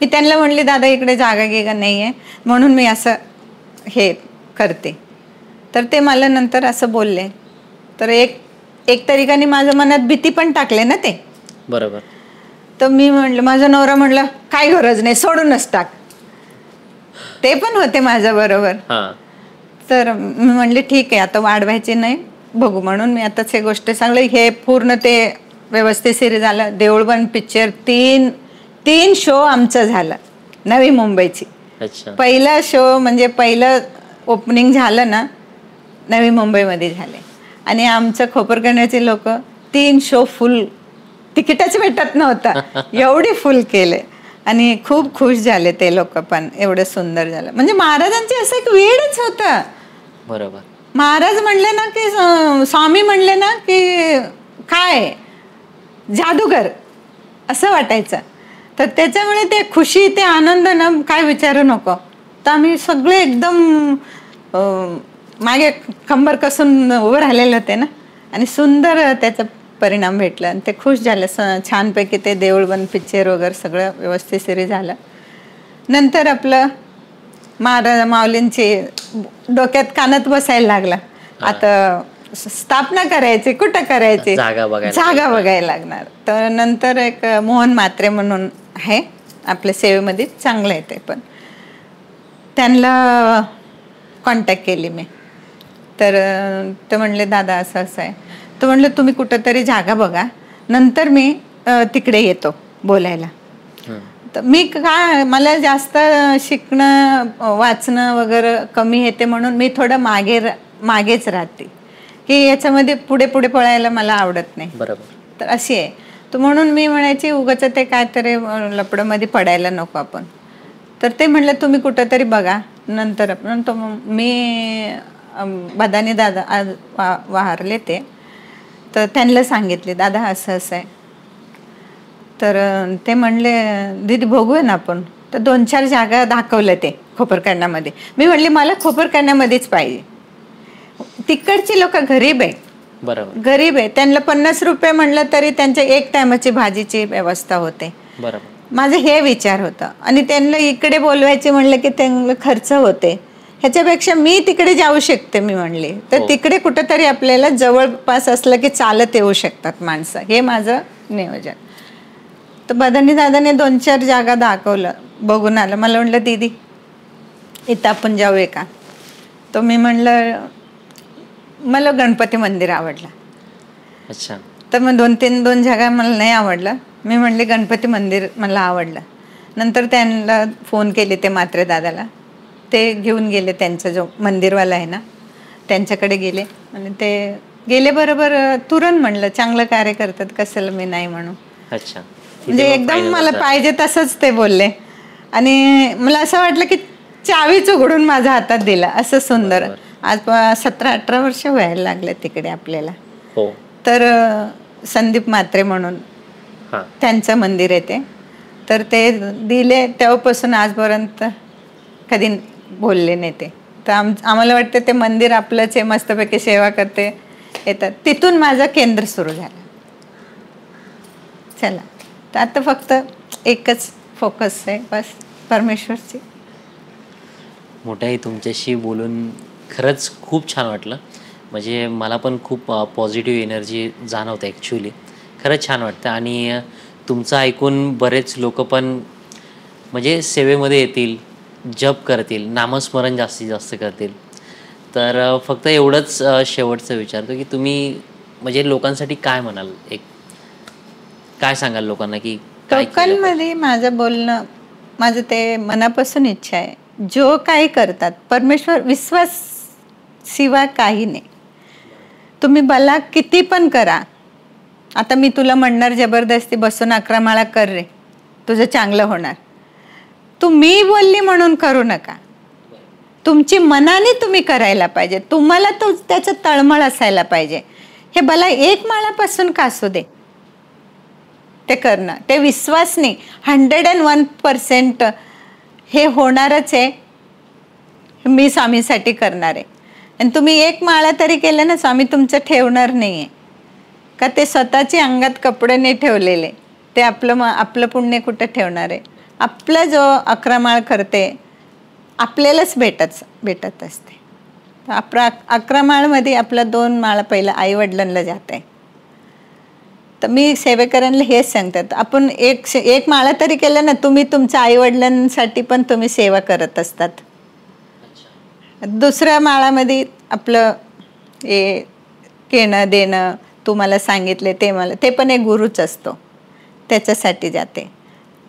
मी त्यांना म्हणले दादा इकडे जागा गेगा नाही आहे म्हणून मी असं हे करते. तर ते मला नंतर असं बोलले. तर एक तरीकाने माझ्या मनात भीती पण टाकले ना ते, बरोबर. तर मी म्हणलं, माझा नवरा म्हणला काय गरज नाही, सोडूनच टाक. ते पण होते माझ्या बरोबर. तर मी म्हणले ठीक आहे आता वाढवायचे नाही, बघू. म्हणून मी आताच हे गोष्ट सांगले. हे पूर्ण ते व्यवस्थित झालं. देऊळबंद पिक्चर 3 शो आमचं झालं नवी मुंबईची. पहिला शो म्हणजे पहिलं ओपनिंग झालं ना नवी मुंबईमध्ये झाले. आणि आमचं खोपर करण्याचे लोक 3 शो फुल, तिकीटच भेटत नव्हतं एवढी फुल केले. आणि खूप खुश झाले ते लोक पण, एवढं सुंदर झालं. म्हणजे महाराजांचे असं एक वेळच होतं, बरोबर. महाराज म्हणले ना की स्वामी म्हणले ना की काय जादूगर असं वाटायचं. तर त्याच्यामुळे ते खुशी ते आनंद ना काय विचारू नको. तर आम्ही सगळे एकदम मागे कंबर कसून उभं राहिलेले होते ना. आणि सुंदर त्याचा परिणाम भेटला आणि ते खुश झालं छानपैकी. ते देऊळबंद पिक्चर वगैरे सगळं व्यवस्थित झालं. नंतर आपलं महाराज माऊलींची डोक्यात कानात बसायला लागला, आता स्थापना करायची, कुठं करायची, जागा बघायला लागणार. तर नंतर एक मोहन म्हात्रे म्हणून आहे आपल्या सेवेमध्ये, चांगलं आहे ते पण. त्यांना कॉन्टॅक्ट केली मी. तर ते म्हणले दादा असं असं आहे. तर म्हणलं तुम्ही कुठंतरी जागा बघा, नंतर मी तिकडे येतो बोलायला. तर मी काय, मला जास्त शिकणं वाचणं वगैरे कमी येते म्हणून मी थोडं मागेच राहते, की याच्यामध्ये पुढे पुढे पळायला मला आवडत नाही. बरोबर. तर अशी आहे. तर म्हणून मी म्हणायची उगाच ते काहीतरी लपडमध्ये पडायला नको आपण. तर ते म्हणलं तुम्ही कुठंतरी बघा, नंतर आपण. तो मी बदानी दादा आज वारले तर त्यांना सांगितले दादा असं असं आहे. तर ते म्हणले दीदी बघूया ना आपण. तर 2-4 जागा दाखवलं ते खोपरकरणामध्ये. मी म्हणले मला खोपरकरणामध्येच पाहिजे. तिकडची लोक गरीब आहे. बरोबर. गरीब आहे, त्यांना 50 रुपये म्हणलं तरी त्यांच्या एक टायमाची भाजीची व्यवस्था होते. बरोबर. माझं हे विचार होतं. आणि त्यांना इकडे बोलवायचे म्हणलं की त्यांना खर्च होते, ह्याच्यापेक्षा मी तिकडे जाऊ शकते मी म्हणले. तर तिकडे कुठंतरी आपल्याला जवळपास असलं की चालत येऊ शकतात माणसं, हे माझं नियोजन. तर बदानी दादाने 2-4 जागा दाखवलं, बघून आलं. मला म्हणलं दीदी इथं आपण जाऊया का. तर मी म्हणलं मला गणपती मंदिर आवडलं. अच्छा. तर मग 2 जागा मला नाही आवडलं. मी म्हणले गणपती मंदिर मला आवडलं. नंतर त्यांना फोन केले ते म्हात्रे दादाला, ते घेऊन गेले. त्यांचा जो मंदिरवाला आहे ना त्यांच्याकडे गेले आणि ते गेले बरोबर तुरंत म्हणलं चांगलं कार्य करतात, कशाला मी नाही म्हणू. अच्छा. म्हणजे एकदम मला पाहिजे तसंच ते बोलले. आणि मला असं वाटलं की चावीच उघडून माझ्या हातात दिला, असं सुंदर. आज 17-18 वर्ष व्हायला लागले तिकडे आपल्याला. हो. तर संदीप म्हात्रे म्हणून त्यांचं मंदिर आहे ते. तर ते दिले तेव्हापासून आजपर्यंत कधी बोलले नाही ते. तर आम्हाला वाटतं ते मंदिर आपलंच आहे, मस्तपैकी सेवा करते येतात. तिथून माझं केंद्र सुरू झालं. चला तर आता फक्त एकच फोकस आहे बस, परमेश्वरची. मोठ्याही तुमच्याशी बोलून खरंच खूप छान वाटलं. म्हणजे मला पण खूप पॉझिटिव्ह एनर्जी जाणवतं ॲक्च्युली. खरंच छान वाटतं. आणि तुमचं ऐकून बरेच लोक पण म्हणजे सेवेमध्ये येतील, जप करतील, नामस्मरण जास्तीत जास्त करतील. तर फक्त एवढंच शेवटचं विचारतो की तुम्ही म्हणजे लोकांसाठी काय म्हणाल, एक काय सांगाल लोकांना की लोकांमध्ये माझं बोलणं, माझं ते मनापासून इच्छा आहे, जो काही करतात परमेश्वर विश्वास शिवाय काही नाही. तुम्ही मला किती पण करा. आता मी तुला म्हणणार जबरदस्ती बसून 11 माळा कर रे, तुझं चांगलं होणार. तू मी बोलली म्हणून करू नका. तुमची मनाने तुम्ही करायला पाहिजे. तुम्हाला तो त्याचं तळमळ असायला पाहिजे. हे भला 1 माळापासून का असू दे ते करणं, ते विश्वास नाही. 101% हे होणारच आहे. मी स्वामीसाठी करणार आहे. आणि तुम्ही 1 माळा तरी केलं ना, स्वामी तुमचं ठेवणार नाही आहे का. ते स्वतःचे अंगात कपडे नाही ठेवलेले, ते आपलं पुण्य कुठं ठेवणार आहे. आपलं जो 11 माळ करते आपल्यालाच भेटत असते. 11 माळमध्ये आपला 2 माळा पहिला आईवडिलांना जात आहे. तर मी सेवेकरांना हेच सांगतात, आपण एक माळा तरी केलं ना, तुम्ही तुमच्या आईवडिलांसाठी पण तुम्ही सेवा करत असतात. दुसऱ्या माळामध्ये आपलं हे घेणं देणं, तुम्हाला सांगितले ते पण एक गुरुच असतो, त्याच्यासाठी जाते.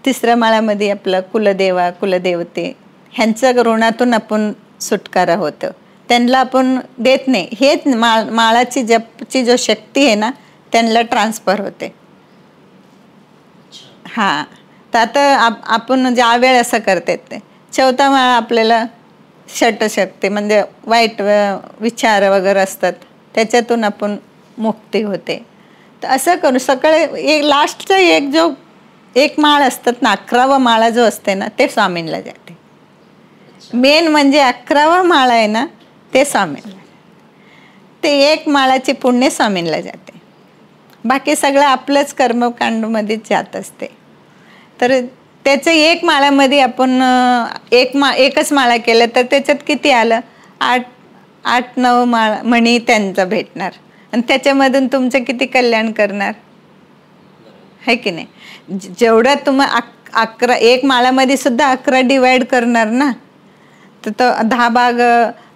तिसऱ्या माळामध्ये आपलं कुलदेवा कुलदेवते ह्यांचं ऋणातून आपण सुटकारा होतं, त्यांना आपण देत नाही. हेच माळाची जपची जो शक्ती आहे ना, त्यांना ट्रान्सफर होते. हां. तर आता आपण ज्या वेळ असं करते ते 4था माळा आपल्याला षटशक्ती म्हणजे वाईट विचार वगैरे असतात, त्याच्यातून आपण मुक्ती होते. तर असं करू सकाळी लास्टचा एक माळ असतात ना, 11वा माळा जो असते ना, ते स्वामींना जाते. मेन म्हणजे 11वा माळा आहे ना, ते स्वामींना. ते 1 माळाची पुण्य स्वामींना जाते. बाकी सगळं आपलंच कर्मकांडमध्येच जात असते. तर त्याचं 1 माळामध्ये आपण एकच माळा केलं तर त्याच्यात किती आलं, 8-9 मणी त्यांचा भेटणार. आणि त्याच्यामधून तुमचं किती कल्याण करणार आहे की नाही. जेवढं तुम्ही 1 माळामध्ये सुद्धा 11 डिवाइड करणार ना, तर तो 10 भाग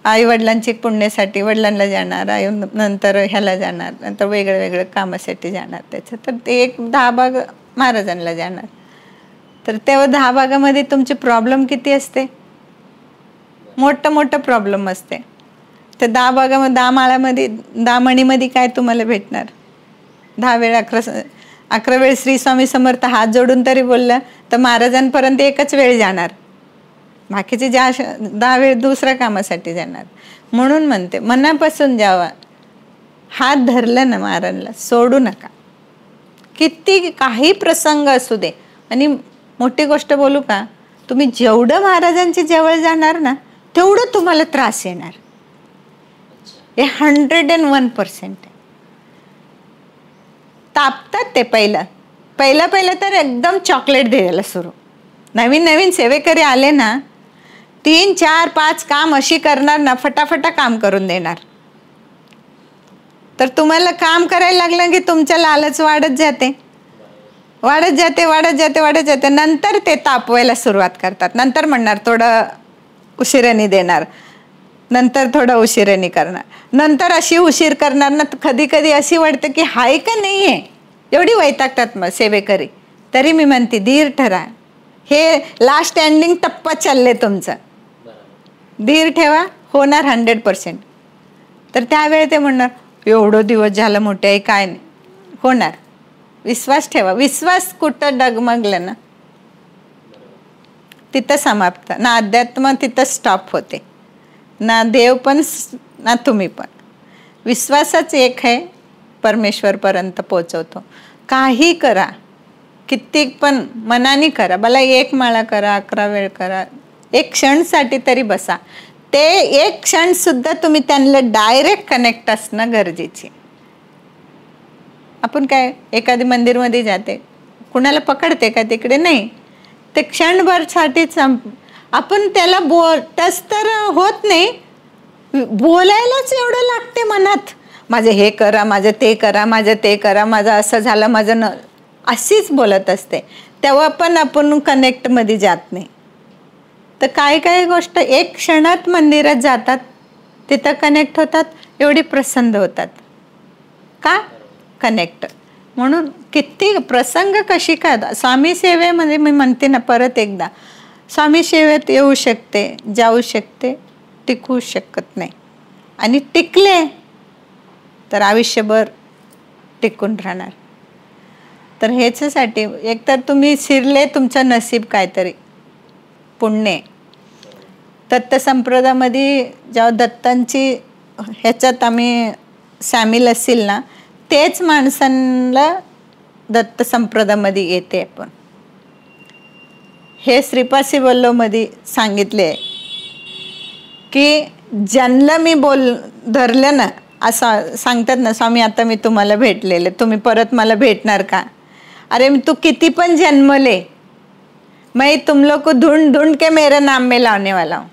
आई वडिलांची पुण्यासाठी वडिलांना जाणार, आई नंतर ह्याला जाणार, नंतर वेगळं वेगळं कामासाठी जाणार त्याचं. तर ते एक 10 भाग महाराजांना जाणार. तर तेव्हा 10 भागामध्ये तुमचे प्रॉब्लेम किती असते? मोठं प्रॉब्लेम असते. तर 10 भागामध्ये 10 माळामध्ये 10 मणीमध्ये काय तुम्हाला भेटणार? 10 वेळ 11 वेळ श्री स्वामी समर्थ हात जोडून तरी बोललं तर महाराजांपर्यंत एकच वेळ जाणार. बाकीचे 10 वेळ दुसऱ्या कामासाठी जाणार. म्हणून म्हणते मनापासून जावा. हात धरलं ना महाराजांना सोडू नका. किती काही प्रसंग असू दे. आणि मोठी गोष्ट बोलू का, तुम्ही जेवढं महाराजांच्या जवळ जाणार ना तेवढं तुम्हाला त्रास येणार. हे 101% आहे. तापतात ते पहिलं तर एकदम चॉकलेट द्यायला सुरू. नवीन सेवेकरी आले ना 3, 4, 5 काम अशी करणार ना फटाफटा काम करून देणार. तर तुम्हाला काम करायला लागलं की तुमच्या लालच वाढत जाते. नंतर ते तापवायला सुरुवात करतात. नंतर म्हणणार थोडं उशिराने देणार, नंतर थोडं उशिराने करणार, नंतर अशी उशीर करणार ना कधी कधी अशी वाटतं की हाय का नाही आहे. एवढी वैतागतात मग सेवेकरी. तरी मी म्हणते धीर ठरा. हे लास्ट एंडिंग टप्पा चालले तुमचं. धीर ठेवा, होणार 100%. तर त्यावेळी ते म्हणणार एवढं दिवस झालं मोठे आहे काय नाही, होणार. विश्वास ठेवा. विश्वास कुठं डगमगलं ना तिथं समाप्त. ना अध्यात्म तिथं स्टॉप होते, ना देव पण ना तुम्ही पण. विश्वासच एक आहे, परमेश्वरपर्यंत पोचवतो. काही करा, किती पण मनाने करा. भला 1 माळा करा, 11 वेळ करा, 1 क्षणसाठी तरी बसा. ते 1 क्षण सुद्धा तुम्ही त्यांना डायरेक्ट कनेक्ट असणं गरजेचे. आपण काय एखादी मंदिरमध्ये जाते, कुणाला पकडते का तिकडे? नाही. ते क्षणभर साठीच आपण त्याला टच तर होत नाही, बोलायलाच एवढं लागते मनात. माझं हे करा, माझं ते करा, माझं ते करा, माझं असं झालं, माझं अशीच बोलत असते. तेव्हा पण आपण कनेक्टमध्ये जात नाही. तर काही गोष्ट 1 क्षणात मंदिरात जातात, तिथं कनेक्ट होतात, एवढी प्रसन्न होतात. का? कनेक्ट. म्हणून किती प्रसंग कशी काय. स्वामी सेवेमध्ये मी म्हणते ना परत एकदा, स्वामी सेवेत येऊ शकते, जाऊ शकते, टिकू शकत नाही. आणि टिकले तर आयुष्यभर टिकून राहणार. तर ह्याच्यासाठी एकतर तुम्ही शिरले, तुमचं नसीब काहीतरी पुण्य. दत्त संप्रदायामध्ये जेव्हा दत्तांची ह्याच्यात आम्ही सामील असेल ना, तेच माणसांना दत्त संप्रदायामध्ये येते. आपण हे श्रीपाद वल्लभमध्ये सांगितले की ज्यांना मी धरलं ना, असं सांगतात ना, स्वामी आता मी तुम्हाला भेटलेले, तुम्ही परत मला भेटणार का? अरे तू किती पण जन्मले, मैं तुम लोग को ढूंढ ढूंढ के मेरा नाम में लाने वाला हूँ.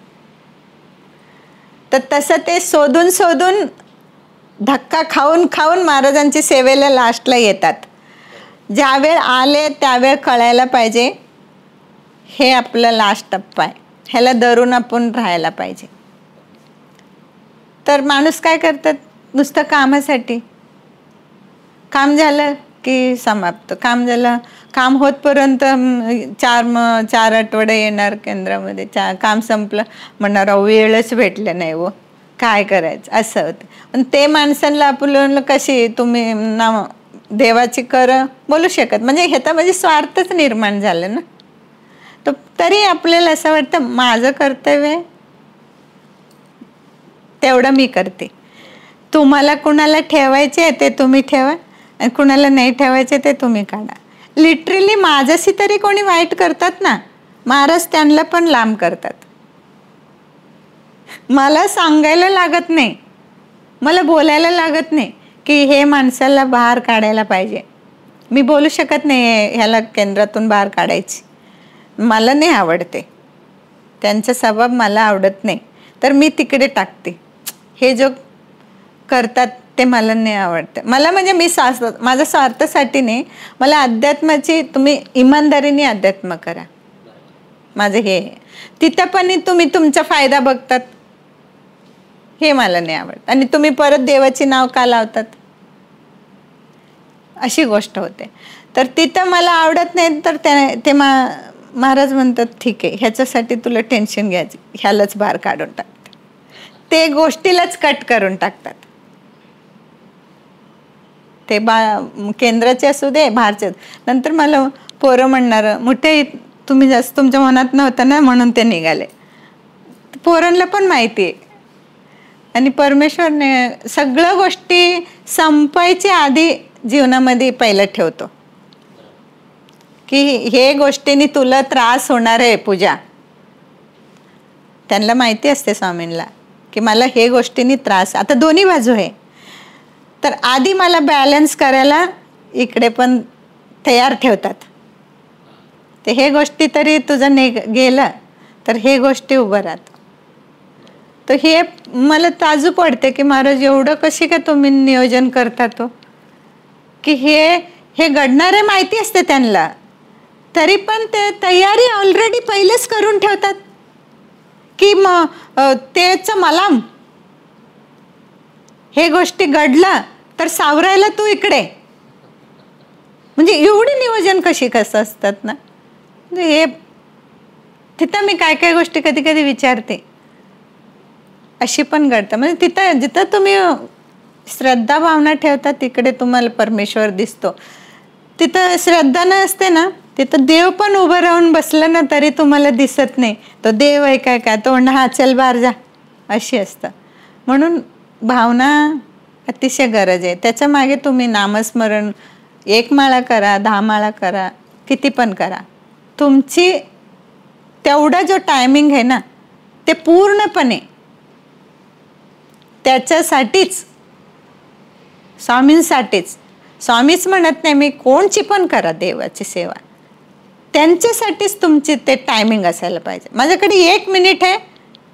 तर तसं ते शोधून धक्का खाऊन महाराजांची सेवेला लास्टला येतात. ज्यावेळ आले त्यावेळ कळायला पाहिजे हे आपलं लास्ट टप्पा आहे. ह्याला धरून आपण राहायला पाहिजे. तर माणूस काय करतात, नुसतं कामासाठी. काम झालं की समाप्त. काम झालं, काम होतपर्यंत 4 आठवडे येणार केंद्रामध्ये, काम संपलं म्हणणार वेळच भेटलं नाही व काय करायचं, असं होतं. पण ते माणसांना आपण कशी तुम्ही ना देवाची कर बोलू शकत, म्हणजे ह्याचा म्हणजे स्वार्थच निर्माण झालं ना. तर तरी आपल्याला असं वाटतं माझं कर्तव्य तेवढं मी करते. तुम्हाला कुणाला ठेवायचे ते तुम्ही ठेवा, आणि कुणाला नाही ठेवायचे ते तुम्ही काढा. लिटरली माझ्याशी तरी कोणी वाईट करतात ना, महाराज त्यांना पण लांब करतात. मला सांगायला लागत नाही, मला बोलायला लागत नाही की हे माणसाला बाहेर काढायला पाहिजे. मी बोलू शकत नाही ह्याला केंद्रातून बाहेर काढायची, मला नाही आवडते, त्यांचा स्वभाव मला आवडत नाही, तर मी तिकडे टाकते. हे जो करतात ते मला नाही आवडते. मला म्हणजे मी माझ्या स्वार्थासाठी नाही, मला अध्यात्माची तुम्ही इमानदारीने अध्यात्म करा, माझं हे. तिथं पण तुम्ही तुमचा फायदा बघतात, हे मला नाही आवडत. आणि तुम्ही परत देवाची नाव का लावतात, अशी गोष्ट होते. तर तिथं मला आवडत नाही, तर ते महाराज म्हणतात ठीक आहे, ह्याच्यासाठी तुला टेन्शन घ्यायची, ह्यालाच बाहेर काढून टाकतात, ते गोष्टीलाच कट करून टाकतात. ते केंद्राचे असू दे बाहेरचे. नंतर मला पोरं म्हणणार, मोठे तुम्ही जास्त तुमच्या मनात नव्हतं ना म्हणून ते निघाले. पोरांना पण माहिती आहे. आणि परमेश्वरने सगळ्या गोष्टी संपायच्या आधी जीवनामध्ये पहिलं ठेवतो की हे गोष्टींनी तुला त्रास होणार आहे पूजा. त्यांना माहिती असते स्वामींना की मला हे गोष्टींनी त्रास, आता दोन्ही बाजू आहे, तर आधी मला बॅलन्स करायला इकडे पण तयार ठेवतात. ते हे गोष्टी तरी तुझं गेलं तर हे गोष्टी उभं राहतं. तर हे मला ताजू पडते की महाराज एवढं कशी का तुम्ही नियोजन करता तो, की हे घडणारे माहिती असते त्यांना, तरी पण ते तयारी ऑलरेडी पहिलेच करून ठेवतात की तेच मला हे गोष्टी घडलं तर सावरायला तू इकडे. म्हणजे एवढी नियोजन कसं असतात ना. हे तिथं मी काय काय गोष्टी कधी कधी विचारते, अशी पण घडतं. म्हणजे जिथं तुम्ही श्रद्धा भावना ठेवता तिकडे तुम्हाला परमेश्वर दिसतो. तिथं श्रद्धा नसते ना, तिथं देव पण उभं राहून बसलं ना तरी तुम्हाला दिसत नाही तो देव आहे काय तो म्हणणं हा चल बाहेर जा, अशी असतं. म्हणून भावना अतिशय गरज आहे. त्याच्या मागे तुम्ही नामस्मरण 1 माळा करा, 10 माळा करा, किती पण करा, तुमची तेवढा जो टायमिंग आहे ना ते पूर्णपणे त्याच्यासाठीच, स्वामींसाठीच. स्वामीच म्हणत नाही मी, कोणची पण करा देवाची सेवा, त्यांच्यासाठीच तुमची ते टायमिंग असायला पाहिजे. माझ्याकडे 1 मिनिट आहे,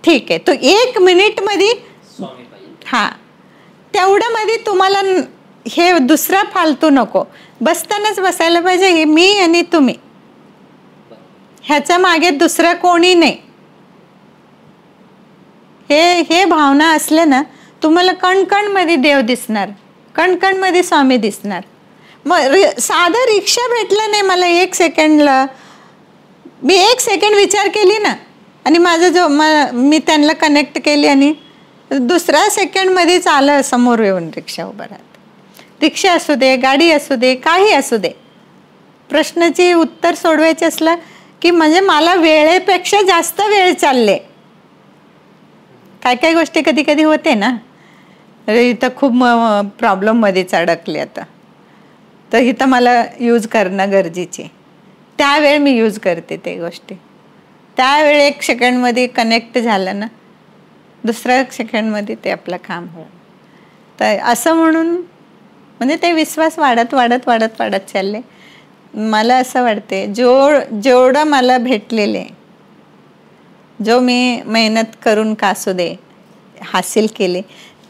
ठीक आहे, तो 1 मिनिट मध्ये हा तेवढं मध्ये तुम्हाला हे दुसरा फालतू नको, बसतानाच बसायला पाहिजे. हे मी आणि तुम्ही, ह्याच्या मागे दुसरं कोणी नाही. हे भावना असले ना तुम्हाला कणकण मध्ये देव दिसणार, कणकण मध्ये स्वामी दिसणार. मग साधा रिक्षा भेटला नाही मला 1 सेकंडला, मी 1 सेकंड विचार केली ना आणि माझा मी त्यांना कनेक्ट केली आणि दुसऱ्या सेकंड मध्येच आलं समोर येऊन रिक्षा उभं राहत. रिक्षा असू दे, गाडी असू दे, काही असू दे, प्रश्नाचे उत्तर सोडवायचे असलं की म्हणजे मला वेळेपेक्षा जास्त वेळ चालले. काय काय गोष्टी कधी कधी होते ना, इथं खूप प्रॉब्लेममध्येच अडकले आता, तर इथं मला यूज करणं गरजेचे, त्यावेळ मी यूज करते ते गोष्टी. त्यावेळ 1 सेकंडमध्ये कनेक्ट झालं ना, दुसऱ्या सेकंडमध्ये ते आपलं काम हो. तर असं म्हणून म्हणजे ते विश्वास वाढत वाढत वाढत वाढत चालले. मला असं वाटते जेवढं मला भेटलेले, जो मी मेहनत करून का असू दे हासिल केले,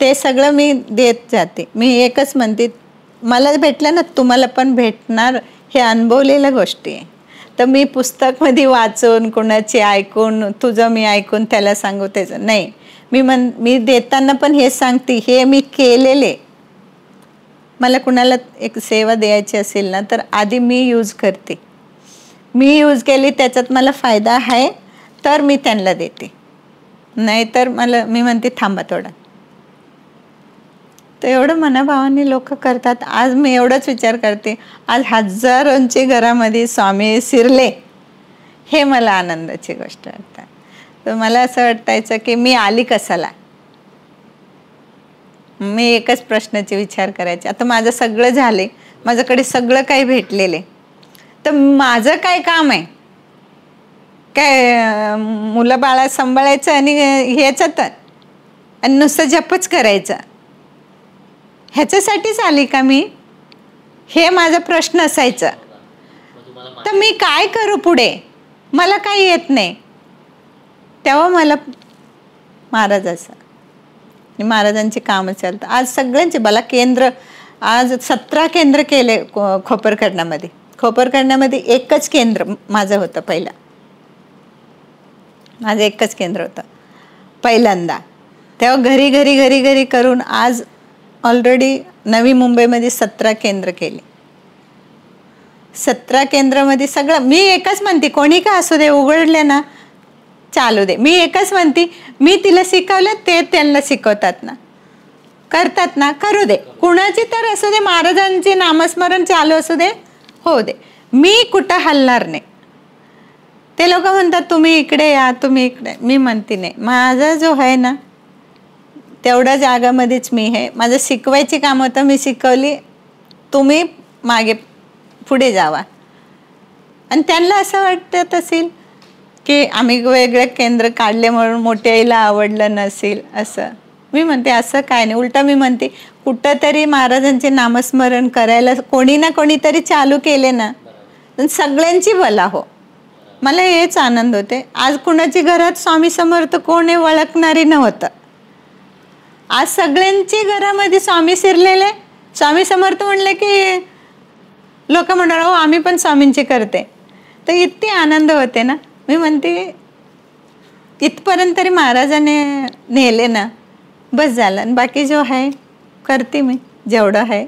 ते सगळं मी देत जाते. मी एकच म्हणते, मला भेटलं ना तुम्हाला पण भेटणार, हे अनुभवलेल्या गोष्टी आहे. तर मी पुस्तकमध्ये वाचून कोणाचे ऐकून, तुझं मी ऐकून त्याला सांगू त्याचं नाही. मी देताना पण हे सांगते, हे मी केलेले. मला कुणाला एक सेवा द्यायची असेल ना तर आधी मी यूज करते, मी यूज केली त्याच्यात मला फायदा आहे तर मी त्यांना देते, नाही तर मी म्हणते थांबा थोडा. तर एवढं मनाभावाने लोक करतात. आज मी एवढंच विचार करते, आज हजारोंची घरामध्ये स्वामी शिरले, हे मला आनंदाची गोष्ट वाटते. तर मला असं वाटायचं की मी आली कशाला. मी एकच प्रश्नाचे विचार करायचे, आता माझं सगळं झाले, माझ्याकडे सगळं काही भेटलेले, तर माझं काय काम आहे, काय मुलं बाळा सांभाळायचं आणि ह्याच्यात आणि नुसतं जपच करायचं, ह्याच्यासाठीच आली का मी, हे माझा प्रश्न असायचा. तर मी काय करू पुढे, मला काही येत नाही. तेव्हा मला महाराज असं आणि महाराजांची कामं चालतं. आज सगळ्यांचे मला केंद्र, आज 17 केंद्र केले खोपरखंडामध्ये. खोपरखंडामध्ये एकच केंद्र माझं होतं पहिलं, माझं एकच केंद्र होतं पहिल्यांदा. तेव्हा घरी घरी घरी घरी करून आज ऑलरेडी नवी मुंबईमध्ये 17 केंद्र केले. 17 केंद्रामध्ये सगळं मी एकच म्हणते, कोणी का असू दे उघडले ना चालू दे. मी एकच म्हणते, मी तिला शिकवलं ते त्यांना शिकवतात ना, करतात ना, करू दे. कुणाची तर असू दे, महाराजांचे नामस्मरण चालू असू दे, हो दे. मी कुठं हलणार नाही. ते लोक म्हणतात तुम्ही इकडे या, तुम्ही इकडे. मी म्हणते नाही, माझा जो आहे ना तेवढ्या जागामध्येच मी आहे. माझं शिकवायची काम होतं, मी शिकवली, तुम्ही मागे पुढे जावा. आणि त्यांना असं वाटत असेल की आम्ही वेगळे केंद्र काढले म्हणून मोठ्या आईला आवडलं नसेल असं. मी म्हणते असं काय नाही. उलटा मी म्हणते कुठंतरी महाराजांचे नामस्मरण करायला कोणी ना कोणीतरी चालू केले ना, सगळ्यांची भला हो. मला हेच आनंद होते. आज कुणाची घरात स्वामी समर्थ कोणी ओळखणारी नव्हतं, आज सगळ्यांची घरामध्ये स्वामी शिरलेले. स्वामी समर्थ म्हणले की लोक म्हणणार हो आम्ही पण स्वामींची करते. तर इतके आनंद होते ना. मी म्हणते इथपर्यंत तरी महाराजाने नेले ना, बस झालं. आणि बाकी जो आहे करते मी जेवढं आहे,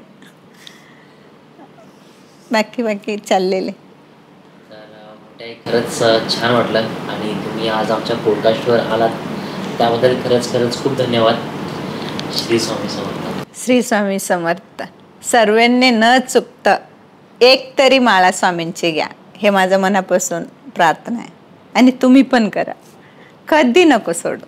बाकी चाललेले. तर खरंच छान वाटलं आणि तुम्ही आज आमच्या पॉडकास्टवर आलात त्याबद्दल खरंच खूप धन्यवाद. श्री स्वामी समर्थ. श्री स्वामी समर्थ. सर्वांनी न चुकता एक तरी माळा स्वामींची घ्या, हे माझं मनापासून प्रार्थना आहे. आणि तुम्ही पण करा, कधी नको सोडू.